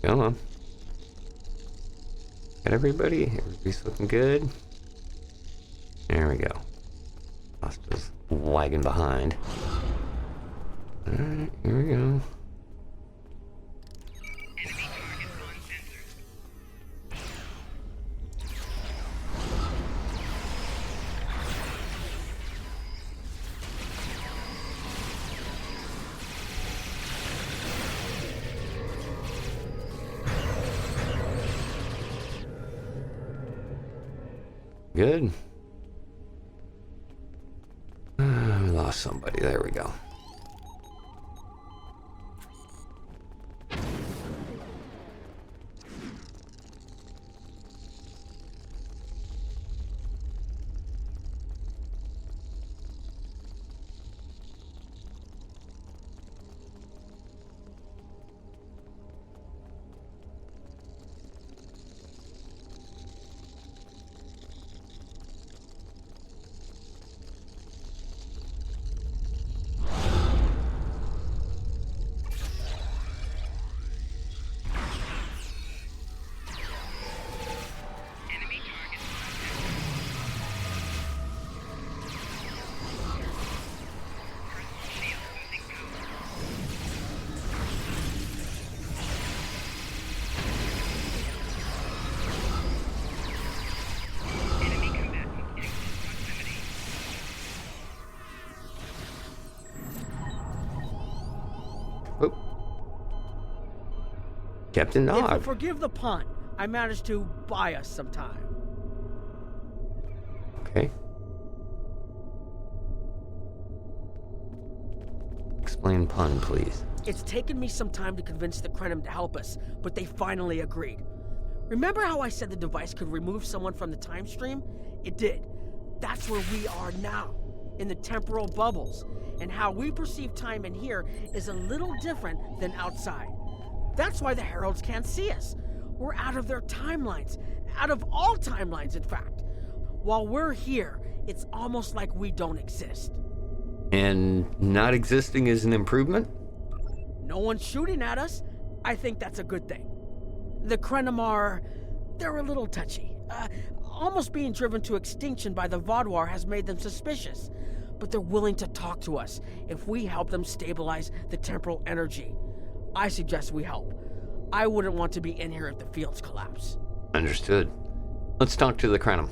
Come on. Got everybody? Everybody's looking good. There we go. Costa's lagging behind. Alright, here we go. Good. We lost somebody. There we go. Captain Nog. If you forgive the pun, I managed to buy us some time. Okay. Explain pun, please. It's taken me some time to convince the Krenim to help us, but they finally agreed. Remember how I said the device could remove someone from the time stream? It did. That's where we are now, in the temporal bubbles. And how we perceive time in here is a little different than outside. That's why the Heralds can't see us. We're out of their timelines. Out of all timelines, in fact. While we're here, it's almost like we don't exist. And not existing is an improvement? No one's shooting at us. I think that's a good thing. The Krenim are... they're a little touchy. Almost being driven to extinction by the Vaadwaur has made them suspicious. But they're willing to talk to us if we help them stabilize the temporal energy. I suggest we help. I wouldn't want to be in here if the fields collapse. Understood. Let's talk to the Krenim.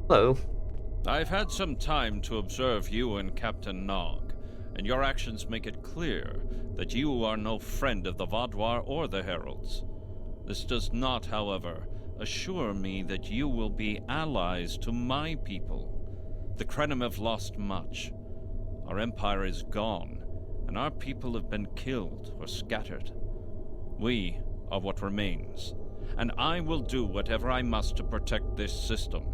Hello. I've had some time to observe you and Captain Nog, and your actions make it clear that you are no friend of the Vaadwaur or the Heralds. This does not, however, assure me that you will be allies to my people. The Krenim have lost much. Our empire is gone, and our people have been killed or scattered. We are what remains, and I will do whatever I must to protect this system,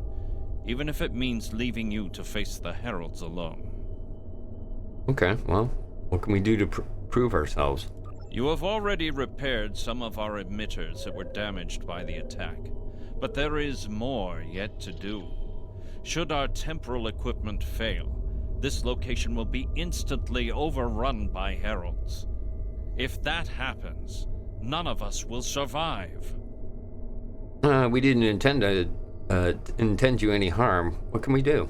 even if it means leaving you to face the Heralds alone. Okay, well, what can we do to prove ourselves? You have already repaired some of our emitters that were damaged by the attack, but there is more yet to do. Should our temporal equipment fail, this location will be instantly overrun by Heralds. If that happens, none of us will survive. We didn't intend you any harm. What can we do?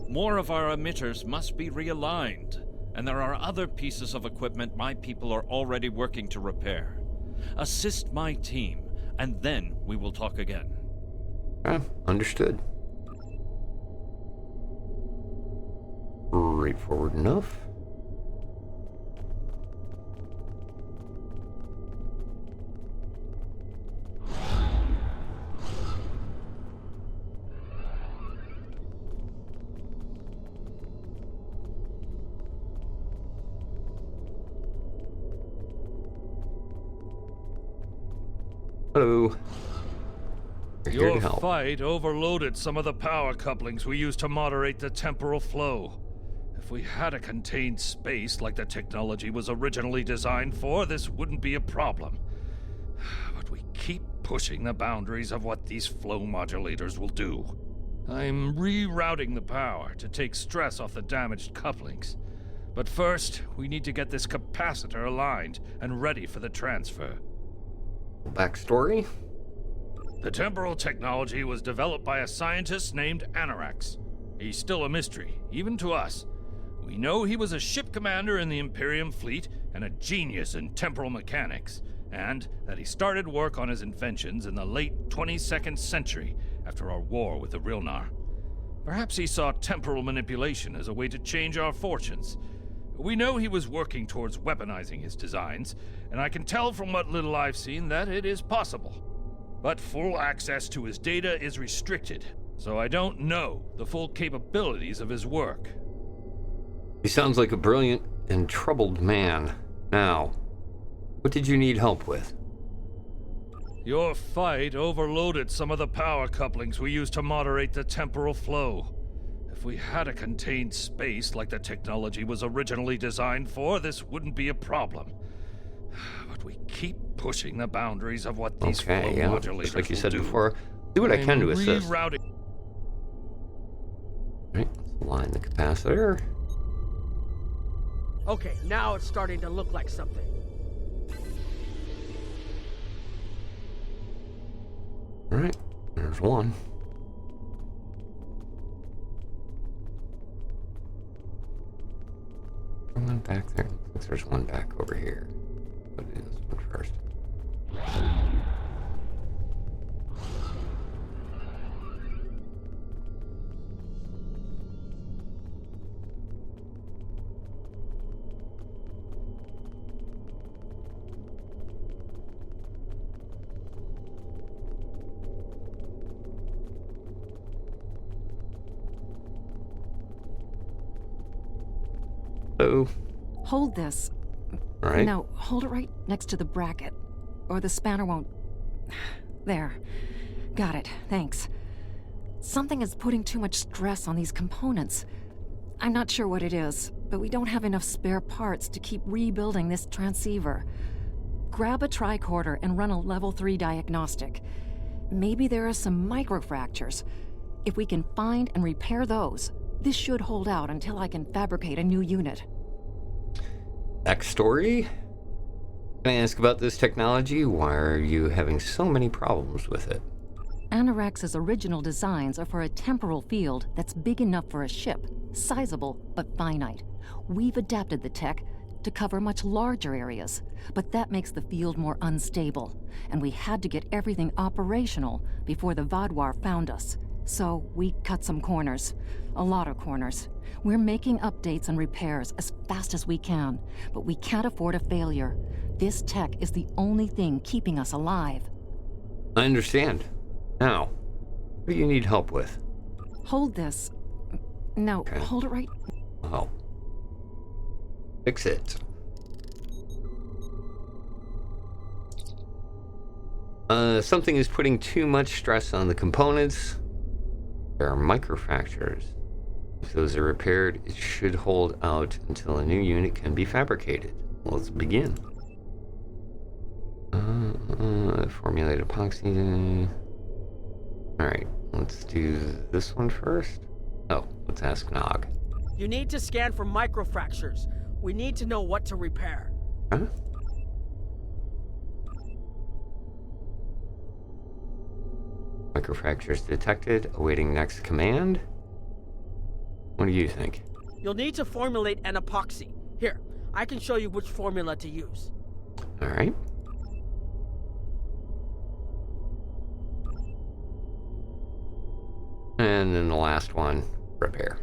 More of our emitters must be realigned, and there are other pieces of equipment my people are already working to repair. Assist my team, and then we will talk again. Understood. Straightforward enough. Hello. We're here to Your help. fight overloaded some of the power couplings we used to moderate the temporal flow. If we had a contained space like the technology was originally designed for, this wouldn't be a problem. But we keep pushing the boundaries of what these flow modulators will do. I'm rerouting the power to take stress off the damaged couplings. But first, we need to get this capacitor aligned and ready for the transfer. Backstory? The temporal technology was developed by a scientist named Anorax. He's still a mystery, even to us. We know he was a ship commander in the Imperium fleet and a genius in temporal mechanics, and that he started work on his inventions in the late 22nd century after our war with the Rilnar. Perhaps he saw temporal manipulation as a way to change our fortunes. We know he was working towards weaponizing his designs, and I can tell from what little I've seen that it is possible. But full access to his data is restricted, so I don't know the full capabilities of his work. He sounds like a brilliant and troubled man. Now, what did you need help with? Your fight overloaded some of the power couplings we used to moderate the temporal flow. If we had a contained space like the technology was originally designed for, this wouldn't be a problem. But we keep pushing the boundaries of what these flow modulators just like you will said do. before. Do what I can to assist. Rerouting. Right, let's align the capacitor. Okay, now it's starting to look like something. Alright, there's one. One back there. Looks like there's one back over here. But do this one first. Hello. Hold this. All right. No, hold it right next to the bracket, or the spanner won't... There. Got it, thanks. Something is putting too much stress on these components. I'm not sure what it is, but we don't have enough spare parts to keep rebuilding this transceiver. grab a tricorder and run a level 3 diagnostic. Maybe there are some microfractures. If we can find and repair those, this should hold out until I can fabricate a new unit. Backstory? Can I ask about this technology? Why are you having so many problems with it? Anorax's original designs are for a temporal field that's big enough for a ship, sizable but finite. We've adapted the tech to cover much larger areas, but that makes the field more unstable, and we had to get everything operational before the Vaadwaur found us. So we cut some corners, a lot of corners. We're making updates and repairs as fast as we can, but we can't afford a failure. This tech is the only thing keeping us alive. I understand. Now, what do you need help with? Hold this. No, Okay. hold it right. Oh. Fix it. Something is putting too much stress on the components. There are microfractures. If those are repaired, it should hold out until a new unit can be fabricated. Let's begin. Formulate epoxy. Alright, let's do this one first. Oh, let's ask Nog. You need to scan for microfractures. We need to know what to repair. Huh? Microfractures detected. Awaiting next command. What do you think? You'll need to formulate an epoxy. Here, I can show you which formula to use. Alright. And then the last one, repair.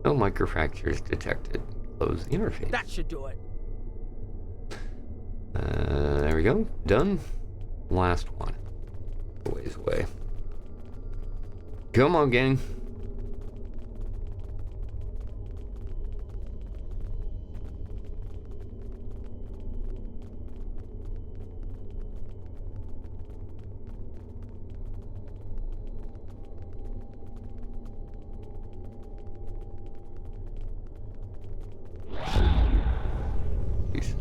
No microfractures detected. Close the interface. That should do it. There we go. Done. Last one. A ways away. Come on, gang. Peace.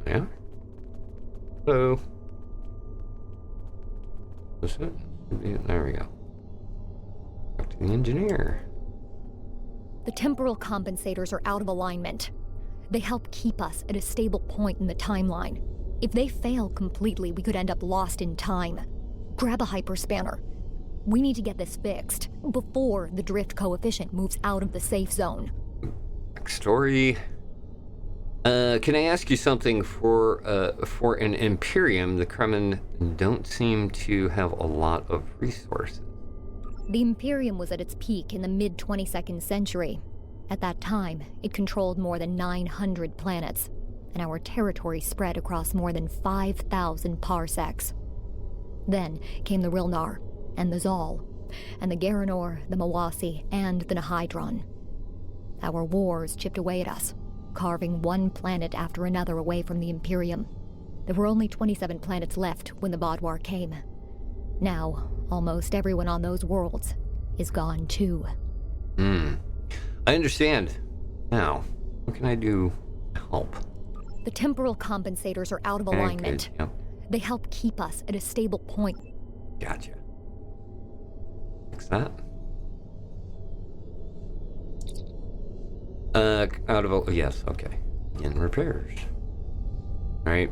Yeah. Hello. What's it? There we go. Back to the engineer. The temporal compensators are out of alignment. They help keep us at a stable point in the timeline. If they fail completely, we could end up lost in time. Grab a hyperspanner. We need to get this fixed before the drift coefficient moves out of the safe zone. Backstory. Can I ask you something? For an Imperium, the Kremen don't seem to have a lot of resources. The Imperium was at its peak in the mid-22nd century. At that time, it controlled more than 900 planets, and our territory spread across more than 5,000 parsecs. Then came the Rilnar, and the Zal, and the Garanor, the Mawasi, and the Nahydron. Our wars chipped away at us, carving one planet after another away from the Imperium. There were only 27 planets left when the Vaadwaur came. Now, almost everyone on those worlds is gone too. I understand. Now, what can I do to help? The temporal compensators are out of alignment. Yep. They help keep us at a stable point. Gotcha. Fix that. Out of yes, okay. In repairs. Alright,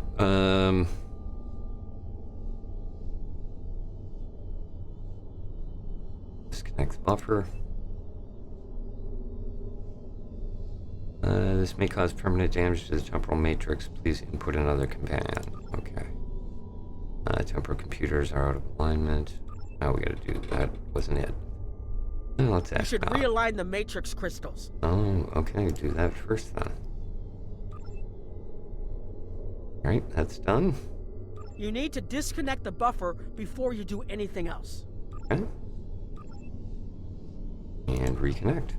disconnect buffer. This may cause permanent damage to the temporal matrix. Please input another command. Okay. Temporal computers are out of alignment. Oh, we gotta do that. Wasn't it? Well, let's ask. You should realign the matrix crystals. Oh, okay. Do that first then. Alright, that's done. You need to disconnect the buffer before you do anything else. Okay. And reconnect.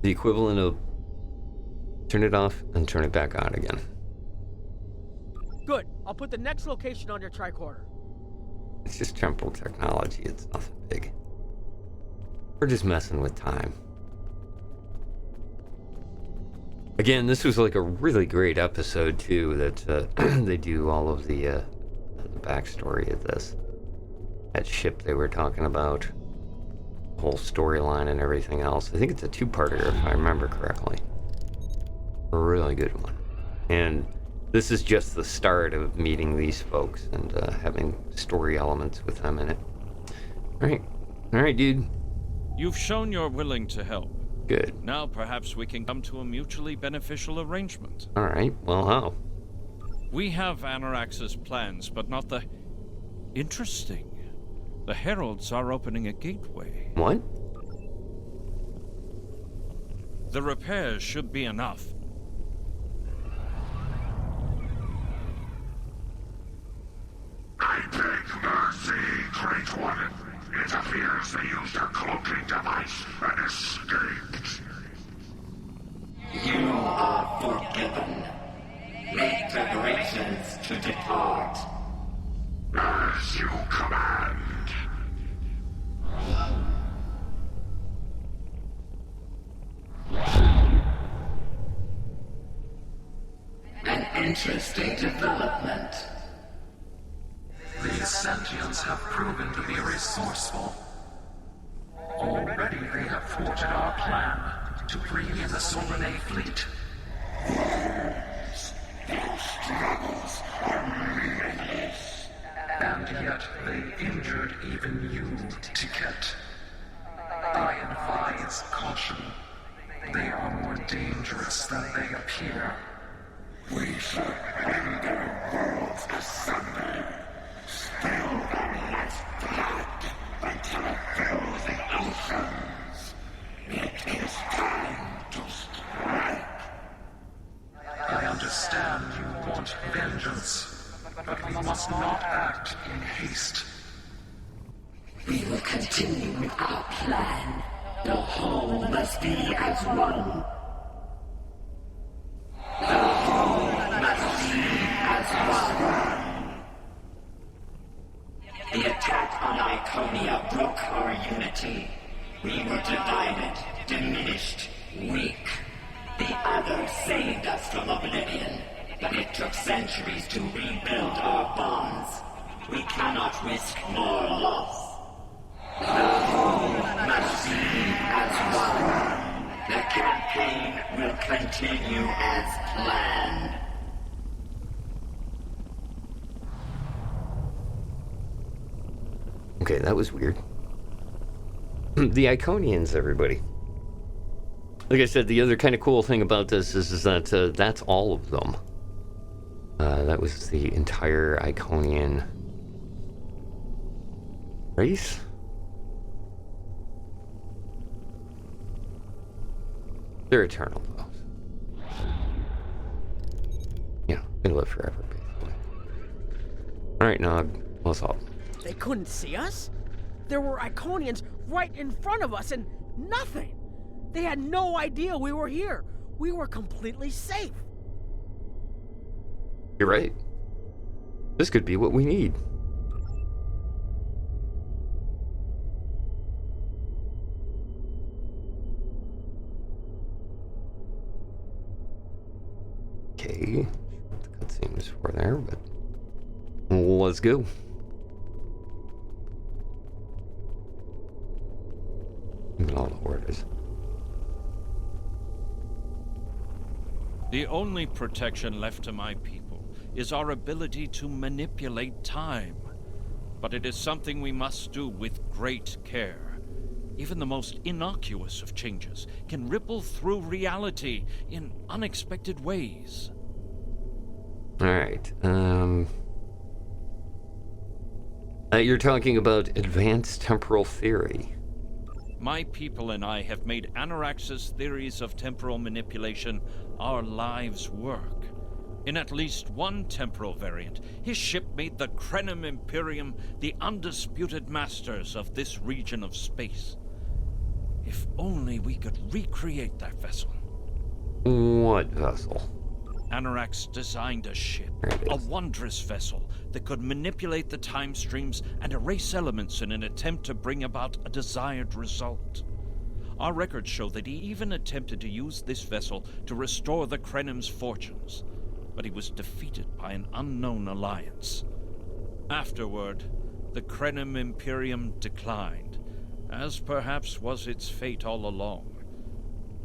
the equivalent of turn it off and turn it back on again. Good. I'll put the next location on your tricorder. It's just temporal technology. It's nothing big. We're just messing with time. Again, this was like a really great episode too. That they do all of the backstory of this. That ship they were talking about, the whole storyline and everything else. I think it's a two-parter if I remember correctly. A really good one. And this is just the start of meeting these folks and having story elements with them in it. All right, dude. You've shown you're willing to help. Good. Now perhaps we can come to a mutually beneficial arrangement. All right. Well, how? We have Anorax's plans, but not the... Interesting. The Heralds are opening a gateway. What? The repairs should be enough. I beg mercy, Great One. It appears they used a cloaking device and escaped. You are forgiven. Make preparations to depart. As you command. An interesting development. These sentients have proven to be resourceful. Already they have thwarted our plan to bring in the Solanae fleet. Their struggles are meaningless. And yet they injured even you, Ticket. I advise caution. They are more dangerous than they appear. We shall rend their worlds asunder. Spill them as blood until it fills the oceans. It is time to strike. I understand you want vengeance, but we must not act in haste. We will continue with our plan. The whole must be as one. The whole must be as one. The attack on Iconia broke our unity. We were divided, diminished, weak. The others saved us from oblivion, but it took centuries to rebuild our bonds. We cannot risk more loss. The whole must be as one. The campaign will continue as planned. Okay, that was weird. The Iconians, everybody. Like I said, the other kind of cool thing about this is that that's all of them. That was the entire Iconian race. They're eternal, though. Yeah, they live forever, basically. Alright, Nog, what's up? They couldn't see us? There were Iconians right in front of us and nothing! They had no idea we were here. We were completely safe. You're right. This could be what we need. Okay, what the cutscene was for there, but let's go. Look at all the orders. The only protection left to my people is our ability to manipulate time. But it is something we must do with great care. Even the most innocuous of changes can ripple through reality in unexpected ways. Alright, you're talking about advanced temporal theory. My people and I have made Anorax's theories of temporal manipulation our lives' work. In at least one temporal variant, his ship made the Krenim Imperium the undisputed masters of this region of space. If only we could recreate that vessel. What vessel? Anorax designed a ship, a wondrous vessel that could manipulate the time streams and erase elements in an attempt to bring about a desired result. Our records show that he even attempted to use this vessel to restore the Krenim's fortunes, but he was defeated by an unknown alliance. Afterward, the Krenim Imperium declined, as perhaps was its fate all along.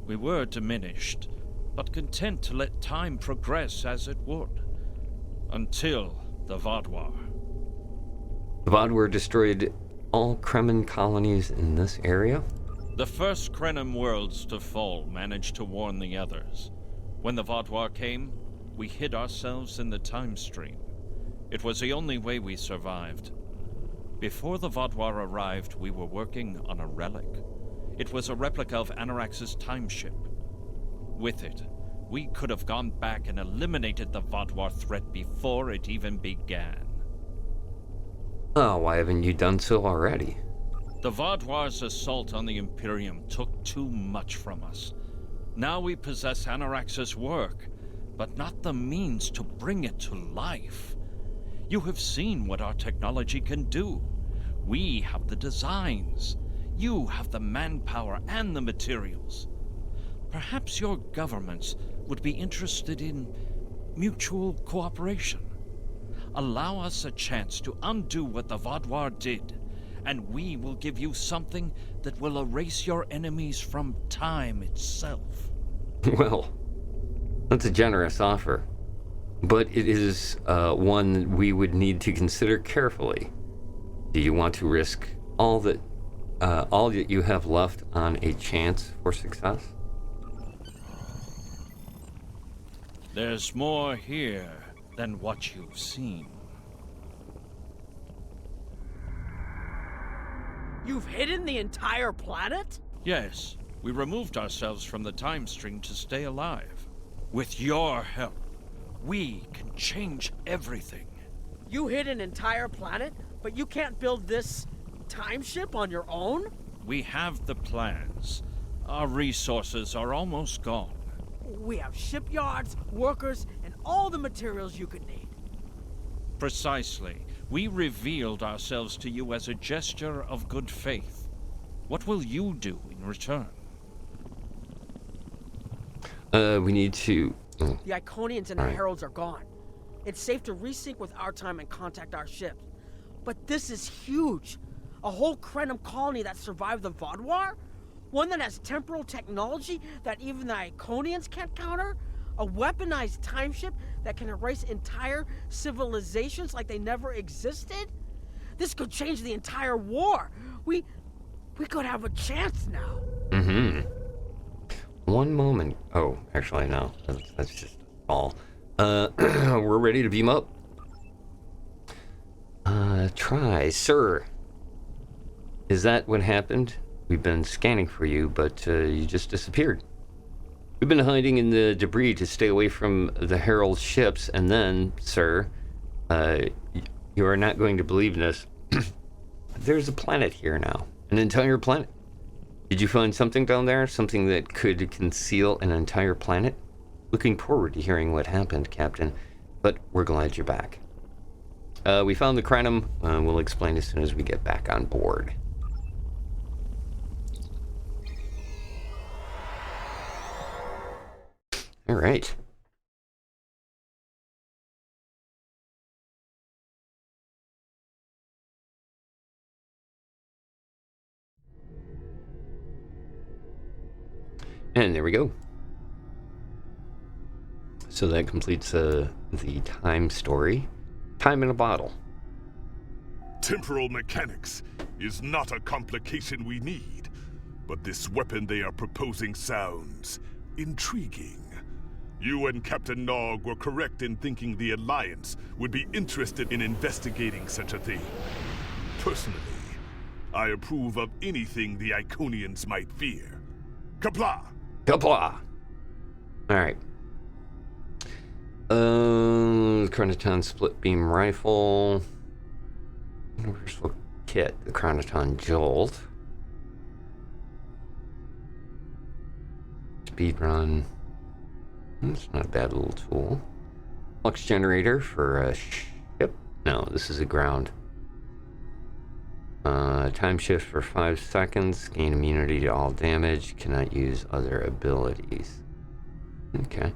We were diminished, but content to let time progress as it would, until the Vaadwaur. The Vaadwaur destroyed all Kremen colonies in this area? The first Krenim worlds to fall managed to warn the others. When the Vaadwaur came, we hid ourselves in the time stream. It was the only way we survived. Before the Vaadwaur arrived, we were working on a relic. It was a replica of Anorax's time ship. With it, we could have gone back and eliminated the Vaadwaur threat before it even began. Oh, why haven't you done so already? The Vaadwaur's assault on the Imperium took too much from us. Now we possess Anorax's work, but not the means to bring it to life. You have seen what our technology can do. We have the designs. You have the manpower and the materials. Perhaps your governments would be interested in mutual cooperation. Allow us a chance to undo what the Vaadwaur did, and we will give you something that will erase your enemies from time itself. Well, that's a generous offer, but it is one we would need to consider carefully. Do you want to risk all that you have left on a chance for success? There's more here than what you've seen. You've hidden the entire planet? Yes, we removed ourselves from the time stream to stay alive. With your help, we can change everything. You hid an entire planet, but you can't build this time ship on your own? We have the plans. Our resources are almost gone. We have shipyards, workers, and all the materials you could need. Precisely. We revealed ourselves to you as a gesture of good faith. What will you do in return? We need to... The Iconians and the Heralds are gone. It's safe to resync with our time and contact our ships. But this is huge. A whole Krenim colony that survived the Vaadwaur? One that has temporal technology that even the Iconians can't counter? A weaponized time ship that can erase entire civilizations like they never existed? This could change the entire war. We could have a chance now. Mm-hmm. One moment. Oh, actually, no. That's just all. We're ready to beam up. Try, sir. Is that what happened? We've been scanning for you, but you just disappeared. We've been hiding in the debris to stay away from the Herald ships, and then, sir, you are not going to believe this. There's a planet here now. An entire planet. Did you find something down there? Something that could conceal an entire planet? Looking forward to hearing what happened, Captain, but we're glad you're back. We found the Krenim. We'll explain as soon as we get back on board. All right. And there we go. So that completes the time story. Time in a bottle. Temporal mechanics is not a complication we need, but this weapon they are proposing sounds intriguing. You and Captain Nog were correct in thinking the Alliance would be interested in investigating such a thing. Personally, I approve of anything the Iconians might fear. Kapla! Kapla! Alright. Chronoton split beam rifle. Universal kit. The Chronoton jolt. speed run. That's not a bad little tool. Flux generator for a ship. No, this is a ground. Time shift for 5 seconds. Gain immunity to all damage. Cannot use other abilities. Okay.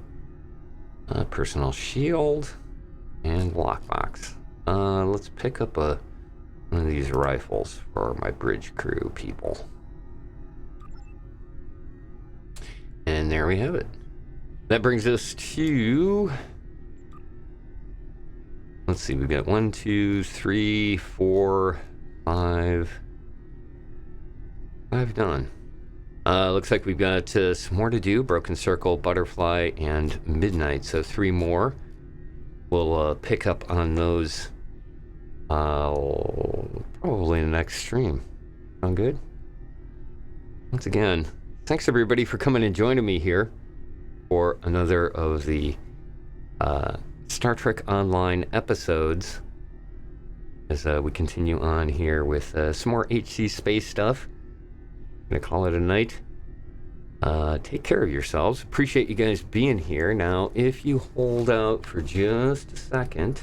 Personal shield and lockbox. Let's pick up one of these rifles for my bridge crew people. And there we have it. That brings us to... Let's see, we've got 1, 2, 3, 4, 5. 5 done. Looks like we've got some more to do. Broken Circle, Butterfly, and Midnight. So 3 more. We'll pick up on those probably in the next stream. Sound good? Once again, thanks everybody for coming and joining me here for another of the Star Trek Online episodes as we continue on here with some more HC space stuff. I'm gonna call it a night. Take care of yourselves. Appreciate you guys being here. Now, if you hold out for just a second,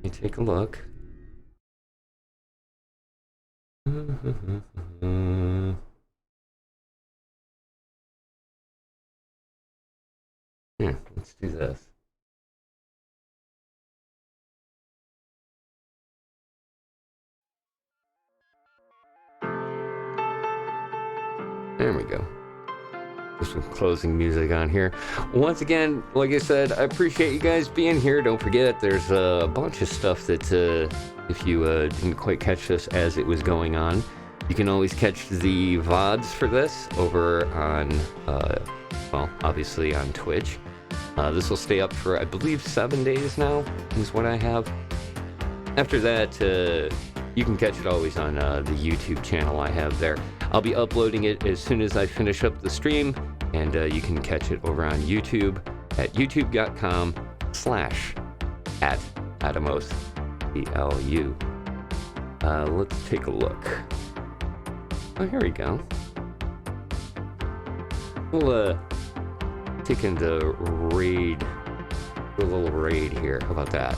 let me take a look. Here, let's do this. There we go. Just some closing music on here. Once again, like I said, I appreciate you guys being here. Don't forget, there's a bunch of stuff that if you didn't quite catch this as it was going on, you can always catch the VODs for this over on, well, obviously on Twitch. This will stay up for, I believe, 7 days now, is what I have. After that, you can catch it always on the YouTube channel I have there. I'll be uploading it as soon as I finish up the stream, and you can catch it over on YouTube at youtube.com/@Atomos, let's take a look. Oh, here we go. We'll take into raid, do a little raid here. How about that?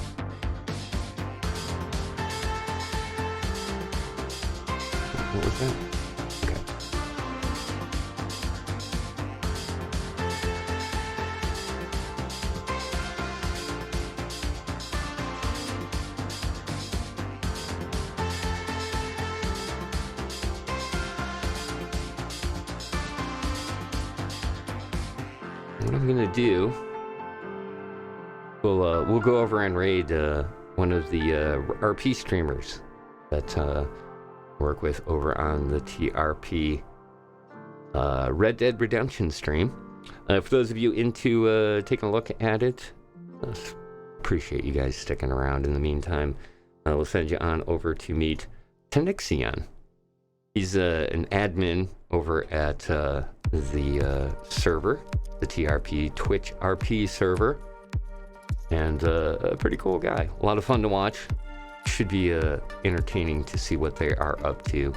What was that? Okay. What I'm gonna do, we'll go over and raid one of the RP streamers that work with over on the TRP Red Dead Redemption stream. For those of you into taking a look at it, appreciate you guys sticking around. In the meantime, we'll send you on over to meet Tenixion. He's an admin over at the server, the TRP Twitch RP server, and a pretty cool guy. A lot of fun to watch. Should be entertaining to see what they are up to.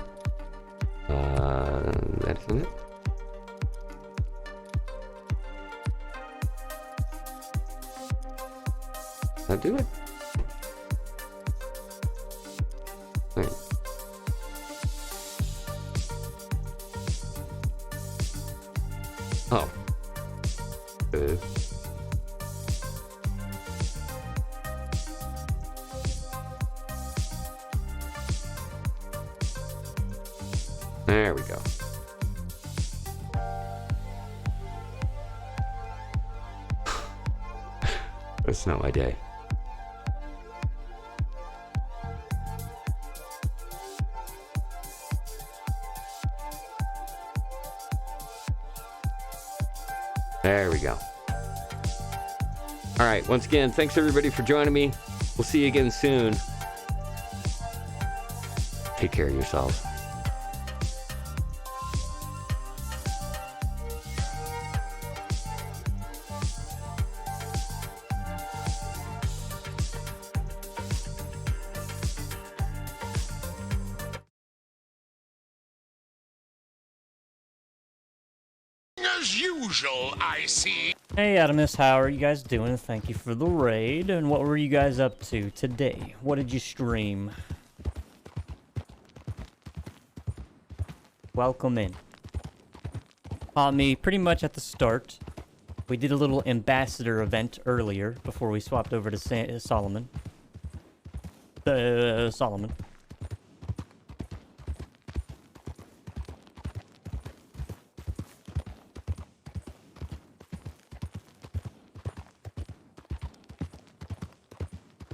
That isn't it. That do it. Wait. Oh. There we go. That's not my day. There we go. All right, once again, thanks everybody for joining me. We'll see you again soon. Take care of yourselves. as usual, I see. Hey, Adamus, how are you guys doing? Thank you for the raid. And what were you guys up to today? What did you stream? Welcome in. Caught me pretty much at the start. We did a little ambassador event earlier before we swapped over to Solomon. Solomon.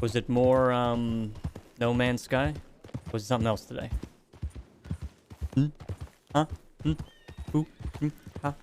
Was it more, No Man's Sky? Or was it something else today? Huh? Ooh? Ha?